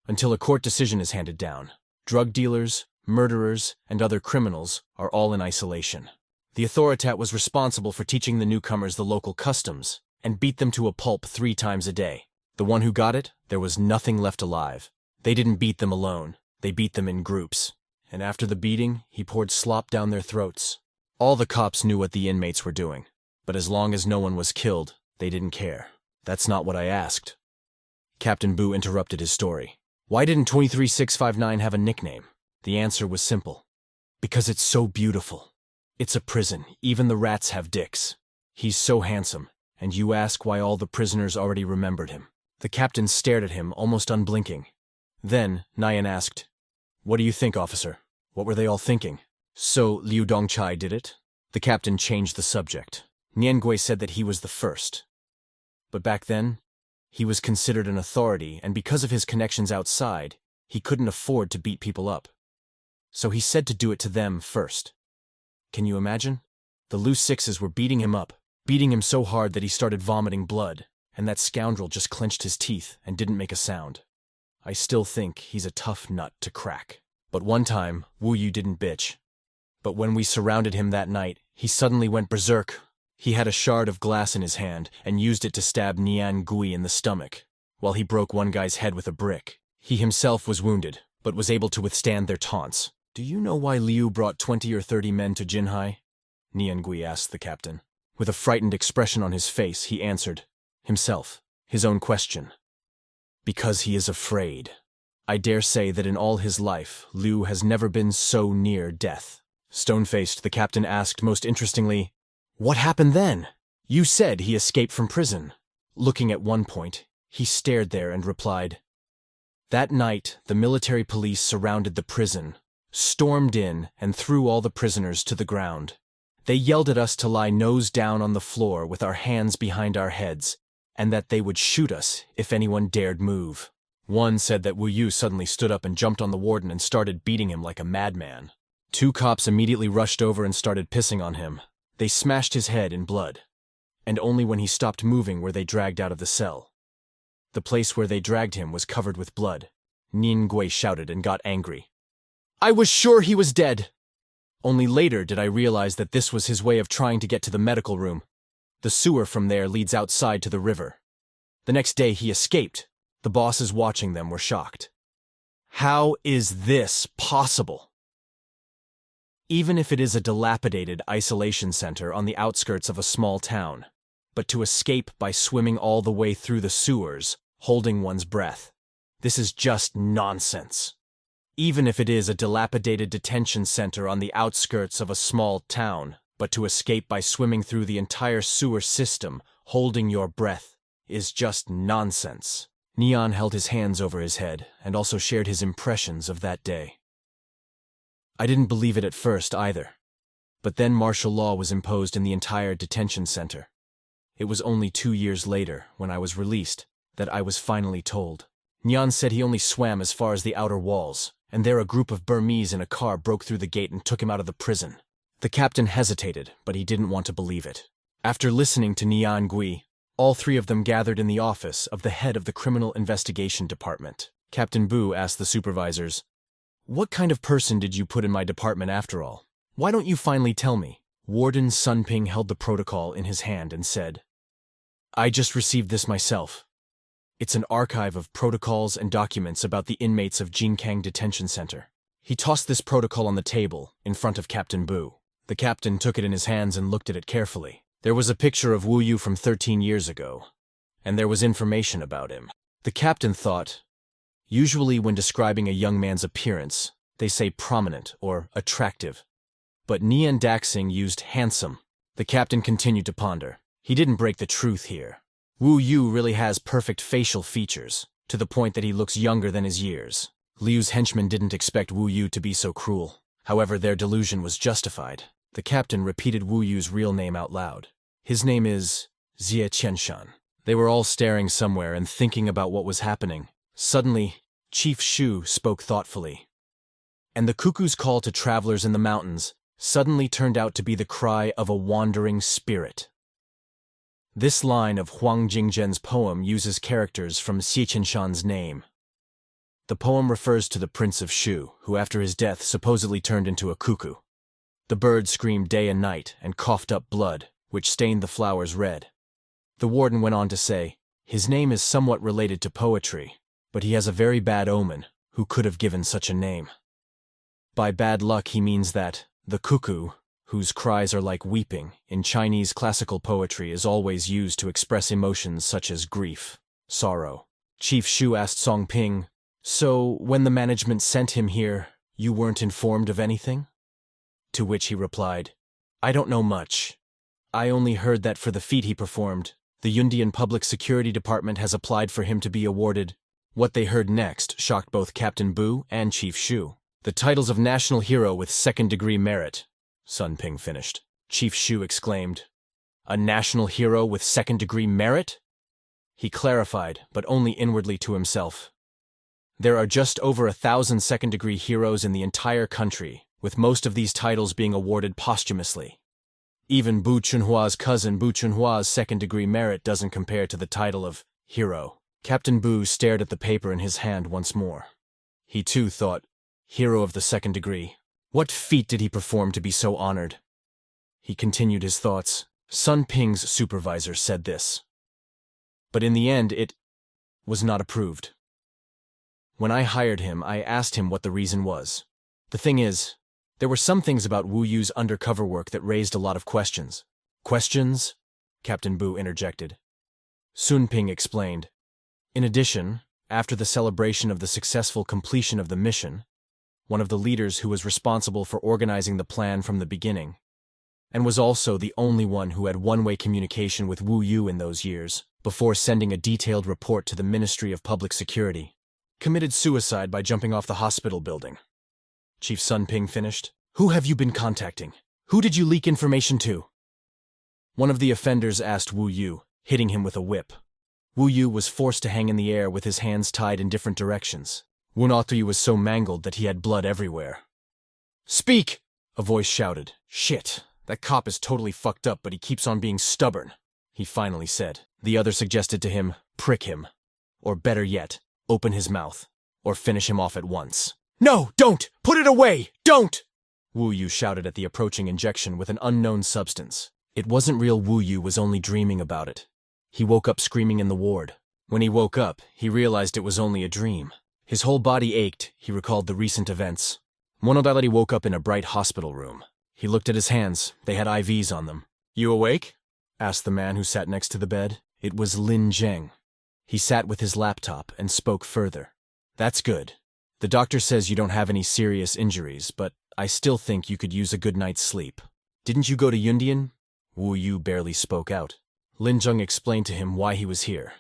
Speaker 1: Until a court decision is handed down, drug dealers, murderers, and other criminals are all in isolation. The authoritat was responsible for teaching the newcomers the local customs and beat them to a pulp 3 times a day. The one who got it, there was nothing left alive. They didn't beat them alone. They beat them in groups. And after the beating, he poured slop down their throats. All the cops knew what the inmates were doing. But as long as no one was killed, they didn't care. That's not what I asked. Captain Boo interrupted his story. Why didn't 23659 have a nickname? The answer was simple. Because it's so beautiful. It's a prison. Even the rats have dicks. He's so handsome. And you ask why all the prisoners already remembered him. The captain stared at him, almost unblinking. Then, Nyan asked, What do you think, officer? What were they all thinking? So, Liu Dongchai did it? The captain changed the subject. Niangui said that he was the first. But back then, he was considered an authority, and because of his connections outside, he couldn't afford to beat people up. So he said to do it to them first. Can you imagine? The loose sixes were beating him up, beating him so hard that he started vomiting blood, and that scoundrel just clenched his teeth and didn't make a sound. I still think he's a tough nut to crack. But one time, Wu Yu didn't bitch. But when we surrounded him that night, he suddenly went berserk. He had a shard of glass in his hand and used it to stab Nian Gui in the stomach, while he broke one guy's head with a brick. He himself was wounded, but was able to withstand their taunts. Do you know why Liu brought 20 or 30 men to Jinhai? Nian Gui asked the captain. With a frightened expression on his face, he answered, himself, his own question. Because he is afraid. I dare say that in all his life, Liu has never been so near death. Stone-faced, the captain asked most interestingly, What happened then? You said he escaped from prison. Looking at one point, he stared there and replied, That night, the military police surrounded the prison, stormed in, and threw all the prisoners to the ground. They yelled at us to lie nose down on the floor with our hands behind our heads, and that they would shoot us if anyone dared move. One said that Wu Yu suddenly stood up and jumped on the warden and started beating him like a madman. 2 cops immediately rushed over and started pissing on him. They smashed his head in blood, and only when he stopped moving were they dragged out of the cell. The place where they dragged him was covered with blood. Nin Gui shouted and got angry. I was sure he was dead! Only later did I realize that this was his way of trying to get to the medical room. The sewer from there leads outside to the river. The next day he escaped. The bosses watching them were shocked. How is this possible? Even if it is a dilapidated isolation center on the outskirts of a small town, but to escape by swimming all the way through the sewers, holding one's breath, this is just nonsense. Even if it is a dilapidated detention center on the outskirts of a small town, but to escape by swimming through the entire sewer system, holding your breath, is just nonsense. Neon held his hands over his head and also shared his impressions of that day. I didn't believe it at first either. But then martial law was imposed in the entire detention center. It was only 2 years later, when I was released, that I was finally told. Nyan said he only swam as far as the outer walls, and there a group of Burmese in a car broke through the gate and took him out of the prison. The captain hesitated, but he didn't want to believe it. After listening to Nian Gui, all 3 of them gathered in the office of the head of the Criminal Investigation Department. Captain Bu asked the supervisors, What kind of person did you put in my department after all? Why don't you finally tell me? Warden Sun Ping held the protocol in his hand and said, I just received this myself. It's an archive of protocols and documents about the inmates of Jinkang Detention Center. He tossed this protocol on the table in front of Captain Bu. The captain took it in his hands and looked at it carefully. There was a picture of Wu Yu from 13 years ago, and there was information about him. The captain thought, usually when describing a young man's appearance, they say prominent or attractive. But Nian Daxing used handsome. The captain continued to ponder. He didn't break the truth here. Wu Yu really has perfect facial features, to the point that he looks younger than his years. Liu's henchmen didn't expect Wu Yu to be so cruel. However, their delusion was justified. The captain repeated Wu Yu's real name out loud. His name is Xie Qianshan. They were all staring somewhere and thinking about what was happening. Suddenly, Chief Shu spoke thoughtfully. And the cuckoo's call to travelers in the mountains suddenly turned out to be the cry of a wandering spirit. This line of Huang Jingzhen's poem uses characters from Xie Qianshan's name. The poem refers to the Prince of Shu, who after his death supposedly turned into a cuckoo. The bird screamed day and night and coughed up blood, which stained the flowers red. The warden went on to say, his name is somewhat related to poetry, but he has a very bad omen. Who could have given such a name? By bad luck he means that the cuckoo, whose cries are like weeping, in Chinese classical poetry is always used to express emotions such as grief, sorrow. Chief Shu asked Song Ping, "So, when the management sent him here, you weren't informed of anything?" To which he replied, "I don't know much. I only heard that for the feat he performed, the Yundian Public Security Department has applied for him to be awarded." What they heard next shocked both Captain Bu and Chief Shu. "The titles of National Hero with Second-Degree Merit," Sun Ping finished. Chief Shu exclaimed, "A national hero with second-degree merit?" He clarified, but only inwardly to himself. There are just over 1,000 second-degree heroes in the entire country, with most of these titles being awarded posthumously. Even Bu Chunhua's cousin Bu Chunhua's second-degree merit doesn't compare to the title of hero. Captain Bu stared at the paper in his hand once more. He too thought, hero of the second degree. What feat did he perform to be so honored? He continued his thoughts. Sun Ping's supervisor said this. But in the end it was not approved. When I hired him, I asked him what the reason was. The thing is, there were some things about Wu Yu's undercover work that raised a lot of questions. Questions? Captain Bu interjected. Sun Ping explained. In addition, after the celebration of the successful completion of the mission, one of the leaders who was responsible for organizing the plan from the beginning, and was also the only one who had one-way communication with Wu Yu in those years, before sending a detailed report to the Ministry of Public Security, committed suicide by jumping off the hospital building. Chief Sun Ping finished. Who have you been contacting? Who did you leak information to? One of the offenders asked Wu Yu, hitting him with a whip. Wu Yu was forced to hang in the air with his hands tied in different directions. Wu Yu was so mangled that he had blood everywhere. Speak! A voice shouted. Shit, that cop is totally fucked up, but he keeps on being stubborn, he finally said. The other suggested to him, prick him. Or better yet, open his mouth. Or finish him off at once. No, don't! Put it away! Don't! Wu Yu shouted at the approaching injection with an unknown substance. It wasn't real. Wu Yu was only dreaming about it. He woke up screaming in the ward. When he woke up, he realized it was only a dream. His whole body ached. He recalled the recent events. Monodality woke up in a bright hospital room. He looked at his hands. They had IVs on them. You awake? Asked the man who sat next to the bed. It was Lin Zheng. He sat with his laptop and spoke further. That's good. The doctor says you don't have any serious injuries, but I still think you could use a good night's sleep. Didn't you go to Yundian? Wu Yu barely spoke out. Lin Zheng explained to him why he was here.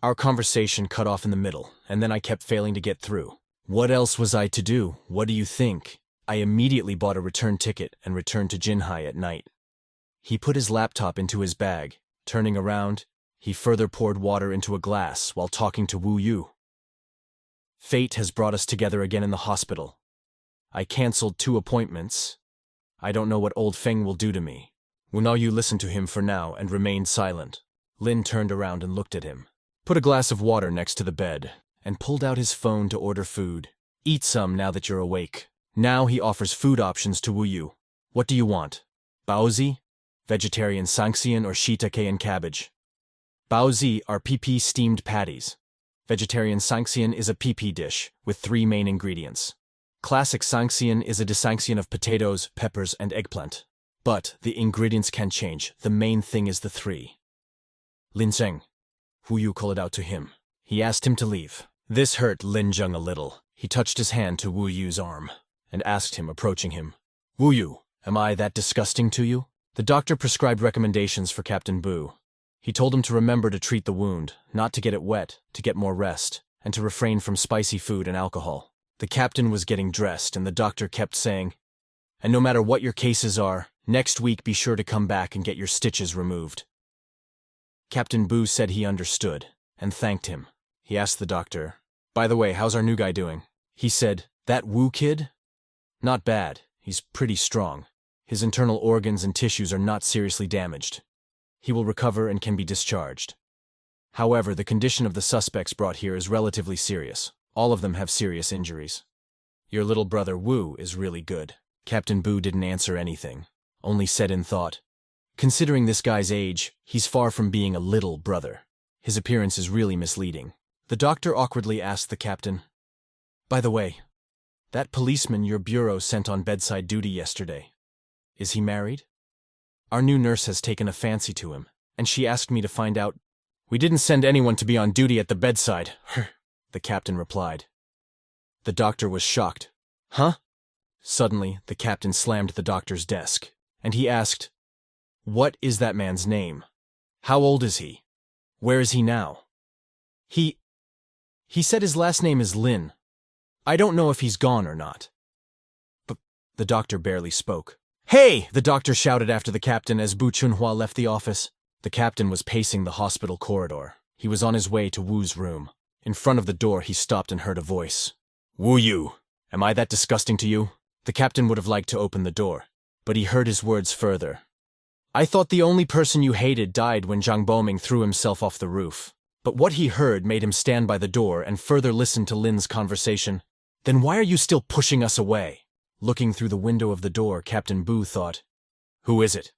Speaker 1: Our conversation cut off in the middle, and then I kept failing to get through. What else was I to do? What do you think? I immediately bought a return ticket and returned to Jinhai at night. He put his laptop into his bag. Turning around, he further poured water into a glass while talking to Wu Yu. Fate has brought us together again in the hospital. I canceled 2 appointments. I don't know what old Feng will do to me. Wu Yu listened to him for now and remained silent. Lin turned around and looked at him. Put a glass of water next to the bed, and pulled out his phone to order food. Eat some now that you're awake. Now he offers food options to Wu Yu. What do you want? Baozi, vegetarian sanxian, or shiitake and cabbage? Baozi are PP steamed patties. Vegetarian sanxian is a PP dish with 3 main ingredients. Classic sanxian is a desanxian of potatoes, peppers, and eggplant. But the ingredients can change. The main thing is the 3. Lin Zheng. Wu Yu called out to him. He asked him to leave. This hurt Lin Zheng a little. He touched his hand to Wu Yu's arm and asked him, approaching him, Wu Yu, am I that disgusting to you? The doctor prescribed recommendations for Captain Bu. He told him to remember to treat the wound, not to get it wet, to get more rest, and to refrain from spicy food and alcohol. The captain was getting dressed, and the doctor kept saying, and no matter what your cases are, next week be sure to come back and get your stitches removed. Captain Bu said he understood, and thanked him. He asked the doctor, by the way, how's our new guy doing? He said, that Wu kid? Not bad. He's pretty strong. His internal organs and tissues are not seriously damaged. He will recover and can be discharged. However, the condition of the suspects brought here is relatively serious. All of them have serious injuries. Your little brother Wu is really good. Captain Bu didn't answer anything, only said in thought, considering this guy's age, he's far from being a little brother. His appearance is really misleading. The doctor awkwardly asked the captain, By the way, that policeman your bureau sent on bedside duty yesterday, is he married? Our new nurse has taken a fancy to him, and she asked me to find out. We didn't send anyone to be on duty at the bedside, the captain replied. The doctor was shocked. Huh? Suddenly, the captain slammed the doctor's desk, and he asked, What is that man's name? How old is he? Where is he now? He said his last name is Lin. I don't know if he's gone or not. But the doctor barely spoke. Hey! The doctor shouted after the captain as Bu Chunhua left the office. The captain was pacing the hospital corridor. He was on his way to Wu's room. In front of the door, he stopped and heard a voice. Wu Yu, am I that disgusting to you? The captain would have liked to open the door, but he heard his words further. I thought the only person you hated died when Zhang Boming threw himself off the roof. But what he heard made him stand by the door and further listen to Lin's conversation. Then why are you still pushing us away? Looking through the window of the door, Captain Bu thought, Who is it?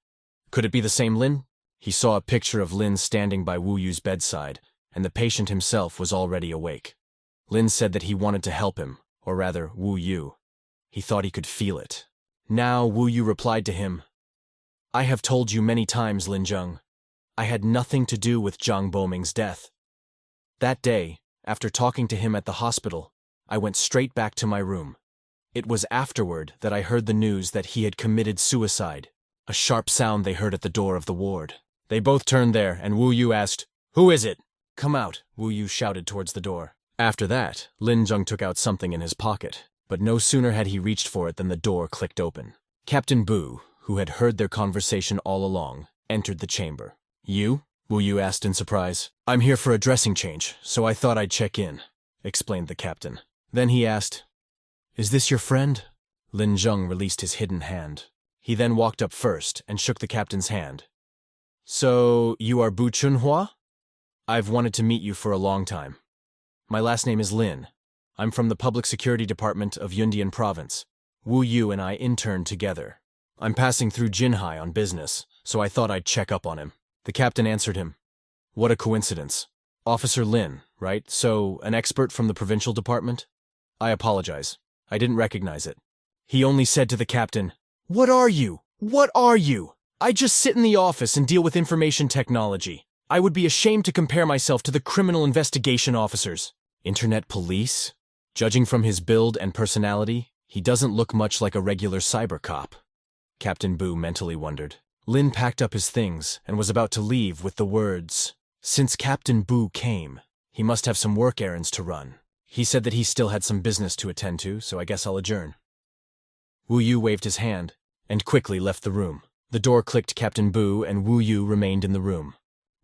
Speaker 1: Could it be the same Lin? He saw a picture of Lin standing by Wu Yu's bedside, and the patient himself was already awake. Lin said that he wanted to help him, or rather, Wu Yu. He thought he could feel it. Now Wu Yu replied to him, I have told you many times, Lin Zheng. I had nothing to do with Zhang Boming's death. That day, after talking to him at the hospital, I went straight back to my room. It was afterward that I heard the news that he had committed suicide. A sharp sound they heard at the door of the ward. They both turned there, and Wu Yu asked, Who is it? Come out, Wu Yu shouted towards the door. After that, Lin Zheng took out something in his pocket, but no sooner had he reached for it than the door clicked open. Captain Bu, who had heard their conversation all along, entered the chamber. You? Wu Yu asked in surprise. I'm here for a dressing change, so I thought I'd check in, explained the captain. Then he asked, Is this your friend? Lin Zheng released his hidden hand. He then walked up first and shook the captain's hand. So, you are Bu Chunhua? I've wanted to meet you for a long time. My last name is Lin. I'm from the Public Security Department of Yundian Province. Wu Yu and I interned together. I'm passing through Jinhai on business, so I thought I'd check up on him. The captain answered him. What a coincidence. Officer Lin, right? So, an expert from the provincial department? I apologize. I didn't recognize it. He only said to the captain, What are you? What are you? I just sit in the office and deal with information technology. I would be ashamed to compare myself to the criminal investigation officers. Internet police? Judging from his build and personality, he doesn't look much like a regular cyber cop. Captain Bu mentally wondered. Lin packed up his things and was about to leave with the words, Since Captain Bu came, he must have some work errands to run. He said that he still had some business to attend to, so I guess I'll adjourn. Wu Yu waved his hand and quickly left the room. The door clicked. Captain Bu and Wu Yu remained in the room.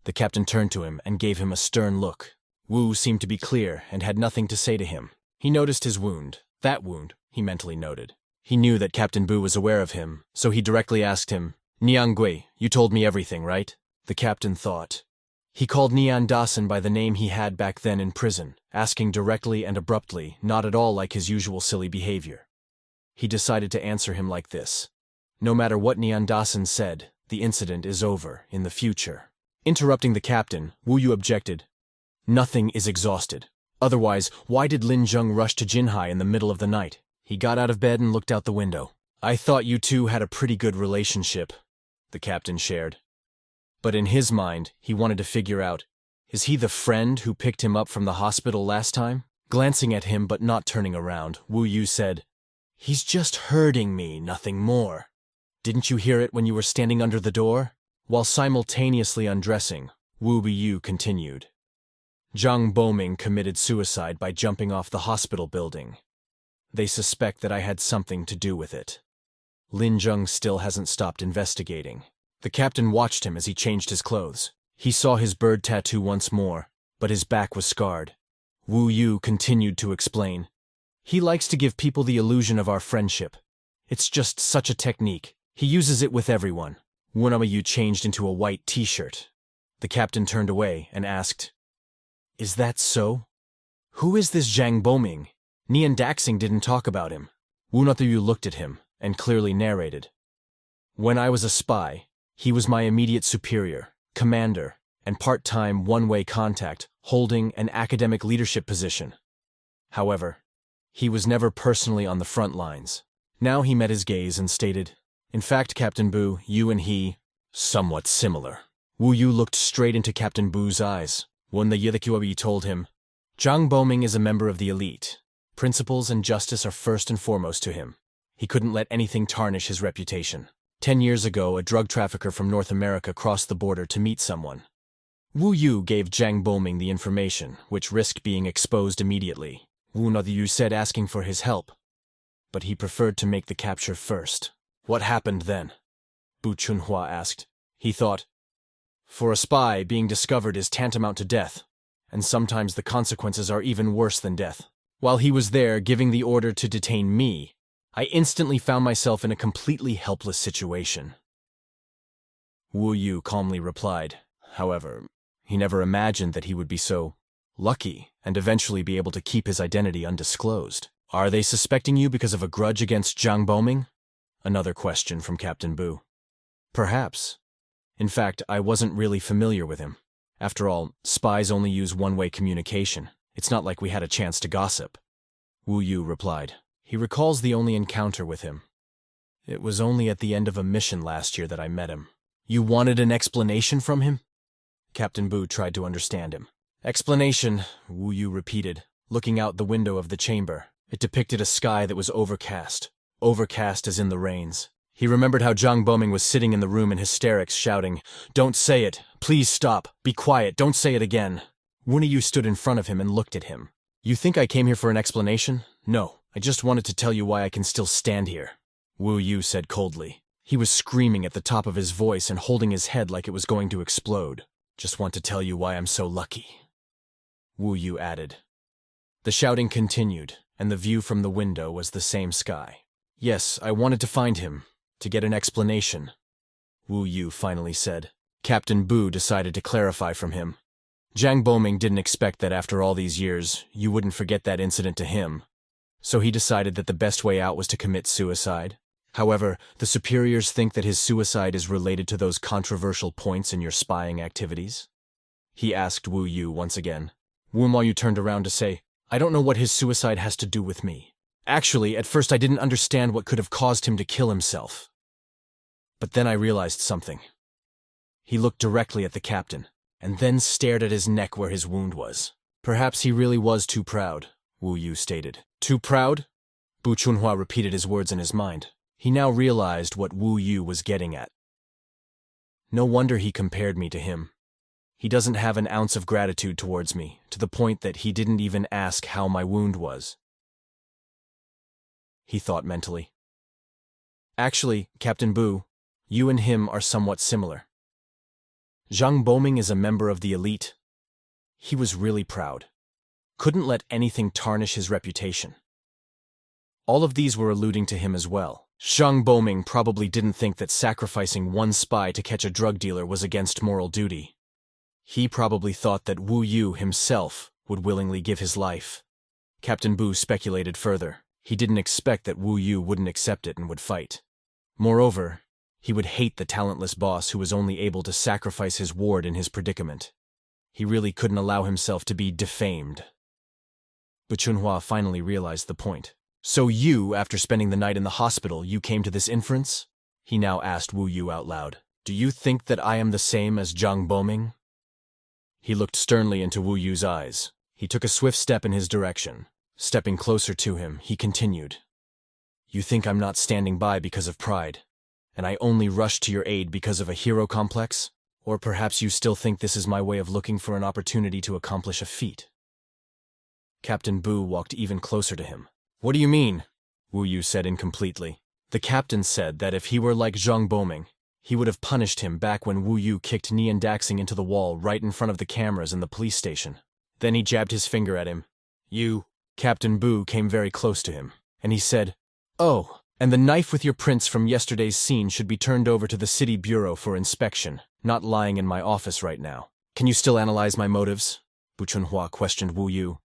Speaker 1: The captain turned to him and gave him a stern look. Wu seemed to be clear and had nothing to say to him. He noticed his wound. That wound, he mentally noted. He knew that Captain Bu was aware of him, so he directly asked him, Nian Gui, you told me everything, right? The captain thought. He called Nian Dasan by the name he had back then in prison, asking directly and abruptly, not at all like his usual silly behavior. He decided to answer him like this. No matter what Nian Dasan said, the incident is over in the future. Interrupting the captain, Wu Yu objected. Nothing is exhausted. Otherwise, why did Lin Zheng rush to Jinhai in the middle of the night? He got out of bed and looked out the window. I thought you two had a pretty good relationship, the captain shared. But in his mind, he wanted to figure out, is he the friend who picked him up from the hospital last time? Glancing at him but not turning around, Wu Yu said, He's just hurting me, nothing more. Didn't you hear it when you were standing under the door? While simultaneously undressing, Wu Yu continued. Zhang Boming committed suicide by jumping off the hospital building. They suspect that I had something to do with it. Lin Zheng still hasn't stopped investigating. The captain watched him as he changed his clothes. He saw his bird tattoo once more, but his back was scarred. Wu Yu continued to explain. He likes to give people the illusion of our friendship. It's just such a technique. He uses it with everyone. Wu changed into a white t-shirt. The captain turned away and asked, Is that so? Who is this Zhang Boming? Nian Daxing didn't talk about him. Wu looked at him and clearly narrated. When I was a spy, he was my immediate superior, commander, and part-time one-way contact, holding an academic leadership position. However, He was never personally on the front lines. Now he met his gaze and stated, "In fact, Captain Bu, you and he, somewhat similar." Wu Yu looked straight into Captain Bu's eyes. When the Yidakyuabi told him, "Zhang Boming is a member of the elite. Principles and justice are first and foremost to him. He couldn't let anything tarnish his reputation. 10 years ago, a drug trafficker from North America crossed the border to meet someone. Wu Yu gave Zhang Boming the information, which risked being exposed immediately. Wu Yu said asking for his help, but he preferred to make the capture first." "What happened then?" Bu Chunhua asked. He thought, "For a spy, being discovered is tantamount to death, and sometimes the consequences are even worse than death. While he was there giving the order to detain me, I instantly found myself in a completely helpless situation." Wu Yu calmly replied. However, he never imagined that he would be so lucky and eventually be able to keep his identity undisclosed. "Are they suspecting you because of a grudge against Zhang Boming?" Another question from Captain Bu. "Perhaps. In fact, I wasn't really familiar with him. After all, spies only use one-way communication. It's not like we had a chance to gossip." Wu Yu replied. He recalls the only encounter with him. "It was only at the end of a mission last year that I met him." "You wanted an explanation from him?" Captain Bu tried to understand him. "Explanation," Wu Yu repeated, looking out the window of the chamber. It depicted a sky that was overcast as in the rains. He remembered how Zhang Boming was sitting in the room in hysterics, shouting, "Don't say it! Please stop! Be quiet! Don't say it again!" Wu Yu stood in front of him and looked at him. "You think I came here for an explanation? No, I just wanted to tell you why I can still stand here," Wu Yu said coldly. He was screaming at the top of his voice and holding his head like it was going to explode. "Just want to tell you why I'm so lucky," Wu Yu added. The shouting continued, and the view from the window was the same sky. "Yes, I wanted to find him, to get an explanation," Wu Yu finally said. Captain Bu decided to clarify from him. Zhang Boming didn't expect that after all these years, you wouldn't forget that incident to him, so he decided that the best way out was to commit suicide. However, the superiors think that his suicide is related to those controversial points in your spying activities. He asked Wu Yu once again. Wu Yu turned around to say, "I don't know what his suicide has to do with me. Actually, at first I didn't understand what could have caused him to kill himself. But then I realized something." He looked directly at the captain, and then stared at his neck where his wound was. "Perhaps he really was too proud," Wu Yu stated. "Too proud?" Bu Chunhua repeated his words in his mind. He now realized what Wu Yu was getting at. No wonder he compared me to him. He doesn't have an ounce of gratitude towards me, to the point that he didn't even ask how my wound was. He thought mentally. "Actually, Captain Bu, you and him are somewhat similar. Zhang Boming is a member of the elite. He was really proud. Couldn't let anything tarnish his reputation." All of these were alluding to him as well. Zhang Boming probably didn't think that sacrificing one spy to catch a drug dealer was against moral duty. He probably thought that Wu Yu himself would willingly give his life. Captain Bu speculated further. He didn't expect that Wu Yu wouldn't accept it and would fight. Moreover, he would hate the talentless boss who was only able to sacrifice his ward in his predicament. He really couldn't allow himself to be defamed. But Chunhua finally realized the point. "So you, after spending the night in the hospital, you came to this inference?" He now asked Wu Yu out loud. "Do you think that I am the same as Zhang Boming?" He looked sternly into Wu Yu's eyes. He took a swift step in his direction. Stepping closer to him, he continued. "You think I'm not standing by because of pride, and I only rushed to your aid because of a hero complex? Or perhaps you still think this is my way of looking for an opportunity to accomplish a feat?" Captain Bu walked even closer to him. "What do you mean?" Wu Yu said incompletely. The captain said that if he were like Zhang Boming, he would have punished him back when Wu Yu kicked Nian Daxing into the wall right in front of the cameras in the police station. Then he jabbed his finger at him. Captain Bu came very close to him, and he said, "Oh, and the knife with your prints from yesterday's scene should be turned over to the city bureau for inspection, not lying in my office right now. Can you still analyze my motives?" Bu Chunhua questioned Wu Yu.